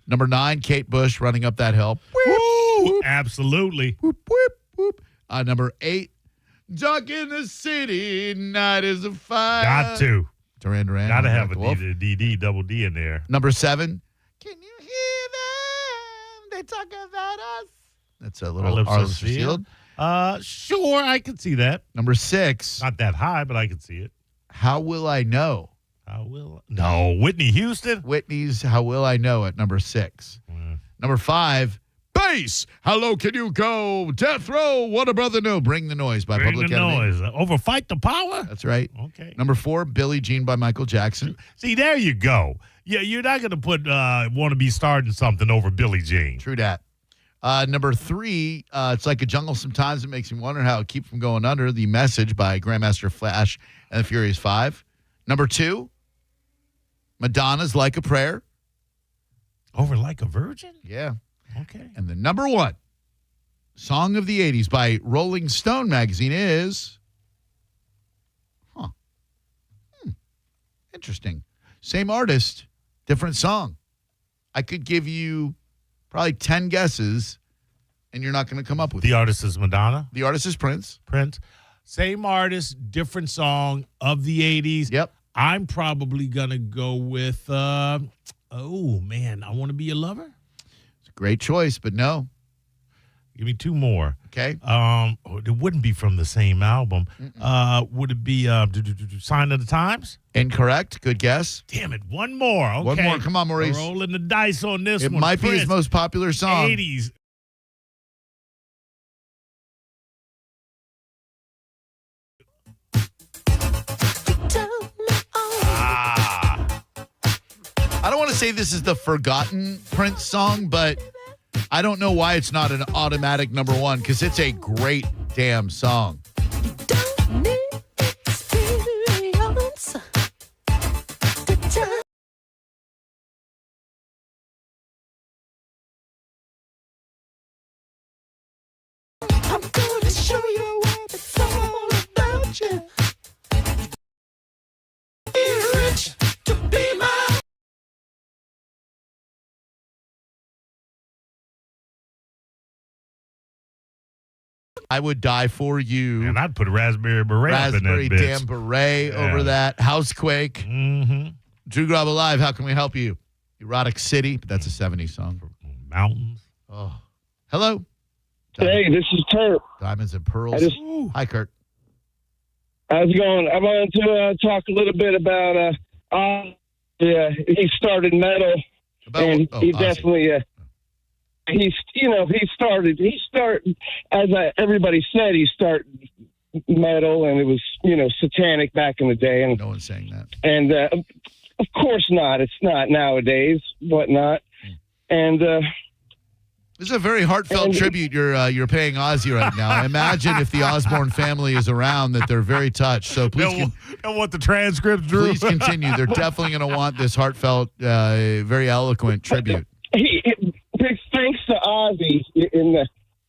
[SPEAKER 13] Number 9, Kate Bush, Running Up That Hill.
[SPEAKER 15] Woo! Absolutely.
[SPEAKER 13] Whoop, whoop, whoop. Number 8, Dark in the City, Night is a Fire.
[SPEAKER 15] Got to.
[SPEAKER 13] Duran Duran.
[SPEAKER 15] Got to have a DD, double D in there.
[SPEAKER 13] Number 7, Can You Hear Them? They Talk About Us. That's a little Our Lips Are Sealed.
[SPEAKER 15] Sure, I can see that.
[SPEAKER 13] Number 6.
[SPEAKER 15] Not that high, but I can see it.
[SPEAKER 13] How Will I Know?
[SPEAKER 15] No, Whitney Houston.
[SPEAKER 13] Whitney's How Will I Know at number 6. Number 5, Bass. How Low Can You Go? Death Row. What a Brother Know. Bring the Noise by Public Enemy.
[SPEAKER 15] Bring the Noise. Over Fight the Power?
[SPEAKER 13] That's right.
[SPEAKER 15] Okay.
[SPEAKER 13] Number 4, Billie Jean by Michael Jackson.
[SPEAKER 15] See, there you go. Yeah, you're not going to put Want to Be Starting Something over Billie Jean.
[SPEAKER 13] True that. Number 3, It's Like a Jungle Sometimes. It Makes Me Wonder How It Keeps From Going Under. The Message by Grandmaster Flash and the Furious 5. Number 2, Madonna's Like a Prayer.
[SPEAKER 15] Over Like a Virgin?
[SPEAKER 13] Yeah.
[SPEAKER 15] Okay.
[SPEAKER 13] And the number 1 song of the 80s by Rolling Stone magazine is... Interesting. Same artist, different song. I could give you probably 10 guesses, and you're not going to come up with
[SPEAKER 15] The
[SPEAKER 13] it.
[SPEAKER 15] artist is Madonna?
[SPEAKER 13] The artist is Prince.
[SPEAKER 15] Same artist, different song of the 80s.
[SPEAKER 13] Yep.
[SPEAKER 15] I'm probably going to go with, I Want to Be Your Lover?
[SPEAKER 13] It's a great choice, but no.
[SPEAKER 15] Give me 2 more.
[SPEAKER 13] Okay.
[SPEAKER 15] It wouldn't be from the same album. Would it be Sign of the Times?
[SPEAKER 13] Incorrect. Good guess.
[SPEAKER 15] Damn it. 1 more. Okay.
[SPEAKER 13] 1 more. Come on, Maurice.
[SPEAKER 15] We're rolling the dice on this one.
[SPEAKER 13] It might be his most popular song.
[SPEAKER 15] 80s.
[SPEAKER 13] I don't want to say this is the forgotten Prince song, but I don't know why it's not an automatic number 1 because it's a great damn song.
[SPEAKER 5] I'm gonna show you what it's all about, yeah.
[SPEAKER 13] I would die for you.
[SPEAKER 15] And I'd put a raspberry beret up in that
[SPEAKER 13] Raspberry
[SPEAKER 15] bitch.
[SPEAKER 13] damn beret over that. Housequake.
[SPEAKER 15] Mm-hmm.
[SPEAKER 13] Drew Garabo Live, how can we help you? Erotic City, but that's a 70s song.
[SPEAKER 15] Mountains.
[SPEAKER 13] Oh. Hello.
[SPEAKER 9] Hey, this is Kurt.
[SPEAKER 13] Diamonds and Pearls. Hi, Kurt.
[SPEAKER 9] How's it going? I wanted to talk a little bit about, he started metal. He definitely, he started, as everybody said, he started metal, and it was, satanic back in the day. And
[SPEAKER 13] no one's saying that.
[SPEAKER 9] And, of course not. It's not nowadays, whatnot. And,
[SPEAKER 13] this is a very heartfelt tribute you're paying Ozzy right now. I imagine if the Osbourne family is around that they're very touched. So please,
[SPEAKER 15] don't want the transcript, Drew.
[SPEAKER 13] Please continue. They're definitely going to want this heartfelt, very eloquent tribute.
[SPEAKER 9] Thanks to Ozzy in the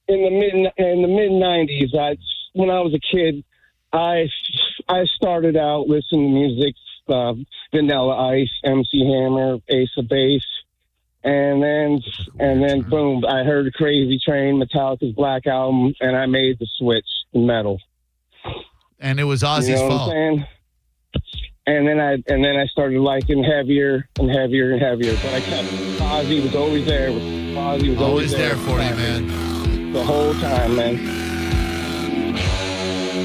[SPEAKER 9] mid '90s. When I was a kid, I started out listening to music, Vanilla Ice, MC Hammer, Ace of Base. And then boom, I heard Crazy Train, Metallica's Black Album, and I made the switch to metal.
[SPEAKER 13] And it was Ozzy's fault.
[SPEAKER 9] And then I started liking heavier and heavier and heavier. But I kept Ozzy was always there. Ozzy was always there
[SPEAKER 13] for you, man.
[SPEAKER 9] The whole time, man.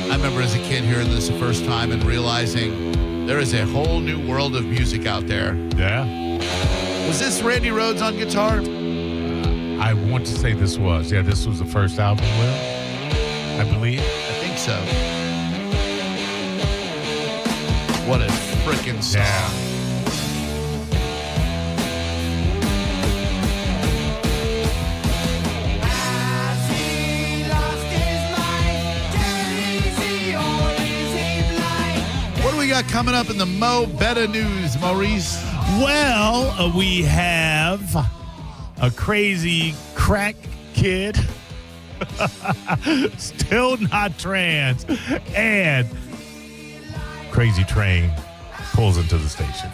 [SPEAKER 13] I remember as a kid hearing this the first time and realizing there is a whole new world of music out there.
[SPEAKER 15] Yeah.
[SPEAKER 13] Was this Randy Rhoads on guitar?
[SPEAKER 15] I want to say this was. Yeah, this was the first album, Will, I believe.
[SPEAKER 13] I think so. What a freaking song.
[SPEAKER 15] Yeah.
[SPEAKER 13] What do we got coming up in the Mo Betta news, Maurice?
[SPEAKER 15] Well, we have a crazy crack kid, still not trans, and crazy train pulls into the station.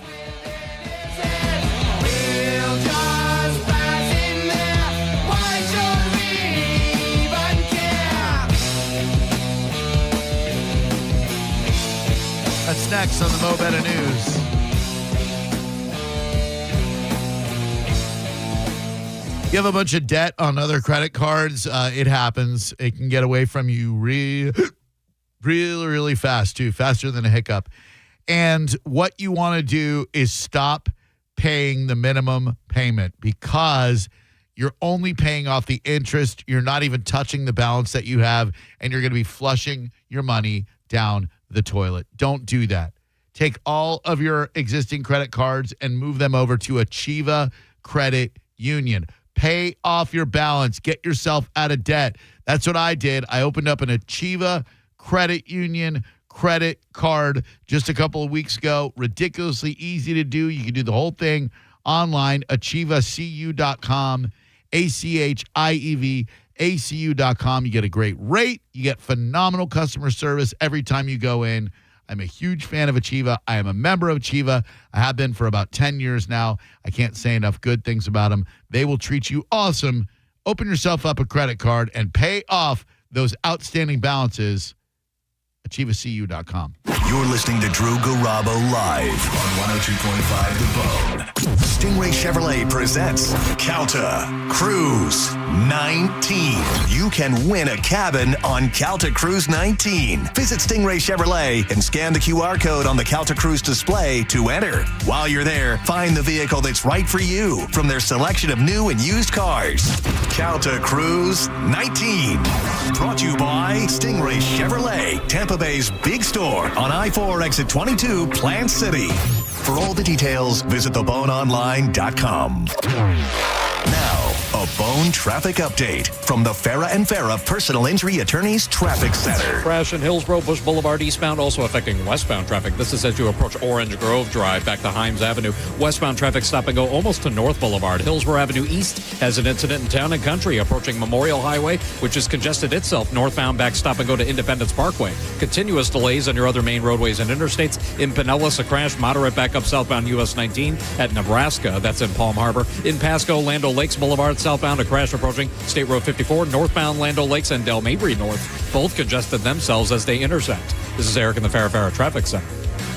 [SPEAKER 13] That's next on the Mo Betta news. You have a bunch of debt on other credit cards. It happens. It can get away from you really fast, too. Faster than a hiccup. And what you want to do is stop paying the minimum payment because you're only paying off the interest. You're not even touching the balance that you have, and you're going to be flushing your money down the toilet. Don't do that. Take all of your existing credit cards and move them over to Achieva Credit Union. Pay off your balance. Get yourself out of debt. That's what I did. I opened up an Achieva Credit Union credit card just a couple of weeks ago. Ridiculously easy to do. You can do the whole thing online. AchievaCU.com. AchievaAcu.com. You get a great rate. You get phenomenal customer service every time you go in. I'm a huge fan of Achieva. I am a member of Achieva. I have been for about 10 years now. I can't say enough good things about them. They will treat you awesome. Open yourself up a credit card and pay off those outstanding balances. AchievaCU.com.
[SPEAKER 8] You're listening to Drew Garabo live on 102.5 The Bone. Stingray Chevrolet presents Calta Cruise 19. You can win a cabin on Calta Cruise 19. Visit Stingray Chevrolet and scan the QR code on the Calta Cruise display to enter. While you're there, find the vehicle that's right for you from their selection of new and used cars. Calta Cruise 19. Brought to you by Stingray Chevrolet, Tampa Bay's big store on I-4 exit 22, Plant City. For all the details, visit theboneonline.com. Now, a Bone traffic update from the Farah and Farah Personal Injury Attorneys Traffic Center.
[SPEAKER 10] Crash in Hillsborough, Bush Boulevard eastbound, also affecting westbound traffic. This is as you approach Orange Grove Drive back to Himes Avenue. Westbound traffic stop and go almost to North Boulevard. Hillsborough Avenue East has an incident in Town and Country approaching Memorial Highway, which is congested itself northbound back stop and go to Independence Parkway. Continuous delays on your other main roadways and interstates. In Pinellas, a crash, moderate backup southbound US 19 at Nebraska. That's in Palm Harbor. In Pasco, Land O'Lakes Boulevard, south southbound, a crash approaching State Road 54, northbound Land O'Lakes and Del Mabry North. Both congested themselves as they intersect. This is Eric in the Farrah Traffic Center.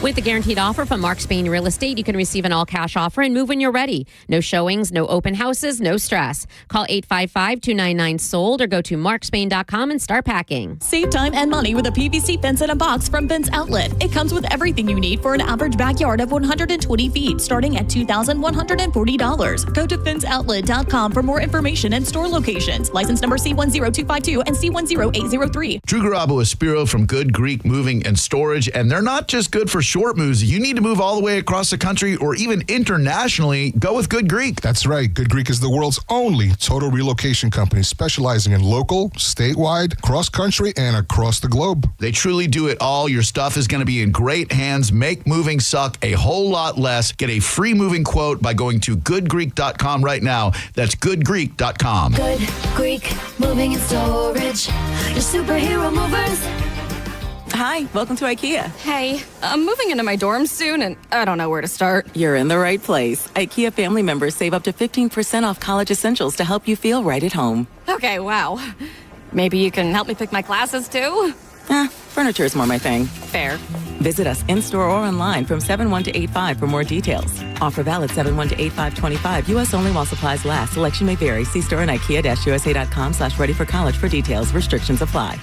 [SPEAKER 11] With the guaranteed offer from Mark Spain Real Estate, you can receive an all-cash offer and move when you're ready. No showings, no open houses, no stress. Call 855-299-SOLD or go to markspain.com and start packing.
[SPEAKER 12] Save time and money with a PVC fence in a box from Fence Outlet. It comes with everything you need for an average backyard of 120 feet, starting at $2,140. Go to fenceoutlet.com for more information and store locations. License number C10252 and C10803.
[SPEAKER 13] Drew Garabo is Spiro from Good Greek Moving and Storage, and they're not just good for short moves. You need to move all the way across the country or even internationally. Go with Good Greek.
[SPEAKER 14] That's right. Good Greek is the world's only total relocation company specializing in local, statewide, cross-country, and across the globe.
[SPEAKER 13] They truly do it all. Your stuff is going to be in great hands. Make moving suck a whole lot less. Get a free moving quote by going to goodgreek.com right now. That's goodgreek.com.
[SPEAKER 28] Good Greek Moving and Storage. Your superhero movers.
[SPEAKER 16] Hi, welcome to IKEA.
[SPEAKER 17] Hey, I'm moving into my dorm soon, and I don't know where to start.
[SPEAKER 16] You're in the right place. IKEA family members save up to 15% off college essentials to help you feel right at home.
[SPEAKER 17] Okay, wow. Maybe you can help me pick my classes, too?
[SPEAKER 16] Furniture is more my thing.
[SPEAKER 17] Fair.
[SPEAKER 16] Visit us in-store or online from 7/1 to 8/5 for more details. Offer valid 7/1 to 8/5/25. U.S. only while supplies last. Selection may vary. See store and IKEA-USA.com/ready-for-college for details. Restrictions apply.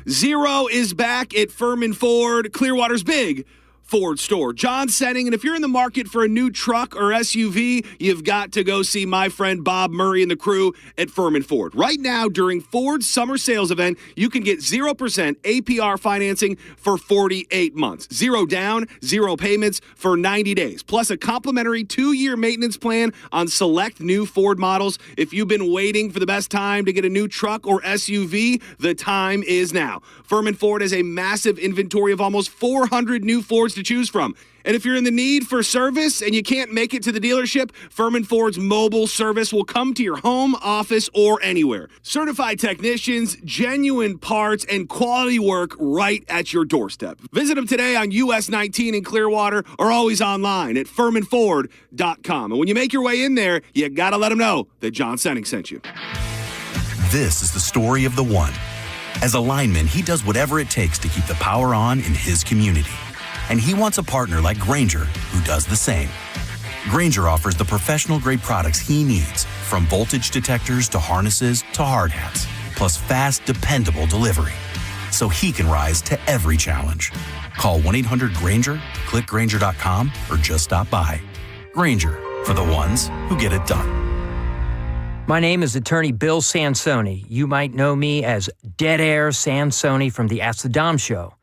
[SPEAKER 18] Zero is back at Furman Ford, Clearwater's big Ford store. John Senning, and if you're in the market for a new truck or SUV, you've got to go see my friend Bob Murray and the crew at Furman Ford. Right now, during Ford's summer sales event, you can get 0% APR financing for 48 months. Zero down, zero payments for 90 days. Plus a complimentary 2-year maintenance plan on select new Ford models. If you've been waiting for the best time to get a new truck or SUV, the time is now. Furman Ford has a massive inventory of almost 400 new Fords to choose from. And if you're in the need for service and you can't make it to the dealership, Furman Ford's mobile service will come to your home, office, or anywhere. Certified technicians, genuine parts, and quality work right at your doorstep. Visit them today on US 19 in Clearwater or always online at FurmanFord.com. And when you make your way in there, you got to let them know that John Senning sent you.
[SPEAKER 20] This is the story of the one. As a lineman, he does whatever it takes to keep the power on in his community. And he wants a partner like Grainger who does the same. Grainger offers the professional-grade products he needs, from voltage detectors to harnesses to hard hats, plus fast, dependable delivery, so he can rise to every challenge. Call 1-800-GRAINGER, click Grainger.com, or just stop by. Grainger, for the ones who get it done.
[SPEAKER 24] My name is attorney Bill Sansoni. You might know me as Dead Air Sansoni from the Ask the Dom show.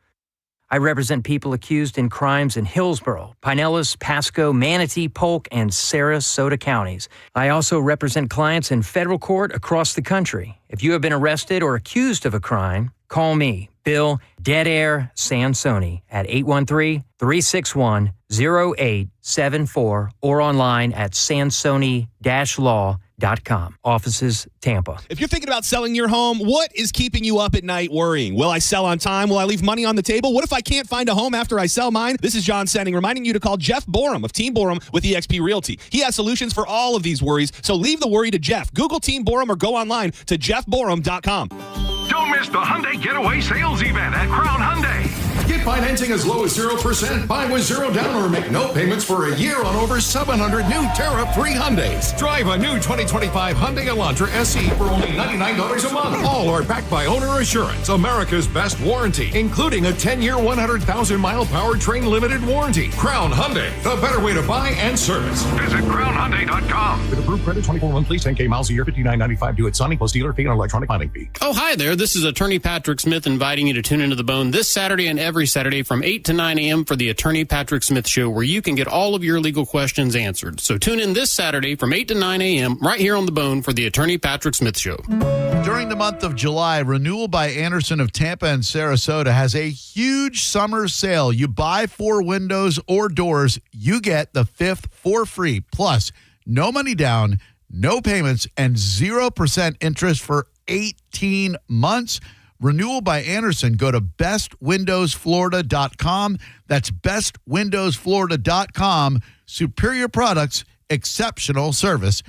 [SPEAKER 24] I represent people accused in crimes in Hillsborough, Pinellas, Pasco, Manatee, Polk, and Sarasota counties. I also represent clients in federal court across the country. If you have been arrested or accused of a crime, call me, Bill Dead Air Sansoni, at 813-361-0874 or online at sansoni-law.com. Offices, Tampa.
[SPEAKER 27] If you're thinking about selling your home, what is keeping you up at night worrying? Will I sell on time? Will I leave money on the table? What if I can't find a home after I sell mine? This is John Senning reminding you to call Jeff Borum of Team Borum with eXp Realty. He has solutions for all of these worries, so leave the worry to Jeff. Google Team Borum or go online to jeffborum.com.
[SPEAKER 30] Don't miss the Hyundai Getaway Sales Event at Crown Hyundai.
[SPEAKER 31] Get financing as low as 0%, buy with zero down, or make no payments for a year on over 700 new tariff-free Hyundais. Drive a new 2025 Hyundai Elantra SE for only $99 a month. All are backed by Owner Assurance, America's best warranty, including a 10-year, 100,000-mile powertrain limited warranty. Crown Hyundai, the better way to buy and service.
[SPEAKER 30] Visit crownhyundai.com.
[SPEAKER 31] With approved credit, 24 monthly, 10K miles a year, $59.95 due at signing plus dealer fee and electronic filing fee.
[SPEAKER 32] Oh, hi there. This is Attorney Patrick Smith inviting you to tune into The Bone this Saturday and every Saturday from 8 to 9 a.m. for the Attorney Patrick Smith Show, where you can get all of your legal questions answered. So tune in this Saturday from 8 to 9 a.m. right here on The Bone for the Attorney Patrick Smith Show.
[SPEAKER 13] During the month of July, Renewal by Anderson of Tampa and Sarasota has a huge summer sale. You buy 4 windows or doors, you get the 5th for free. Plus, no money down, no payments, and 0% interest for 18 months. Renewal by Anderson. Go to bestwindowsflorida.com. That's bestwindowsflorida.com. Superior products, exceptional service.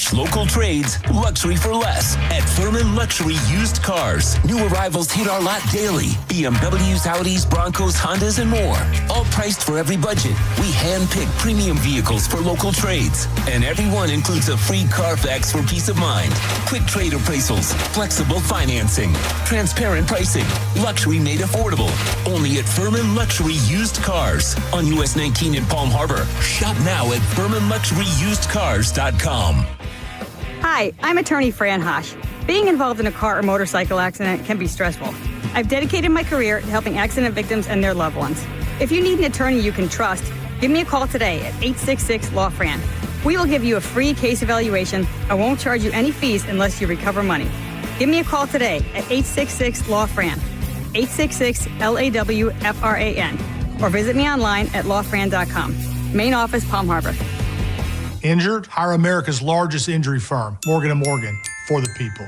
[SPEAKER 1] Catch local trades, luxury for less at Furman Luxury Used Cars. New arrivals hit our lot daily. BMWs, Audis, Broncos, Hondas, and more. All priced for every budget. We handpick premium vehicles for local trades. And every one includes a free Carfax for peace of mind. Quick trade appraisals, flexible financing, transparent pricing, luxury made affordable. Only at Furman Luxury Used Cars on US 19 in Palm Harbor. Shop now at FurmanLuxuryUsedCars.com.
[SPEAKER 2] Hi, I'm attorney Fran Hosh. Being involved in a car or motorcycle accident can be stressful. I've dedicated my career to helping accident victims and their loved ones. If you need an attorney you can trust, give me a call today at 866-LAW-FRAN. We will give you a free case evaluation and won't charge you any fees unless you recover money. Give me a call today at 866-LAW-FRAN, 866-LAW-FRAN, or visit me online at lawfran.com. Main office, Palm Harbor.
[SPEAKER 3] Injured? Hire America's largest injury firm, Morgan & Morgan, for the people.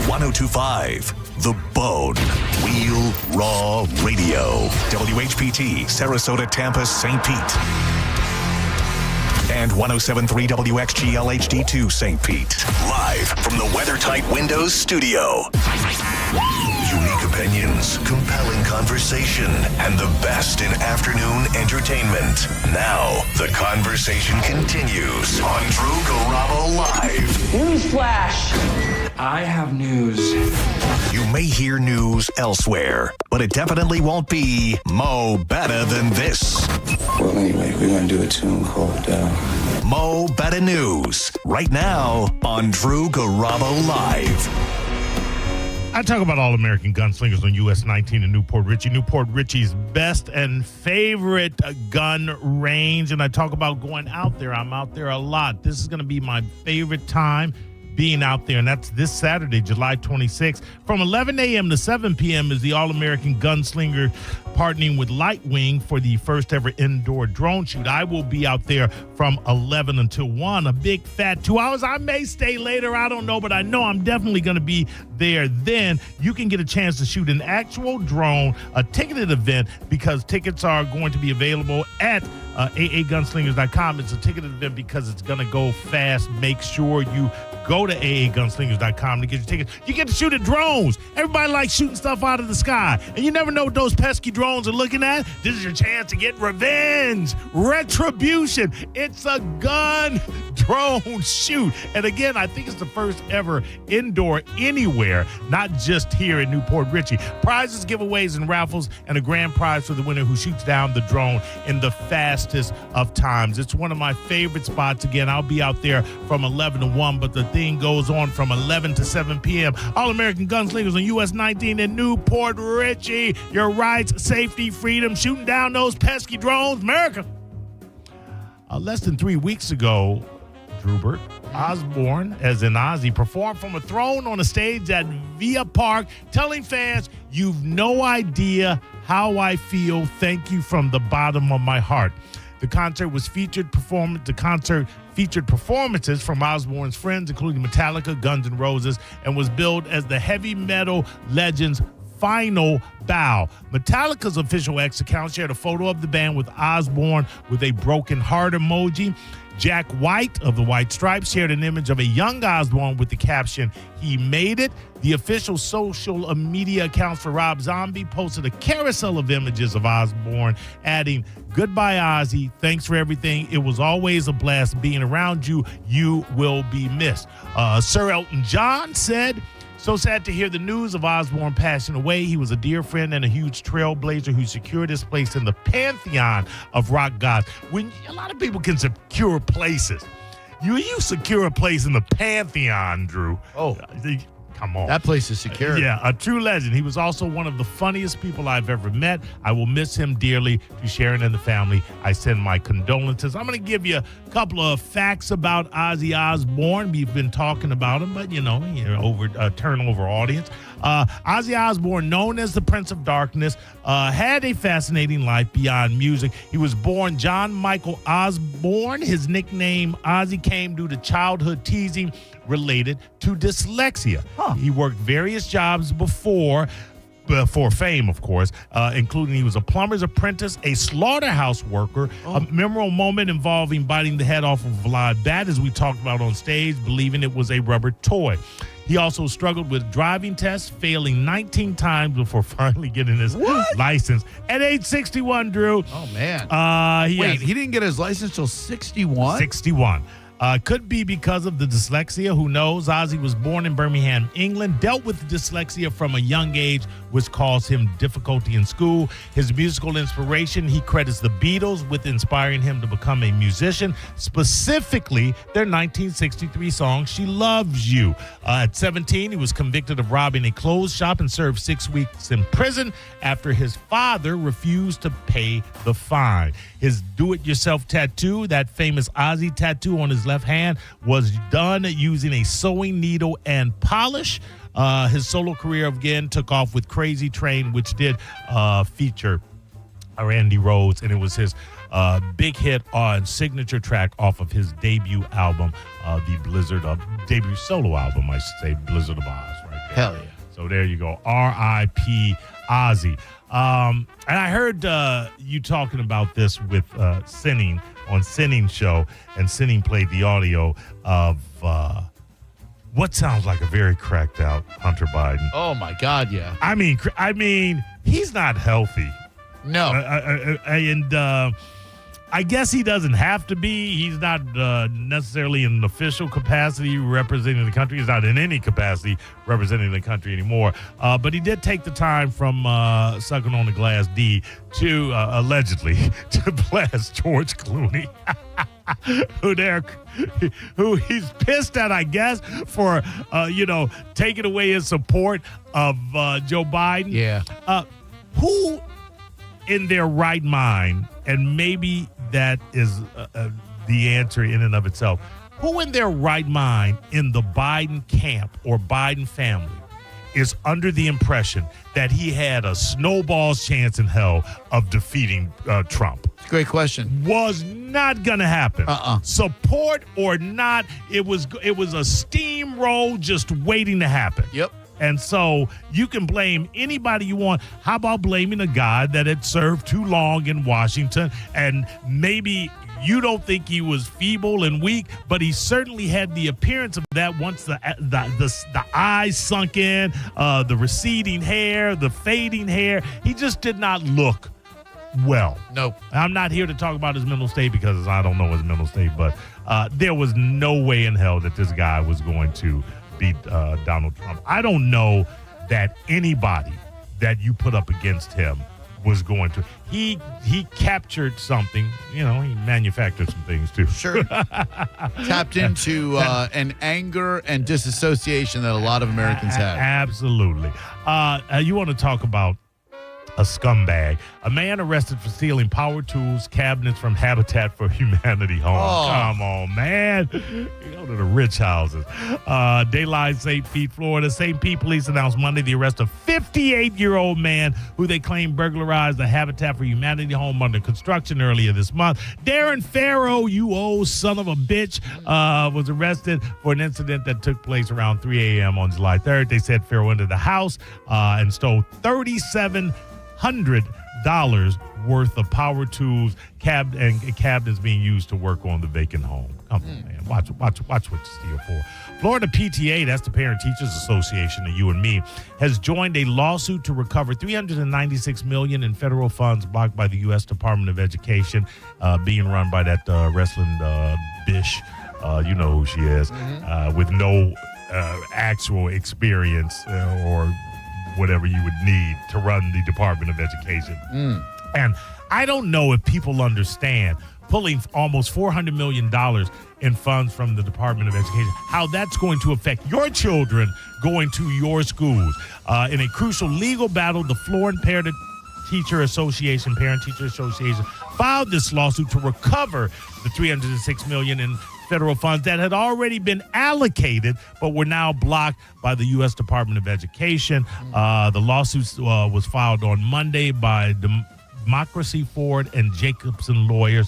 [SPEAKER 8] 1025 The Bone. Wheel Raw Radio. WHPT, Sarasota, Tampa, St. Pete. And 1073 WXGL HD2 St. Pete. Live from the WeatherTight Windows studio. Unique opinions, compelling conversation, and the best in afternoon entertainment. Now, the conversation continues on Drew Garabo Live.
[SPEAKER 4] Newsflash! I have news.
[SPEAKER 8] You may hear news elsewhere, but it definitely won't be Mo Better Than This.
[SPEAKER 4] Well, anyway, we're going to do a tune called
[SPEAKER 8] Mo Better News, right now on Drew Garabo Live.
[SPEAKER 15] I talk about All-American Gunslingers on US 19 in Newport Richey. Newport Richey's best and favorite gun range. And I talk about going out there. I'm out there a lot. This is going to be my favorite time being out there, and that's this Saturday, July 26th. From 11 a.m. to 7 p.m. is the All-American Gunslinger partnering with Lightwing for the first ever indoor drone shoot. I will be out there from 11 until 1, a big fat 2 hours. I may stay later, I don't know, but I know I'm definitely going to be there. Then you can get a chance to shoot an actual drone, a ticketed event, because tickets are going to be available at AAGunslingers.com. It's a ticketed event because it's going to go fast. Make sure you go to AAGunslingers.com to get your tickets. You get to shoot at drones. Everybody likes shooting stuff out of the sky. And you never know what those pesky drones are looking at. This is your chance to get revenge, retribution. It's a gun drone shoot. And again, I think it's the first ever indoor anywhere, not just here in Newport Richey. Prizes, giveaways, and raffles, and a grand prize for the winner who shoots down the drone in the fastest of times. It's one of my favorite spots. Again, I'll be out there from 11 to 1, but the thing goes on from 11 to 7 p.m. All-American Gunslingers on US 19 in Newport Richey. Your rights, safety, freedom, shooting down those pesky drones. America. Less than 3 weeks ago, Drubert Osbourne, as in Ozzy, performed from a throne on a stage at Via Park, telling fans, "You've no idea how I feel. Thank you from the bottom of my heart." The concert featured performances from Osbourne's friends, including Metallica, Guns N' Roses, and was billed as the heavy metal legend's final bow. Metallica's official X account shared a photo of the band with Osbourne with a broken heart emoji. Jack White of the White Stripes shared an image of a young Osbourne with the caption, "He made it." The official social media accounts for Rob Zombie posted a carousel of images of Osbourne, adding, "Goodbye, Ozzy. Thanks for everything. It was always a blast being around you. You will be missed." Sir Elton John said, "So sad to hear the news of Osbourne passing away. He was a dear friend and a huge trailblazer who secured his place in the pantheon of rock gods." When a lot of people can secure places, you secure a place in the pantheon, Drew.
[SPEAKER 13] Oh,
[SPEAKER 15] come on.
[SPEAKER 13] That place is secure.
[SPEAKER 15] Yeah, a true legend. He was also one of the funniest people I've ever met. I will miss him dearly. To Sharon and the family, I send my condolences. I'm going to give you a couple of facts about Ozzy Osbourne. We've been talking about him, but turnover audience. Ozzy Osbourne, known as the Prince of Darkness, had a fascinating life beyond music. He was born John Michael Osbourne. His nickname Ozzy came due to childhood teasing related to dyslexia. He worked various jobs before for fame, of course, including he was a plumber's apprentice, a slaughterhouse worker, a memorable moment involving biting the head off of a live bat, as we talked about on stage, believing it was a rubber toy. He also struggled with driving tests, failing 19 times before finally getting his license at age 61, Drew.
[SPEAKER 13] Oh, man. He didn't get his license till 61?
[SPEAKER 15] 61. Could be because of the dyslexia. Who knows? Ozzy was born in Birmingham, England, dealt with dyslexia from a young age, which caused him difficulty in school. His musical inspiration, he credits the Beatles with inspiring him to become a musician, specifically their 1963 song, She Loves You. At 17, he was convicted of robbing a clothes shop and served 6 weeks in prison after his father refused to pay the fine. His do-it-yourself tattoo, that famous Ozzy tattoo on his left hand, was done using a sewing needle and polish. His solo career again took off with Crazy Train, which did feature Randy Rhoads, and it was his big hit on signature track off of his debut album, debut solo album, I should say, Blizzard of Oz. Right there.
[SPEAKER 13] Hell yeah.
[SPEAKER 15] So there you go. R.I.P. Ozzy. And I heard you talking about this with Sinning on Sinning's show, and Sinning played the audio of what sounds like a very cracked out Hunter Biden.
[SPEAKER 13] Oh my God, yeah.
[SPEAKER 15] I mean, he's not healthy.
[SPEAKER 13] No.
[SPEAKER 15] And I guess he doesn't have to be. He's not necessarily in an official capacity representing the country. He's not in any capacity representing the country anymore. But he did take the time from sucking on the glass D to allegedly to blast George Clooney. who he's pissed at, I guess, for taking away his support of Joe Biden.
[SPEAKER 13] Yeah.
[SPEAKER 15] Who in their right mind, and maybe that is the answer in and of itself, who in their right mind in the Biden camp or Biden family is under the impression that he had a snowball's chance in hell of defeating Trump?
[SPEAKER 13] Great question.
[SPEAKER 15] Was not going to happen. Support or not, it was a steamroll just waiting to happen.
[SPEAKER 13] Yep.
[SPEAKER 15] And so you can blame anybody you want. How about blaming a guy that had served too long in Washington, and maybe you don't think he was feeble and weak, but he certainly had the appearance of that once the eyes sunk in, the receding hair, the fading hair. He just did not look well.
[SPEAKER 13] Nope.
[SPEAKER 15] I'm not here to talk about his mental state because I don't know his mental state, but there was no way in hell that this guy was going to beat Donald Trump. I don't know that anybody that you put up against him was going to. He captured something. He manufactured some things too.
[SPEAKER 13] Sure. Tapped into an anger and disassociation that a lot of Americans have.
[SPEAKER 15] Absolutely. You want to talk about a scumbag? A man arrested for stealing power tools, cabinets from Habitat for Humanity homes.
[SPEAKER 13] Oh.
[SPEAKER 15] Come on, man. You go to the rich houses. Daylight St. Pete, Florida. St. Pete police announced Monday the arrest of 58-year-old man who they claim burglarized the Habitat for Humanity home under construction earlier this month. Darren Farrow, you old son of a bitch, was arrested for an incident that took place around 3 a.m. on July 3rd. They said Farrow entered the house and stole $3,700 worth of power tools, cabinets being used to work on the vacant home. Come on, man. Watch what you steal for. Florida PTA, that's the Parent Teachers Association of you and me, has joined a lawsuit to recover $396 million in federal funds blocked by the U.S. Department of Education, being run by that wrestling bish. You know who she is, with no actual experience or whatever you would need to run the Department of Education. And I don't know if people understand pulling almost $400 million in funds from the Department of Education, how that's going to affect your children going to your schools. In a crucial legal battle, the Florida Parent Teacher Association filed this lawsuit to recover the $306 million in federal funds that had already been allocated but were now blocked by the U.S. Department of Education. The lawsuit was filed on Monday by Democracy Ford and Jacobson lawyers.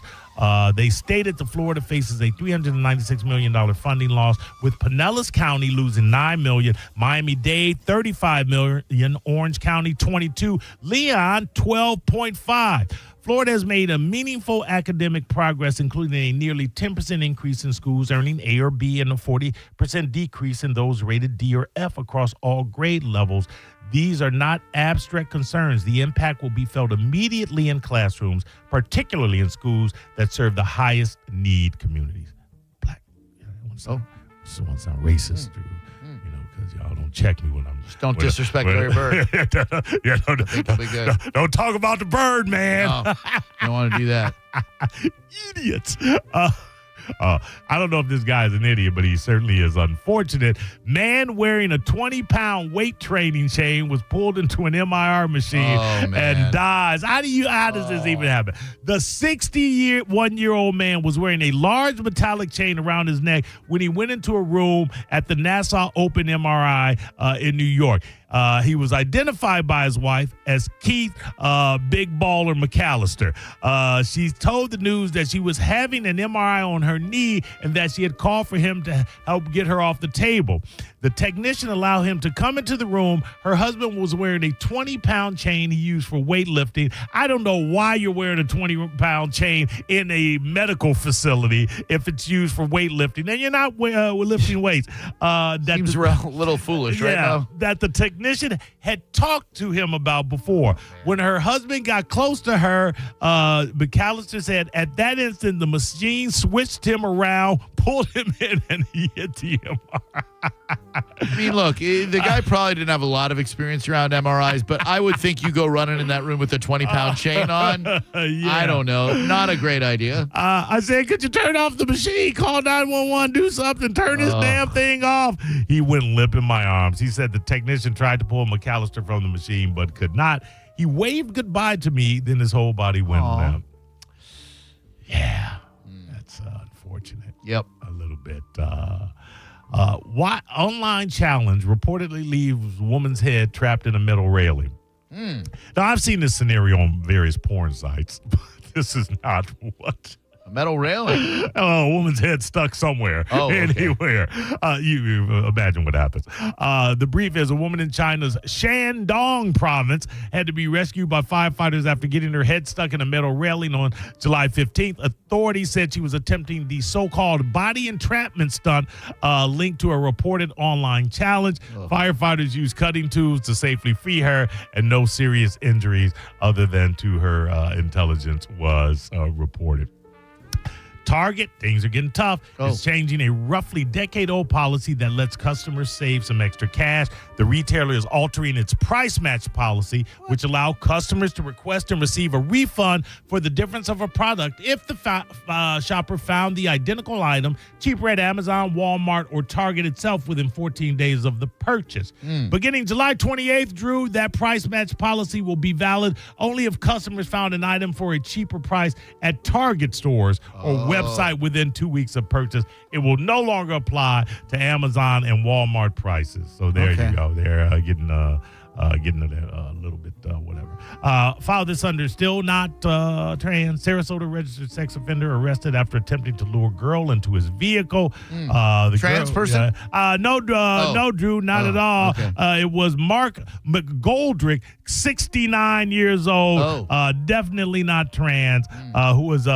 [SPEAKER 15] They stated that Florida faces a $396 million funding loss, with Pinellas County losing $9 million, Miami-Dade $35 million, Orange County $22, Leon $12.5. Florida has made a meaningful academic progress, including a nearly 10% increase in schools earning A or B and a 40% decrease in those rated D or F across all grade levels. These are not abstract concerns. The impact will be felt immediately in classrooms, particularly in schools that serve the highest need communities. Black. I want to sound racist, Drew. Because y'all don't check me when I'm...
[SPEAKER 13] Just don't disrespect Larry Bird.
[SPEAKER 15] Don't talk about the bird, man.
[SPEAKER 13] No, you don't want to do that.
[SPEAKER 15] Idiots. I don't know if this guy is an idiot, but he certainly is unfortunate. Man wearing a 20-pound weight training chain was pulled into an MRI machine and dies. How does this even happen? The 61-year-old man was wearing a large metallic chain around his neck when he went into a room at the Nassau Open MRI in New York. He was identified by his wife as Keith Big Baller McAllister. She told the news that she was having an MRI on her knee and that she had called for him to help get her off the table. The technician allowed him to come into the room. Her husband was wearing a 20-pound chain he used for weightlifting. I don't know why you're wearing a 20-pound chain in a medical facility if it's used for weightlifting. And you're not lifting weights.
[SPEAKER 13] Seems a little foolish right now.
[SPEAKER 15] That the technician had talked to him about before. When her husband got close to her, McAllister said, at that instant, the machine switched him around, pulled him in, and he hit the MRI.
[SPEAKER 13] I mean, look, the guy probably didn't have a lot of experience around MRIs, but I would think you go running in that room with a 20-pound chain on. I don't know. Not a great idea.
[SPEAKER 15] I said, could you turn off the machine? Call 911, do something, turn this damn thing off. He went limp in my arms. He said the technician tried to pull McAllister from the machine, but could not. He waved goodbye to me, then his whole body went limp. Yeah, that's unfortunate.
[SPEAKER 13] Yep.
[SPEAKER 15] A little bit. Why online challenge reportedly leaves woman's head trapped in a metal railing. Now, I've seen this scenario on various porn sites, but this is not what...
[SPEAKER 13] A metal railing?
[SPEAKER 15] A woman's head stuck somewhere, anywhere. You imagine what happens. The brief is a woman in China's Shandong province had to be rescued by firefighters after getting her head stuck in a metal railing on July 15th. Authorities said she was attempting the so-called body entrapment stunt linked to a reported online challenge. Firefighters used cutting tools to safely free her, and no serious injuries other than to her intelligence was reported. Target, things are getting tough, is changing a roughly decade-old policy that lets customers save some extra cash. The retailer is altering its price match policy, which allows customers to request and receive a refund for the difference of a product if the shopper found the identical item cheaper at Amazon, Walmart, or Target itself within 14 days of the purchase. Beginning July 28th, Drew, that price match policy will be valid only if customers found an item for a cheaper price at Target stores or website within 2 weeks of purchase. It will no longer apply to Amazon and Walmart prices. So there you go. They're getting a little bit whatever. File this under still not trans. Sarasota registered sex offender arrested after attempting to lure girl into his vehicle. The
[SPEAKER 13] trans person?
[SPEAKER 15] No, Drew, not at all.
[SPEAKER 13] Okay.
[SPEAKER 15] It was Mark McGoldrick, 69 years old, definitely not trans, who was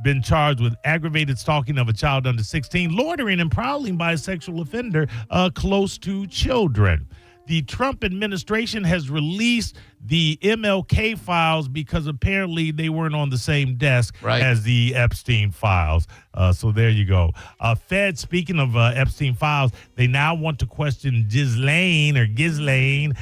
[SPEAKER 15] been charged with aggravated stalking of a child under 16, loitering and prowling by a sexual offender close to children. The Trump administration has released the MLK files because apparently they weren't on the same desk as the Epstein files. So there you go. Fed, speaking of Epstein files, they now want to question Ghislaine or Jizzy,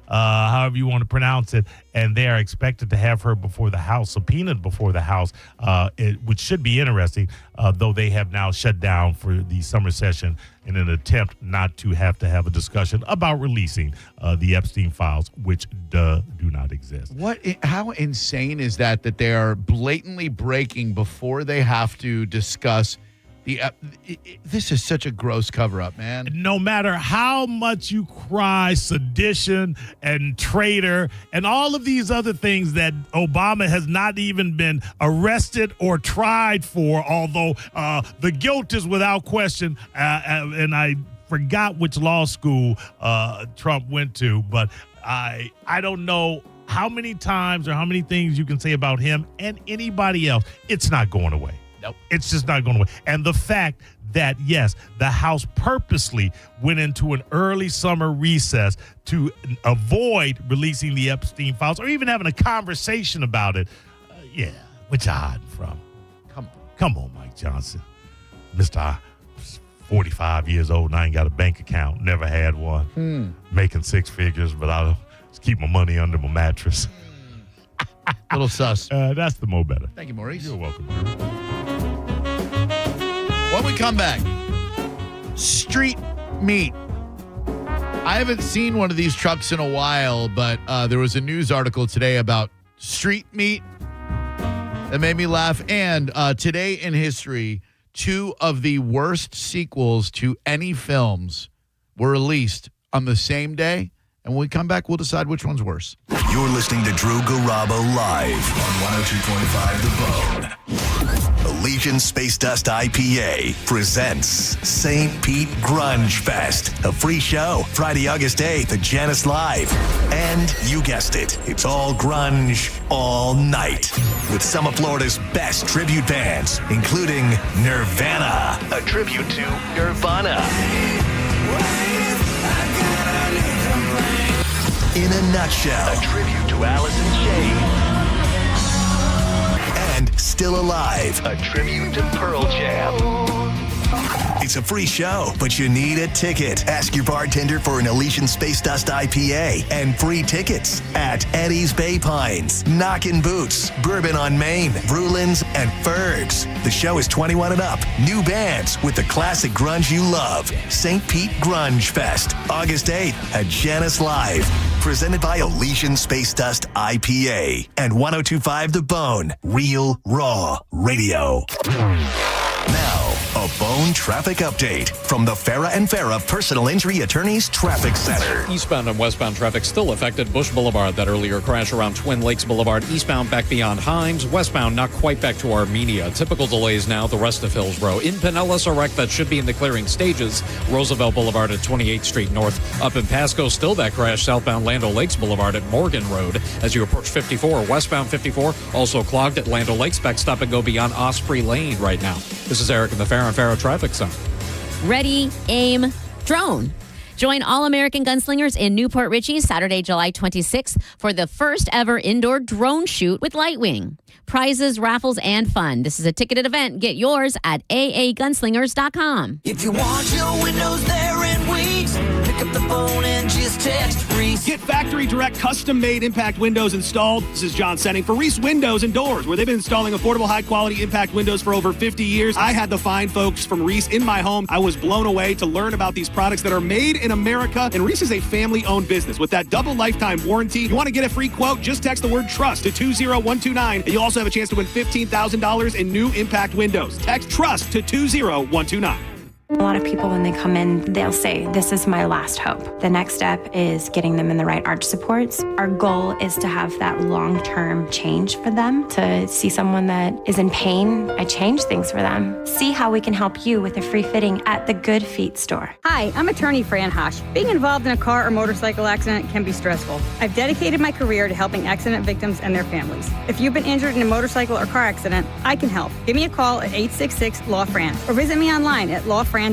[SPEAKER 15] however you want to pronounce it, and they are expected to have her before the House, subpoenaed before the House, which should be interesting, though they have now shut down for the summer session in an attempt not to have a discussion about releasing the Epstein files, which do not exist.
[SPEAKER 13] How insane is that they are blatantly breaking before they have to discuss This is such a gross cover-up, man.
[SPEAKER 15] No matter how much you cry sedition and traitor and all of these other things that Obama has not even been arrested or tried for, although the guilt is without question, and I forgot which law school Trump went to, but I don't know how many times or how many things you can say about him and anybody else. It's not going away. Nope. It's just not going away. And the fact that, yes, the House purposely went into an early summer recess to avoid releasing the Epstein files or even having a conversation about it. Which I hiding from? Come on, Mike Johnson. Mr. 45 years old and I ain't got a bank account. Never had one. Making six figures, but I'll just keep my money under my mattress.
[SPEAKER 13] Little sus.
[SPEAKER 15] That's the Mo Better.
[SPEAKER 13] Thank you, Maurice.
[SPEAKER 15] You're welcome.
[SPEAKER 13] When we come back, street meat. I haven't seen one of these trucks in a while, but there was a news article today about street meat that made me laugh. And today in history, 2 of the worst sequels to any films were released on the same day. And when we come back, we'll decide which one's worse.
[SPEAKER 8] You're listening to Drew Garabo live on 102.5 The Bone. Allegiant Space Dust IPA presents St. Pete Grunge Fest, a free show Friday, August 8th at Janus Live. And you guessed it, it's all grunge all night with some of Florida's best tribute bands, including Nirvana, a tribute to Nirvana. In a Nutshell, a tribute to Alice in Chains. And Still Alive, a tribute to Pearl Jam. It's a free show, but you need a ticket. Ask your bartender for an Elysian Space Dust IPA and free tickets at Eddie's Bay Pines, Knockin' Boots, Bourbon on Main, Brulin's, and Ferg's. The show is 21 and up. New bands with the classic grunge you love. St. Pete Grunge Fest, August 8th at Janus Live. Presented by Elysian Space Dust IPA and 102.5 The Bone, Real Raw Radio. Now, a Bone traffic update from the Farah and Farah Personal Injury Attorneys Traffic Center.
[SPEAKER 5] Eastbound and westbound traffic still affected. Bush Boulevard, that earlier crash around Twin Lakes Boulevard. Eastbound back beyond Himes. Westbound not quite back to Armenia. Typical delays now the rest of Hills Row. In Pinellas, a wreck that should be in the clearing stages. Roosevelt Boulevard at 28th Street North. Up in Pasco, still that crash southbound Land O'Lakes Boulevard at Morgan Road. As you approach 54, westbound 54, also clogged at Land O'Lakes. Back stop and go beyond Osprey Lane right now. This is Eric in the Farah and Farah Traffic Center.
[SPEAKER 11] Ready, aim, drone. Join All-American Gunslingers in Newport Richie Saturday, July 26th for the first ever indoor drone shoot with Lightwing. Prizes, raffles, and fun. This is a ticketed event. Get yours at aagunslingers.com.
[SPEAKER 6] If you want your windows there in weeks, pick up the phone and just text Reese.
[SPEAKER 18] Get factory direct custom-made impact windows installed. This is John Senning for Reese Windows and Doors, where they've been installing affordable, high-quality impact windows for over 50 years. I had the fine folks from Reese in my home. I was blown away to learn about these products that are made in America. And Reese is a family-owned business with that double lifetime warranty. You want to get a free quote? Just text the word TRUST to 20129, and you'll also have a chance to win $15,000 in new impact windows. Text TRUST to 20129.
[SPEAKER 7] A lot of people, when they come in, they'll say, this is my last hope. The next step is getting them in the right arch supports. Our goal is to have that long-term change for them, to see someone that is in pain. I change things for them. See how we can help you with a free fitting at the Good Feet store.
[SPEAKER 2] Hi, I'm attorney Fran Hosh. Being involved in a car or motorcycle accident can be stressful. I've dedicated my career to helping accident victims and their families. If you've been injured in a motorcycle or car accident, I can help. Give me a call at 866-LAW-FRAN or visit me online at lawfran.com.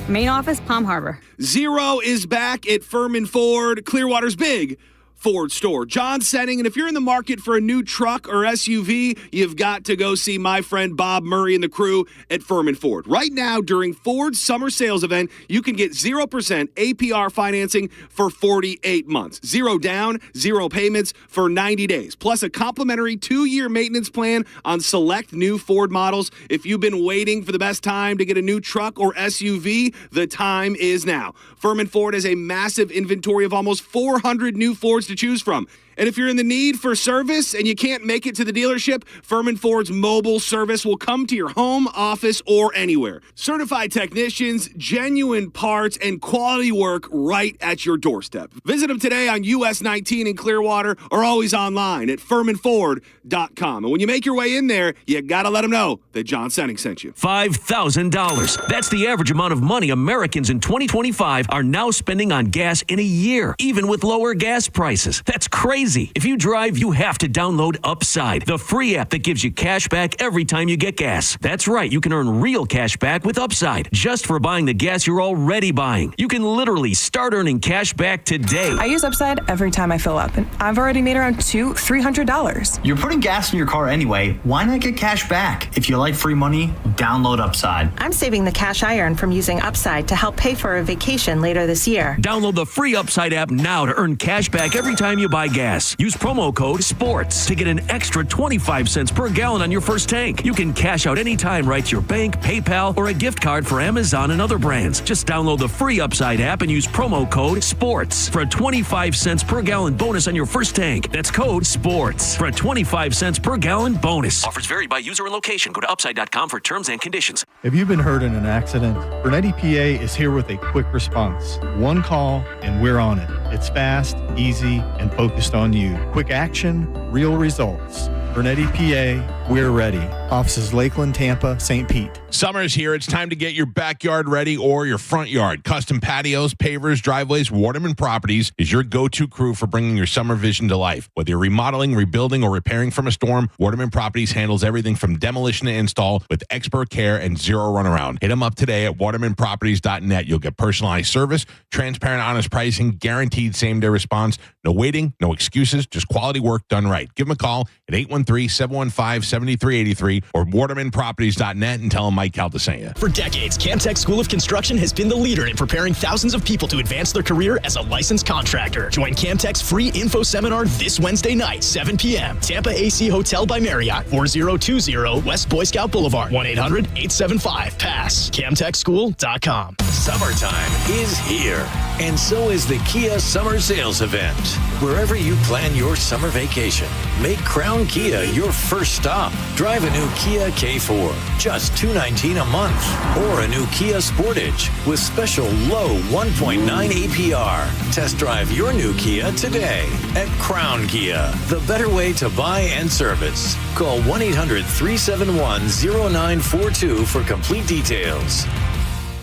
[SPEAKER 2] Main office, Palm Harbor.
[SPEAKER 18] Zero is back at Furman Ford, Clearwater's big Ford store. John Senning, and if you're in the market for a new truck or SUV, you've got to go see my friend Bob Murray and the crew at Furman Ford. Right now, during Ford's summer sales event, you can get 0% APR financing for 48 months. 0 down, 0 payments for 90 days. Plus a complimentary 2-year maintenance plan on select new Ford models. If you've been waiting for the best time to get a new truck or SUV, the time is now. Furman Ford has a massive inventory of almost 400 new Fords to choose from. And if you're in the need for service and you can't make it to the dealership, Furman Ford's mobile service will come to your home, office, or anywhere. Certified technicians, genuine parts, and quality work right at your doorstep. Visit them today on US 19 in Clearwater or always online at FurmanFord.com. And when you make your way in there, you got to let them know that John Senning sent you.
[SPEAKER 9] $5,000. That's the average amount of money Americans in 2025 are now spending on gas in a year, even with lower gas prices. That's crazy. If you drive, you have to download Upside, the free app that gives you cash back every time you get gas. That's right, you can earn real cash back with Upside just for buying the gas you're already buying. You can literally start earning cash back today.
[SPEAKER 10] I use Upside every time I fill up, and I've already made around $300.
[SPEAKER 12] You're putting gas in your car anyway. Why not get cash back? If you like free money, download Upside.
[SPEAKER 10] I'm saving the cash I earn from using Upside to help pay for a vacation later this year.
[SPEAKER 9] Download the free Upside app now to earn cash back every time you buy gas. Use promo code SPORTS to get an extra 25 cents per gallon on your first tank. You can cash out anytime right to your bank, PayPal, or a gift card for Amazon and other brands. Just download the free Upside app and use promo code SPORTS for a 25 cents per gallon bonus on your first tank. That's code SPORTS for a 25 cents per gallon bonus. Offers vary by user and location. Go to upside.com for terms and conditions.
[SPEAKER 14] If you've been hurt in an accident, Burnett EPA is here with a quick response. One call and we're on it. It's fast, easy, and focused on you. Quick action, real results. Burnett EPA, we're ready. Offices Lakeland, Tampa, St. Pete.
[SPEAKER 13] Summer is here. It's time to get your backyard ready or your front yard. Custom patios, pavers, driveways, Waterman Properties is your go-to crew for bringing your summer vision to life. Whether you're remodeling, rebuilding, or repairing from a storm, Waterman Properties handles everything from demolition to install with expert care and zero runaround. Hit them up today at watermanproperties.net. You'll get personalized service, transparent, honest pricing, guaranteed same-day response. No waiting, no excuses, just quality work done right. Give them a call at 813-715-7383 or watermanproperties.net and tell them Mike Calda sent you.
[SPEAKER 19] For decades, Camtech School of Construction has been the leader in preparing thousands of people to advance their career as a licensed contractor. Join Camtech's free info seminar this Wednesday night, 7 p.m. Tampa AC Hotel by Marriott, 4020 West Boy Scout Boulevard, 1-800-875-PASS. CamTechSchool.com.
[SPEAKER 21] Summertime is here, and so is the Kia Summer Sales Event. Wherever you plan your summer vacation, make Crown Kia your first stop. Drive a new Kia K4, just $219 a month, or a new Kia Sportage with special low 1.9 APR. Test drive your new Kia today at Crown Kia, the better way to buy and service. Call 1-800-371-0942 for complete details.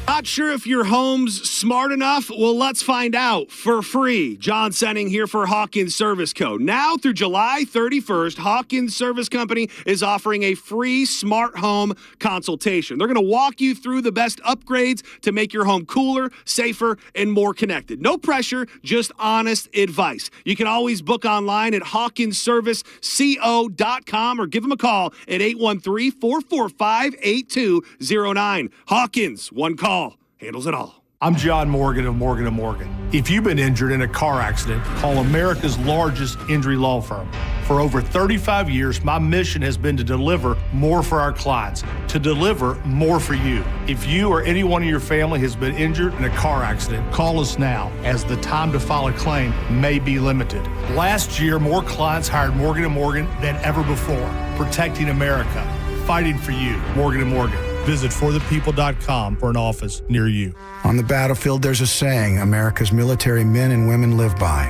[SPEAKER 18] Not sure if your home's smart enough? Well, let's find out for free. John Senning here for Hawkins Service Co. Now through July 31st, Hawkins Service Company is offering a free smart home consultation. They're going to walk you through the best upgrades to make your home cooler, safer, and more connected. No pressure, just honest advice. You can always book online at hawkinsserviceco.com or give them a call at 813-445-8209. Hawkins, one call. Handles it all.
[SPEAKER 3] I'm John Morgan of Morgan & Morgan. If you've been injured in a car accident, call America's largest injury law firm. For over 35 years, my mission has been to deliver more for our clients, to deliver more for you. If you or anyone in your family has been injured in a car accident, call us now, as the time to file a claim may be limited. Last year, more clients hired Morgan & Morgan than ever before, protecting America, fighting for you. Morgan & Morgan. Visit forthepeople.com for an office near you.
[SPEAKER 22] On the battlefield, there's a saying America's military men and women live by.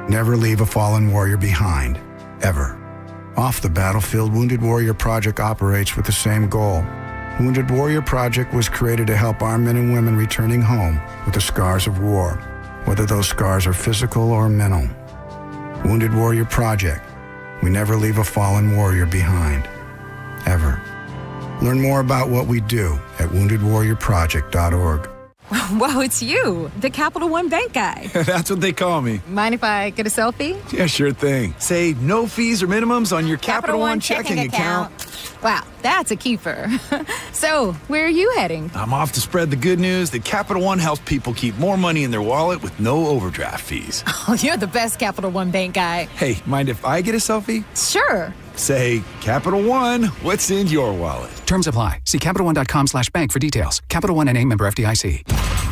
[SPEAKER 22] Never leave a fallen warrior behind, ever. Off the battlefield, Wounded Warrior Project operates with the same goal. Wounded Warrior Project was created to help our men and women returning home with the scars of war, whether those scars are physical or mental. Wounded Warrior Project. We never leave a fallen warrior behind, ever. Learn more about what we do at woundedwarriorproject.org.
[SPEAKER 23] Whoa, it's you, the Capital One Bank guy.
[SPEAKER 25] That's what they call me.
[SPEAKER 23] Mind if I get a selfie?
[SPEAKER 25] Yeah, sure thing. Say no fees or minimums on your Capital One checking account.
[SPEAKER 23] Wow, that's a keeper. So, where are you heading?
[SPEAKER 25] I'm off to spread the good news that Capital One helps people keep more money in their wallet with no overdraft fees.
[SPEAKER 23] Oh, you're the best Capital One Bank guy.
[SPEAKER 25] Hey, mind if I get a selfie?
[SPEAKER 23] Sure.
[SPEAKER 25] Say, Capital One, what's in your wallet?
[SPEAKER 26] Terms apply. See CapitalOne.com/bank for details. Capital One NA, member FDIC.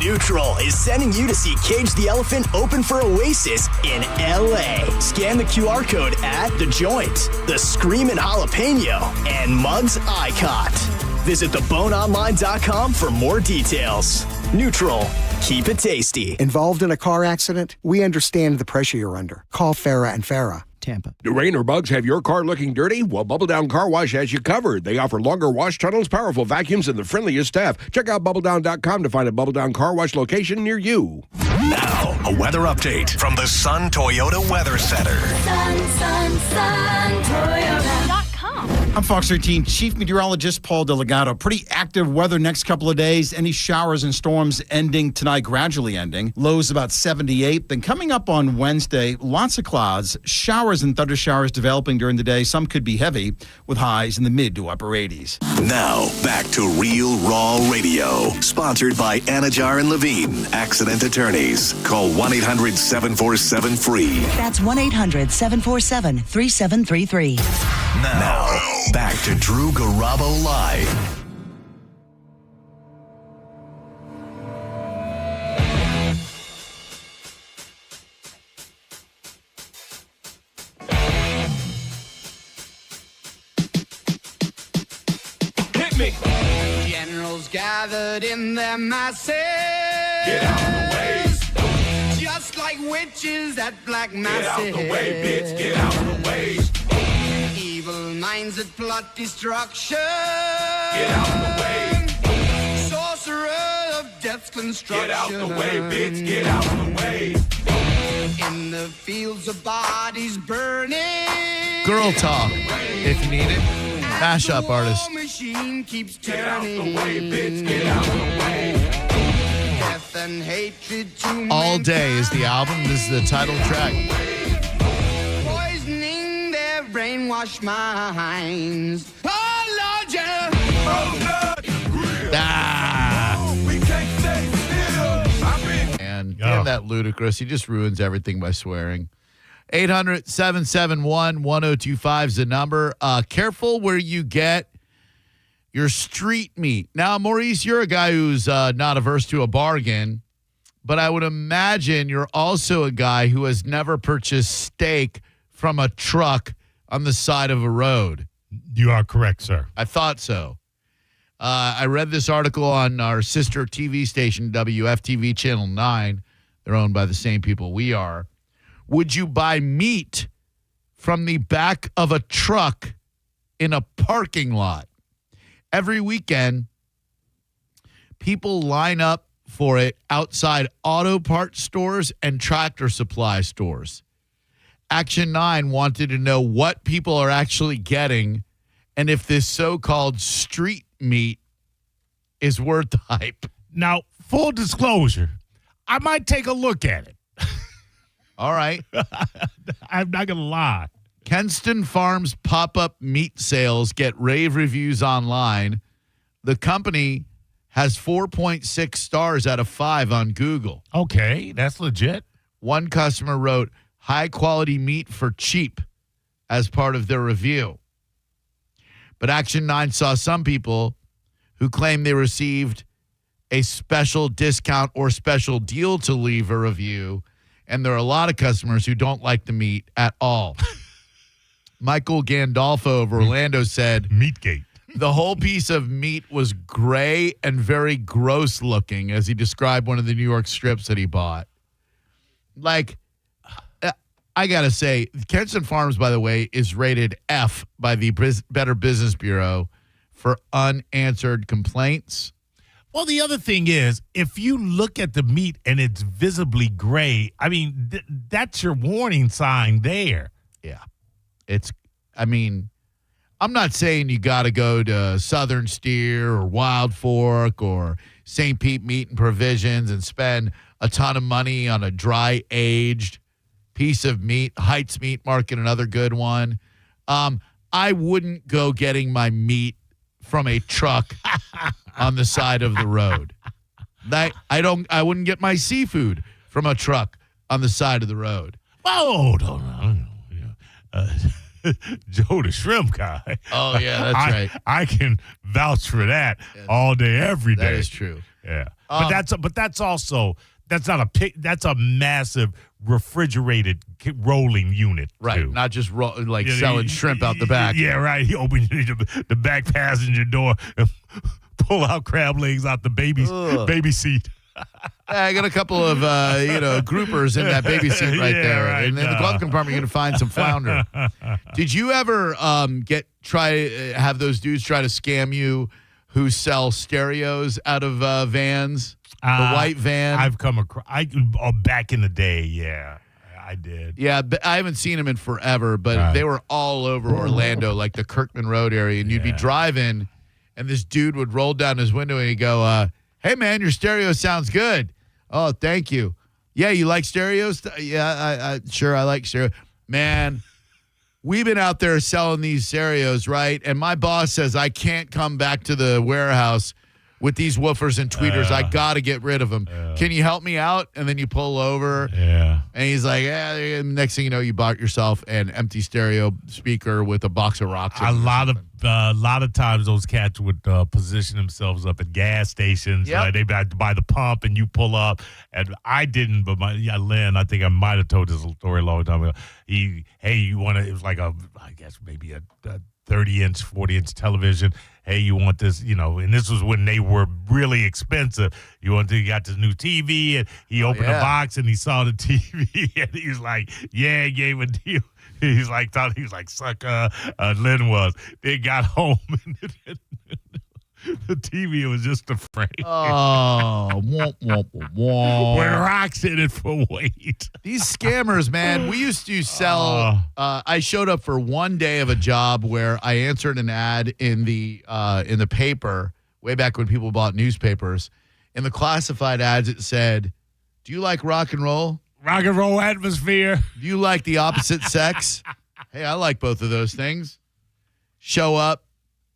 [SPEAKER 19] Neutral is sending you to see Cage the Elephant open for Oasis in LA. Scan the QR code at The Joint, The Screamin' Jalapeno, and Muggs Icot. Visit theboneonline.com for more details. Neutral. Keep it tasty.
[SPEAKER 1] Involved in a car accident? We understand the pressure you're under. Call Farah and Farah, Tampa.
[SPEAKER 16] Do rain or bugs have your car looking dirty? Well, Bubble Down Car Wash has you covered. They offer longer wash tunnels, powerful vacuums, and the friendliest staff. Check out BubbleDown.com to find a Bubble Down Car Wash location near you.
[SPEAKER 8] Now, a weather update from the Sun Toyota Weather Center.
[SPEAKER 6] Sun Toyota.com.
[SPEAKER 17] I'm Fox 13 Chief Meteorologist Paul Delegato. Pretty active weather next couple of days. Any showers and storms ending tonight, gradually ending. Lows about 78. Then coming up on Wednesday, lots of clouds, showers and thunder showers developing during the day. Some could be heavy with highs in the mid to upper 80s.
[SPEAKER 8] Now, back to Real Raw Radio. Sponsored by Anajar and Levine, accident attorneys. Call 1-800-747-FREE.
[SPEAKER 20] That's 1-800-747-3733.
[SPEAKER 8] Now, back to Drew Garabo Live.
[SPEAKER 6] Hit me. Generals gathered in their masses. Get out of the way. Just like witches at black masses. Get out the way, bitch. Get out of the way. Evil minds that plot destruction. Get out of the way. Sorcerer of death's construction. Get out the way, bitch. Get out of the way. In the fields of bodies burning.
[SPEAKER 13] Girl talk, if you need it. Mashup artist.
[SPEAKER 6] Machine keeps turning. Get out the way, bitch. Get out the way. Death and hatred to
[SPEAKER 13] All Day is the album. This is the title track.
[SPEAKER 6] Poisoning their brainwashed minds. Oh, Lord, yeah. Oh, Lord.
[SPEAKER 13] We can't stay still. And damn that ludicrous. He just ruins everything by swearing. 800-771-1025 is the number. Careful where you get your street meat. Now, Maurice, you're a guy who's not averse to a bargain, but I would imagine you're also a guy who has never purchased steak from a truck on the side of a road.
[SPEAKER 15] You are correct, sir.
[SPEAKER 13] I thought so. I read this article on our sister TV station, WFTV Channel 9. They're owned by the same people we are. Would you buy meat from the back of a truck in a parking lot? Every weekend, people line up for it outside auto parts stores and tractor supply stores. Action 9 wanted to know what people are actually getting and if this so-called street meat is worth the hype.
[SPEAKER 15] Now, full disclosure, I might take a look at it.
[SPEAKER 13] All right.
[SPEAKER 15] I'm not going to lie.
[SPEAKER 13] Kenston Farms pop-up meat sales get rave reviews online. The company has 4.6 stars out of 5 on Google.
[SPEAKER 15] Okay, that's legit.
[SPEAKER 13] One customer wrote, high-quality meat for cheap as part of their review. But Action 9 saw some people who claim they received a special discount or special deal to leave a review, and there are a lot of customers who don't like the meat at all. Michael Gandolfo of Orlando said,
[SPEAKER 15] Meatgate.
[SPEAKER 13] The whole piece of meat was gray and very gross looking, as he described one of the New York strips that he bought. Like, I got to say, Kenston Farms, by the way, is rated F by the Better Business Bureau for unanswered complaints.
[SPEAKER 15] Well, the other thing is, if you look at the meat and it's visibly gray, I mean, that's your warning sign there.
[SPEAKER 13] Yeah. I'm not saying you got to go to Southern Steer or Wild Fork or St. Pete Meat and Provisions and spend a ton of money on a dry aged piece of meat. Heights Meat Market, another good one. I wouldn't go getting my meat from a truck on the side of the road. I wouldn't get my seafood from a truck on the side of the road.
[SPEAKER 15] Oh, no. Joe the shrimp guy.
[SPEAKER 13] Oh, yeah, that's right.
[SPEAKER 15] I can vouch for that all day, every day.
[SPEAKER 13] That is true.
[SPEAKER 15] Yeah. But that's not a pick. That's a massive refrigerated rolling unit.
[SPEAKER 13] Right.
[SPEAKER 15] Too.
[SPEAKER 13] Not just selling shrimp out the back.
[SPEAKER 15] Yeah, right. He opened the back passenger door and pull out crab legs out the baby seat.
[SPEAKER 13] I got a couple of groupers in that baby seat right there.
[SPEAKER 15] Right,
[SPEAKER 13] and in the glove compartment, you're going to find some flounder. Did you ever have those dudes try to scam you who sell stereos out of vans? The white van?
[SPEAKER 15] I've come across. Back in the day, yeah. I did.
[SPEAKER 13] Yeah, but I haven't seen them in forever, but they were all over Orlando, like the Kirkman Road area. And you'd be driving, and this dude would roll down his window, and he'd go, hey, man, your stereo sounds good. Oh, thank you. Yeah, you like stereos? Yeah, sure, I like stereo. Man, we've been out there selling these stereos, right? And my boss says I can't come back to the warehouse with these woofers and tweeters. I got to get rid of them. Can you help me out? And then you pull over.
[SPEAKER 15] Yeah.
[SPEAKER 13] And he's like, next thing you know, you bought yourself an empty stereo speaker with a box of rocks.
[SPEAKER 15] A lot of times those cats would position themselves up at gas stations.
[SPEAKER 13] Yep.
[SPEAKER 15] They by the pump, and you pull up. And I didn't, but Lynn, I think I might have told this story a long time ago. You want to? It was like maybe a 30-inch, 40-inch television. Hey, you want this, and this was when they were really expensive. You got this new TV, and he opened the box, and he saw the TV, and he was like, yeah, he gave a deal. He's like, sucker, Lynn was. They got home, and the TV was just a frame.
[SPEAKER 13] Oh,
[SPEAKER 15] with rocks in it for weight.
[SPEAKER 13] These scammers, man. We used to sell. I showed up for one day of a job where I answered an ad in the paper way back when people bought newspapers. In the classified ads, it said, "Do you like rock and roll?
[SPEAKER 15] Rock and roll atmosphere.
[SPEAKER 13] Do you like the opposite sex? Hey, I like both of those things." Show up.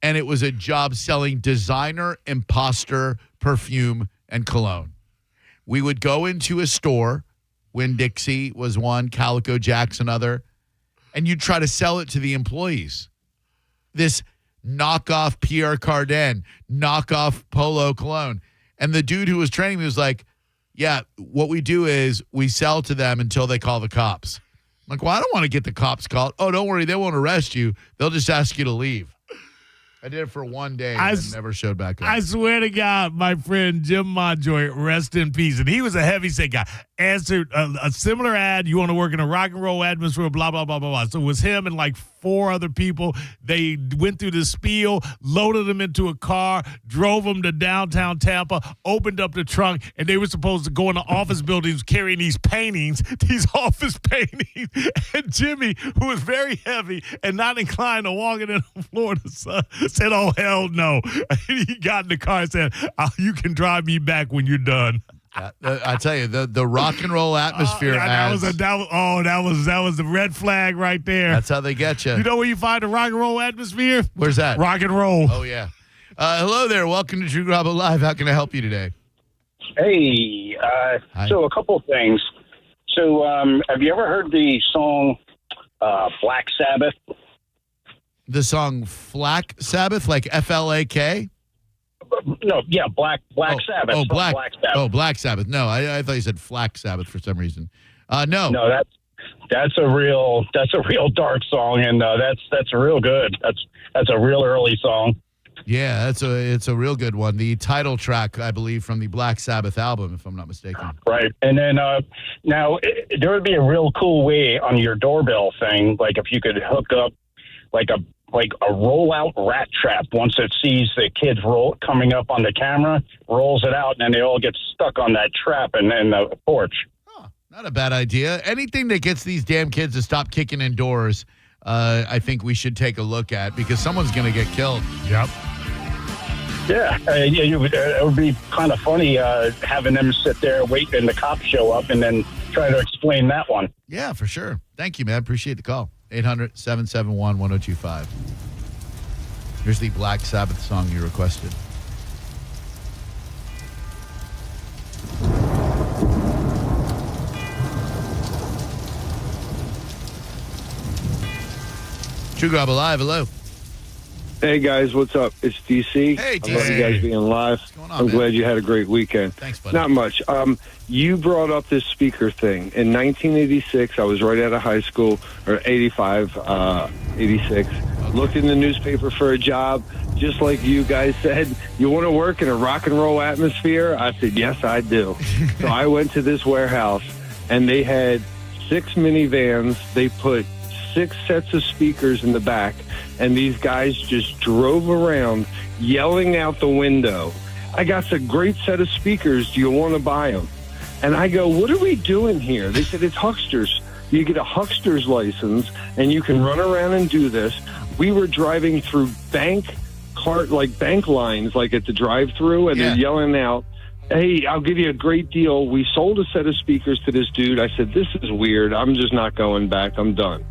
[SPEAKER 13] And it was a job selling designer imposter perfume and cologne. We would go into a store, Winn-Dixie was one, Calico Jack's another, and you'd try to sell it to the employees. This knockoff Pierre Cardin, knockoff Polo cologne. And the dude who was training me was like, yeah, what we do is we sell to them until they call the cops. I'm like, well, I don't want to get the cops called. Oh, don't worry, they won't arrest you. They'll just ask you to leave. I did it for one day and never showed back up.
[SPEAKER 15] I swear to God, my friend Jim Monjoy, rest in peace. And he was a heavyset guy. Answered a similar ad. You want to work in a rock and roll atmosphere, blah, blah, blah, blah, blah. So it was him and like 4 other people. They went through the spiel, loaded them into a car, drove them to downtown Tampa, opened up the trunk, and they were supposed to go into office buildings carrying these office paintings. And Jimmy, who was very heavy and not inclined to walking in the Florida sun, said, oh, hell no. And he got in the car and said, you can drive me back when you're done.
[SPEAKER 13] I tell you, the rock and roll atmosphere ads.
[SPEAKER 15] That was the red flag right there.
[SPEAKER 13] That's how they get you.
[SPEAKER 15] You know where you find the rock and roll atmosphere?
[SPEAKER 13] Where's that?
[SPEAKER 15] Rock and roll.
[SPEAKER 13] Oh, yeah. Hello there. Welcome to Drew Garabo Live. How can I help you today?
[SPEAKER 4] Hey, so a couple of things. So have you ever heard the song Black Sabbath?
[SPEAKER 13] The song Flak Sabbath, like F-L-A-K?
[SPEAKER 4] No, yeah, Black Sabbath.
[SPEAKER 13] Oh, Black
[SPEAKER 4] Sabbath.
[SPEAKER 13] Oh, Black Sabbath. No, I thought you said Flak Sabbath for some reason. No.
[SPEAKER 4] No, that's a real dark song, and that's real good. That's a real early song.
[SPEAKER 13] Yeah, it's a real good one. The title track, I believe, from the Black Sabbath album, if I'm not mistaken.
[SPEAKER 4] Right, and then now there would be a real cool way on your doorbell thing, like if you could hook up like a rollout rat trap. Once it sees the kids coming up on the camera, rolls it out, and then they all get stuck on that trap and then the porch.
[SPEAKER 13] Oh, not a bad idea. Anything that gets these damn kids to stop kicking in doors, I think we should take a look at, because someone's going to get killed.
[SPEAKER 15] Yep.
[SPEAKER 4] Yeah, it would be kind of funny having them sit there, wait, and the cops show up, and then try to explain that one.
[SPEAKER 13] Yeah, for sure. Thank you, man. Appreciate the call. 800-771-1025. Here's the Black Sabbath song you requested. True Garabo Live, hello.
[SPEAKER 5] Hey guys, what's up? It's DC.
[SPEAKER 13] Hey, DC.
[SPEAKER 5] I love you guys being live. I'm glad you had a great weekend.
[SPEAKER 13] Thanks, buddy.
[SPEAKER 5] Not much. You brought up this speaker thing. In 1986, I was right out of high school, or 85, 86. Looked in the newspaper for a job. Just like you guys said, you want to work in a rock and roll atmosphere? I said, yes, I do. So I went to this warehouse, and they had 6 minivans. They put 6 sets of speakers in the back, and these guys just drove around yelling out the window, I got a great set of speakers. Do you want to buy them? And I go, what are we doing here? They said, it's hucksters. You get a huckster's license, and you can run around and do this. We were driving through bank lines, like at the drive-through, and they're yelling out, hey, I'll give you a great deal. We sold a set of speakers to this dude. I said, this is weird. I'm just not going back. I'm done.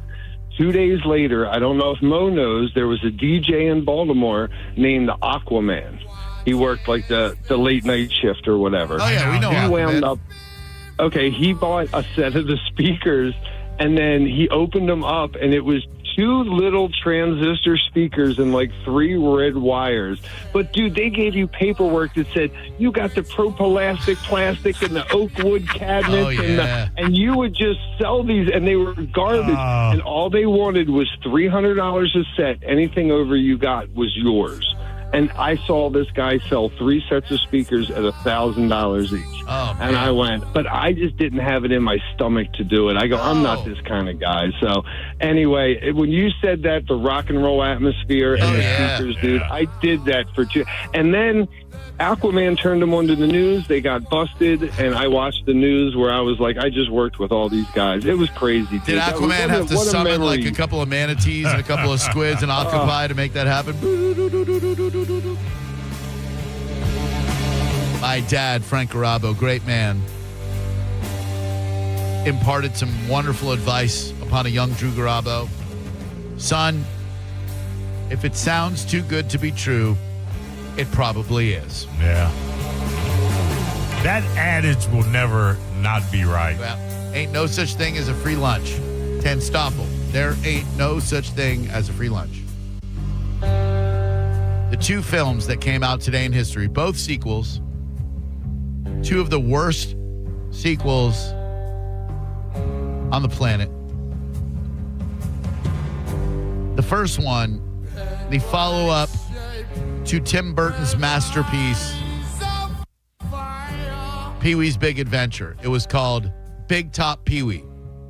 [SPEAKER 5] 2 days later, I don't know if Mo knows, there was a DJ in Baltimore named the Aquaman. He worked like the late night shift or whatever.
[SPEAKER 13] Oh, yeah, we know
[SPEAKER 5] He wound
[SPEAKER 13] Aquaman.
[SPEAKER 5] up. Okay, he bought a set of the speakers, and then he opened them up, and it was 2 little transistor speakers and like 3 red wires. But dude, they gave you paperwork that said you got the propelastic plastic and the oak wood cabinets, and you would just sell these, and they were garbage. And all they wanted was $300 a set. Anything over you got was yours. And I saw this guy sell 3 sets of speakers at $1,000 each. And I went, but I just didn't have it in my stomach to do it. I go, I'm not this kind of guy. So anyway, when you said that, the rock and roll atmosphere and the speakers, dude, I did that for 2. And then Aquaman turned them onto the news. They got busted, and I watched the news where I was like, I just worked with all these guys. It was crazy, dude.
[SPEAKER 13] Did Aquaman have to summon like a couple of manatees and a couple of squids and Octopi to make that happen? My dad, Frank Garabo, great man, imparted some wonderful advice upon a young Drew Garabo. Son, if it sounds too good to be true, it probably is.
[SPEAKER 15] Yeah. That adage will never not be right.
[SPEAKER 13] Well, ain't no such thing as a free lunch. Ten Stoffel. There ain't no such thing as a free lunch. The 2 films that came out today in history, both sequels, 2 of the worst sequels on the planet. The first one, the follow-up to Tim Burton's masterpiece, Pee-wee's Big Adventure. It was called Big Top Pee-wee.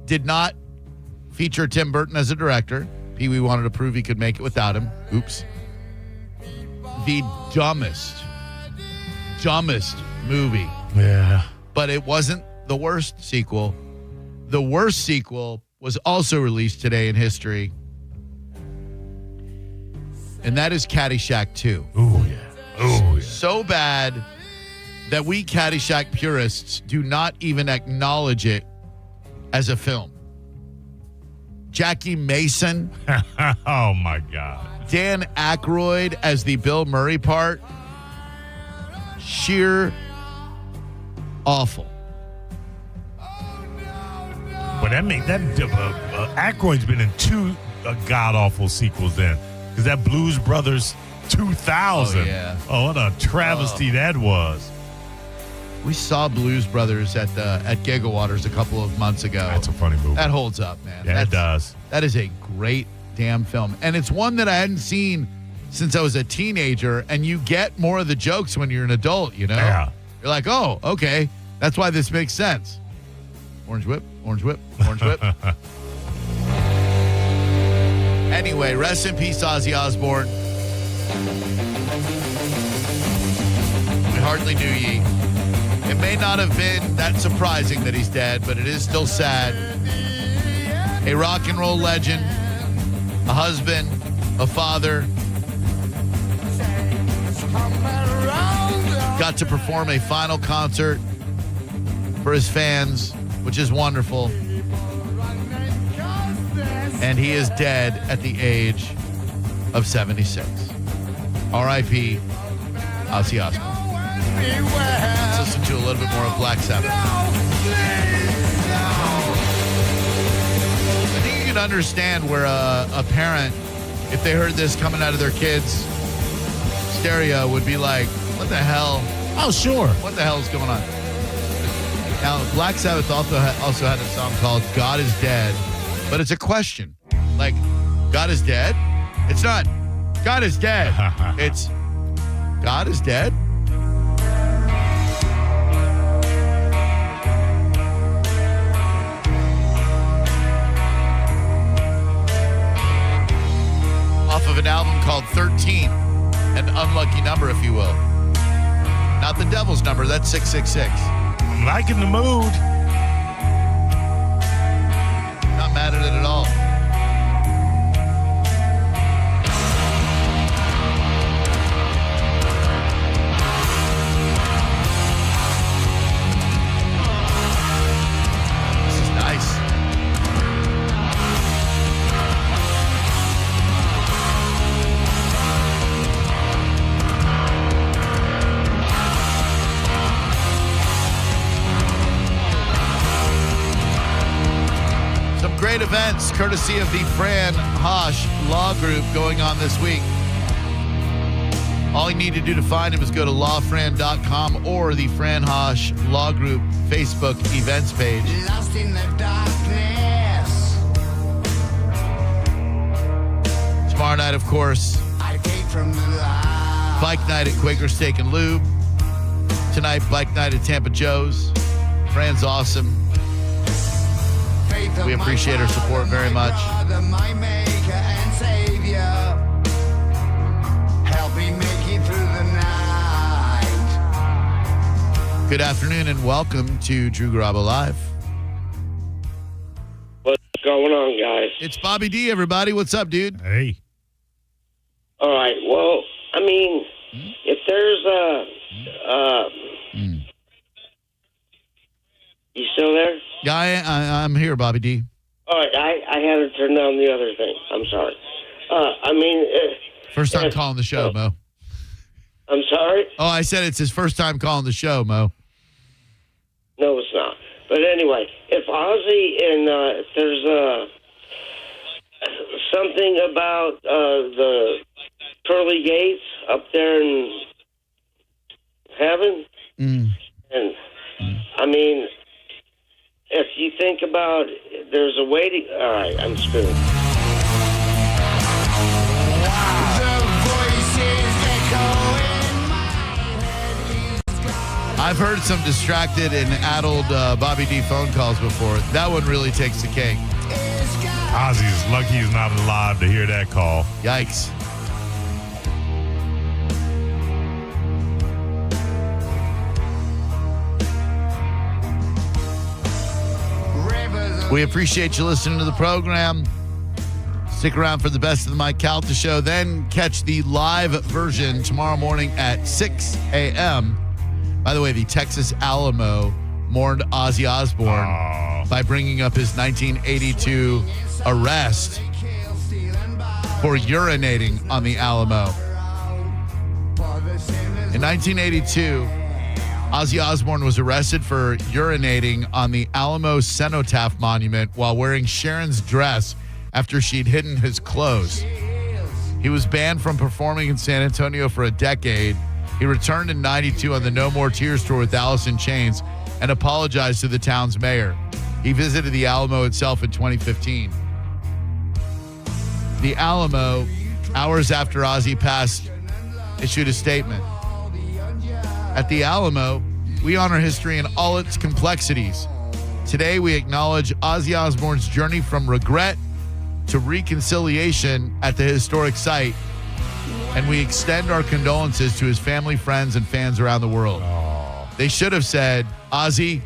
[SPEAKER 13] Did not feature Tim Burton as a director. Pee-wee wanted to prove he could make it without him. Oops. The dumbest movie.
[SPEAKER 15] Yeah.
[SPEAKER 13] But it wasn't the worst sequel. The worst sequel was also released today in history. And that is Caddyshack 2.
[SPEAKER 15] Ooh, yeah. Oh, yeah.
[SPEAKER 13] So bad that we Caddyshack purists do not even acknowledge it as a film. Jackie Mason.
[SPEAKER 15] Oh, my God.
[SPEAKER 13] Dan Aykroyd as the Bill Murray part. Sheer awful.
[SPEAKER 15] But that Aykroyd's been in 2 god-awful sequels then. Because that Blues Brothers 2000.
[SPEAKER 13] Oh, yeah.
[SPEAKER 15] Oh, what a travesty that was.
[SPEAKER 13] We saw Blues Brothers at Gigawaters a couple of months ago.
[SPEAKER 15] That's a funny movie.
[SPEAKER 13] That holds up, man.
[SPEAKER 15] Yeah, it does.
[SPEAKER 13] That is a great damn film. And it's one that I hadn't seen since I was a teenager, and you get more of the jokes when you're an adult, you know?
[SPEAKER 15] Yeah.
[SPEAKER 13] You're like, oh, okay, that's why this makes sense. Orange whip, orange whip, orange whip. Anyway, rest in peace, Ozzy Osbourne. We hardly knew ye. It may not have been that surprising that he's dead, but it is still sad. A rock and roll legend, a husband, a father. Got to perform a final concert for his fans, which is wonderful. And he is dead at the age of 76. R.I.P. Ozzy Osbourne. Let's listen to a little bit more of Black Sabbath. I think you can understand where a parent if they heard this coming out of their kids' stereo, would be like, what the hell?
[SPEAKER 15] Oh, sure.
[SPEAKER 13] What the hell is going on? Now, Black Sabbath also had a song called God is Dead, but it's a question. Like, God is dead? It's not, God is dead. It's, God is dead? Off of an album called 13, an unlucky number, if you will. Not the devil's number, that's 666.
[SPEAKER 15] I'm liking the mood.
[SPEAKER 13] Not mad at it at all. This is nice. Great events courtesy of the Fran Hosh Law Group going on this week. All you need to do to find him is go to lawfran.com or the Fran Hosh Law Group Facebook events page.
[SPEAKER 6] Lost in the darkness.
[SPEAKER 13] Tomorrow night, of course,
[SPEAKER 6] I came from the light.
[SPEAKER 13] bike night at Quaker Steak and Lube. Tonight, bike night at Tampa Joe's. Fran's awesome. We appreciate her support very much.
[SPEAKER 6] My maker and savior. Help me make it through the night.
[SPEAKER 13] Good afternoon and welcome to Drew Garabo Live.
[SPEAKER 2] What's going on, guys?
[SPEAKER 13] It's Bobby D, everybody. What's up, dude?
[SPEAKER 15] Hey.
[SPEAKER 2] All right. Well, I mean, if there's you still there?
[SPEAKER 13] Yeah, I'm here, Bobby D.
[SPEAKER 2] All right. I had to turn down the other thing. I'm sorry. I mean,
[SPEAKER 13] First time calling the show, Mo.
[SPEAKER 2] I'm sorry?
[SPEAKER 13] Oh, I said it's his first time calling the show, Mo.
[SPEAKER 2] No, it's not. But anyway, if Ozzy and if there's something about the pearly gates up there in heaven, and I mean, if you think about, there's a way to. All right, I'm screwed.
[SPEAKER 13] I've heard some distracted and addled Bobby D phone calls before. That one really takes the cake.
[SPEAKER 15] Ozzy's lucky he's not alive to hear that call.
[SPEAKER 13] Yikes. We appreciate you listening to the program. Stick around for the best of the Mike Calta show. Then catch the live version tomorrow morning at 6 a.m. By the way, the Texas Alamo mourned Ozzy Osbourne by bringing up his 1982 arrest for urinating on the Alamo. In 1982, Ozzy Osbourne was arrested for urinating on the Alamo Cenotaph Monument while wearing Sharon's dress after she'd hidden his clothes. He was banned from performing in San Antonio for a decade. He returned in 92 on the No More Tears tour with Alice in Chains and apologized to the town's mayor. He visited the Alamo itself in 2015. The Alamo, hours after Ozzy passed, issued a statement. At the Alamo, we honor history in all its complexities. Today, we acknowledge Ozzy Osbourne's journey from regret to reconciliation at the historic site, and we extend our condolences to his family, friends, and fans around the world. They should have said, Ozzy,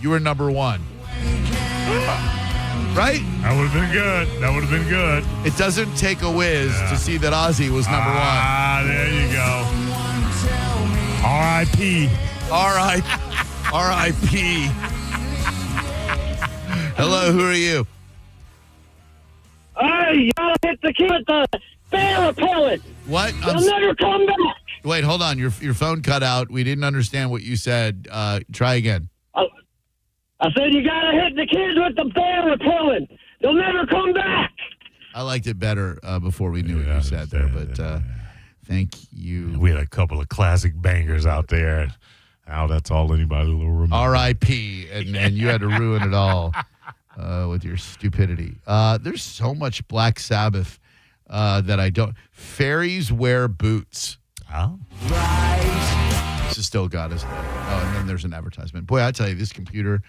[SPEAKER 13] you were number one. Right?
[SPEAKER 15] That would have been good. That would have been good.
[SPEAKER 13] It doesn't take a whiz to see that Ozzy was number one.
[SPEAKER 15] Ah, there you go. R.I.P.
[SPEAKER 13] R.I.P. Hello, who are you?
[SPEAKER 7] Hey, y'all hit the kid with the bear repellent.
[SPEAKER 13] What?
[SPEAKER 7] They'll never come back.
[SPEAKER 13] Wait, hold on. Your phone cut out. We didn't understand what you said. Try again.
[SPEAKER 7] I said you gotta hit the kids with the bear repellent. They'll never come back.
[SPEAKER 13] I liked it better before we knew what you said there, but thank you.
[SPEAKER 15] We had a couple of classic bangers out there. Now that's all anybody will remember.
[SPEAKER 13] R.I.P. And you had to ruin it all with your stupidity. There's so much Black Sabbath that I don't. Fairies wear boots.
[SPEAKER 15] Oh.
[SPEAKER 13] This is still got us there. Oh, and then there's an advertisement. Boy, I tell you, this computer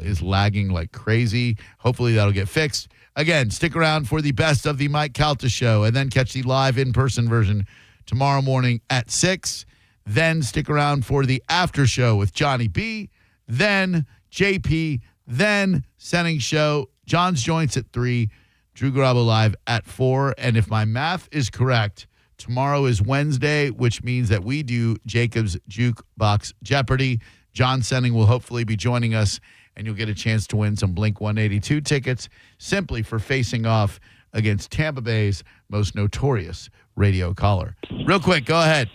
[SPEAKER 13] is lagging like crazy. Hopefully that'll get fixed. Again, stick around for the best of the Mike Calta show and then catch the live in-person version tomorrow morning at 6. Then stick around for the after show with Johnny B, then JP, then Senning show. John's Joints at 3, Drew Garabo live at 4. And if my math is correct, tomorrow is Wednesday, which means that we do Jacob's Jukebox Jeopardy. John Senning will hopefully be joining us, and you'll get a chance to win some Blink 182 tickets simply for facing off against Tampa Bay's most notorious radio caller. Real quick, go ahead.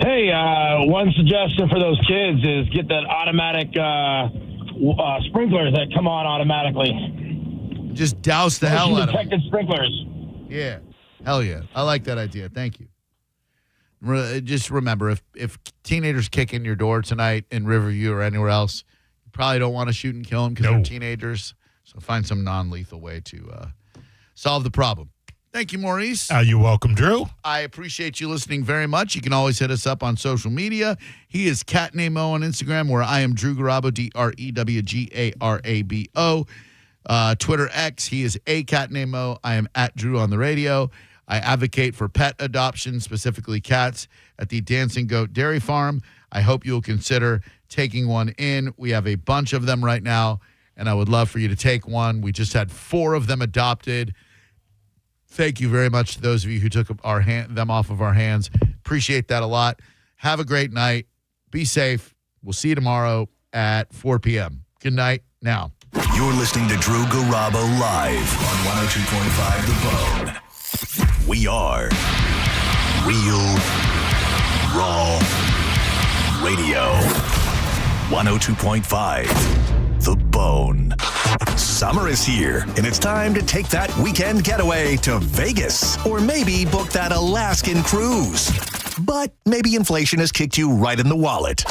[SPEAKER 10] Hey, one suggestion for those kids is get that automatic sprinklers that come on automatically.
[SPEAKER 13] Just douse the hell out of them.
[SPEAKER 10] Detected sprinklers.
[SPEAKER 13] Yeah. Hell yeah. I like that idea. Thank you. Just remember, if teenagers kick in your door tonight in Riverview or anywhere else, you probably don't want to shoot and kill them because they're teenagers. So find some non-lethal way to solve the problem. Thank you, Maurice.
[SPEAKER 15] You're welcome, Drew.
[SPEAKER 13] I appreciate you listening very much. You can always hit us up on social media. He is CatNamo on Instagram, where I am Drew Garabo, DREWGARABO. Twitter X, he is @CatNamo. I am @Drew on the radio. I advocate for pet adoption, specifically cats, at the Dancing Goat Dairy Farm. I hope you'll consider taking one in. We have a bunch of them right now, and I would love for you to take one. We just had 4 of them adopted. Thank you very much to those of you who took them off of our hands. Appreciate that a lot. Have a great night. Be safe. We'll see you tomorrow at 4 p.m. Good night now.
[SPEAKER 8] You're listening to Drew Garabo live on 102.5 The Bone. We are Real Raw Radio. 102.5 The Bone. Summer is here, and it's time to take that weekend getaway to Vegas, or maybe book that Alaskan cruise. But maybe inflation has kicked you right in the wallet.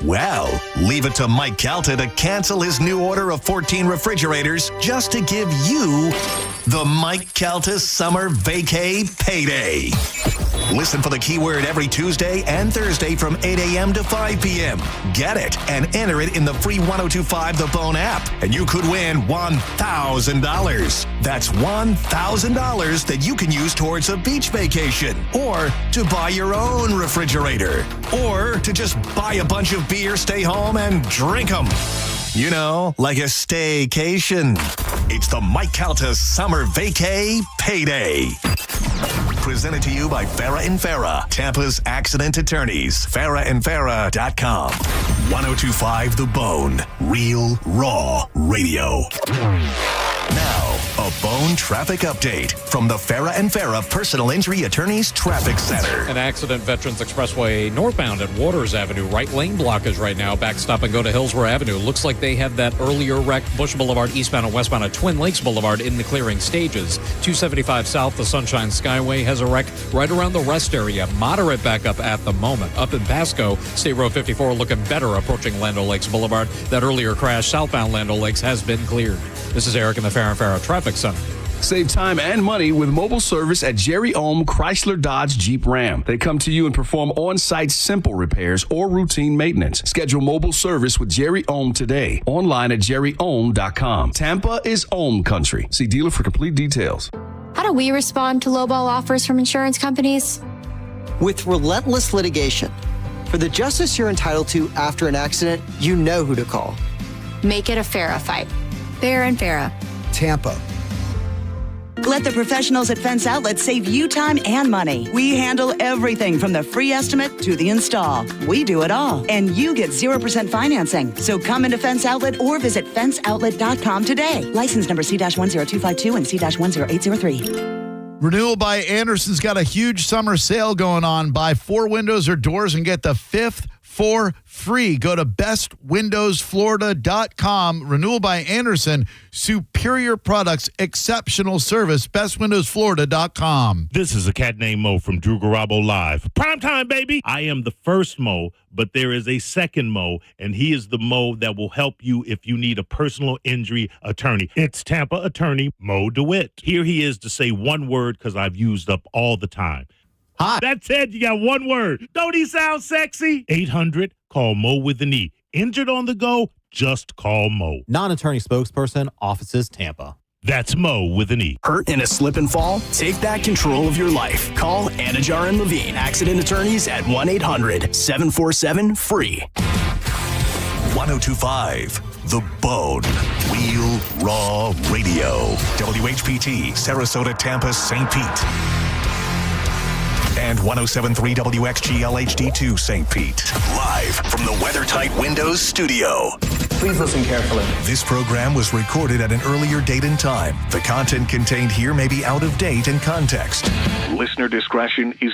[SPEAKER 8] Well, leave it to Mike Calta to cancel his new order of 14 refrigerators just to give you the Mike Calta Summer Vacay Payday. Listen for the keyword every Tuesday and Thursday from 8 a.m. to 5 p.m. Get it and enter it in the free 102.5 The Bone app, and you could win $1,000. That's $1,000 that you can use towards a beach vacation, or to buy your own refrigerator, or to just buy a bunch of beer, stay home, and drink them. You know, like a staycation. It's the Mike Calta Summer Vacay Payday. Presented to you by Farah & Farah, Tampa's accident attorneys. FarahandFarah.com. 102.5 The Bone. Real Raw Radio. Now, a Bone traffic update from the Farah & Farah Personal Injury Attorneys Traffic Center.
[SPEAKER 11] An accident, Veterans Expressway northbound at Waters Avenue. Right lane blockage right now. Backstop and go to Hillsborough Avenue. Looks like they had that earlier wreck, Bush Boulevard eastbound and westbound at Twin Lakes Boulevard in the clearing stages. 275 south, the Sunshine Skyway has a wreck right around the rest area. Moderate backup at the moment. Up in Pasco, State Road 54 looking better approaching Land O'Lakes Boulevard. That earlier crash southbound Land O'Lakes has been cleared. This is Eric in the Farah & Farah Traffic Center.
[SPEAKER 12] Save time and money with mobile service at Jerry Ohm Chrysler Dodge Jeep Ram. They come to you and perform on-site simple repairs or routine maintenance. Schedule mobile service with Jerry Ohm today. Online at jerryohm.com. Tampa is Ohm country. See dealer for complete details.
[SPEAKER 20] How do we respond to lowball offers from insurance companies?
[SPEAKER 24] With relentless litigation. For the justice you're entitled to after an accident, you know who to call.
[SPEAKER 20] Make it a Farah fight. Farah & Farah.
[SPEAKER 24] Tampa.
[SPEAKER 26] Let the professionals at Fence Outlet save you time and money. We handle everything from the free estimate to the install. We do it all. And you get 0% financing. So come into Fence Outlet or visit fenceoutlet.com today. License number C-10252 and C-10803.
[SPEAKER 13] Renewal by Anderson's got a huge summer sale going on. Buy 4 windows or doors and get the 5th for free. Go to bestwindowsflorida.com. Renewal by Anderson. Superior products, exceptional service. bestwindowsflorida.com.
[SPEAKER 3] This is a cat named Mo from Drew Garabo Live. Primetime, baby! I am the first Mo, but there is a second Mo, and he is the Mo that will help you if you need a personal injury attorney. It's Tampa attorney Mo DeWitt. Here he is to say one word because I've used up all the time.
[SPEAKER 9] Hi.
[SPEAKER 3] That's it. You got one word. Don't he sound sexy? 800, call Mo with an E. Injured on the go? Just call Mo.
[SPEAKER 9] Non-attorney spokesperson, offices Tampa.
[SPEAKER 3] That's Mo with an E.
[SPEAKER 19] Hurt in a slip and fall? Take back control of your life. Call Anajar and Levine, accident attorneys at 1-800-747-FREE.
[SPEAKER 8] 1025 The Bone. Real Raw Radio. WHPT, Sarasota, Tampa, St. Pete. And 107.3 WXGL HD2 St. Pete. Live from the WeatherTight Windows studio.
[SPEAKER 14] Please listen carefully.
[SPEAKER 8] This program was recorded at an earlier date and time. The content contained here may be out of date and context. Listener discretion is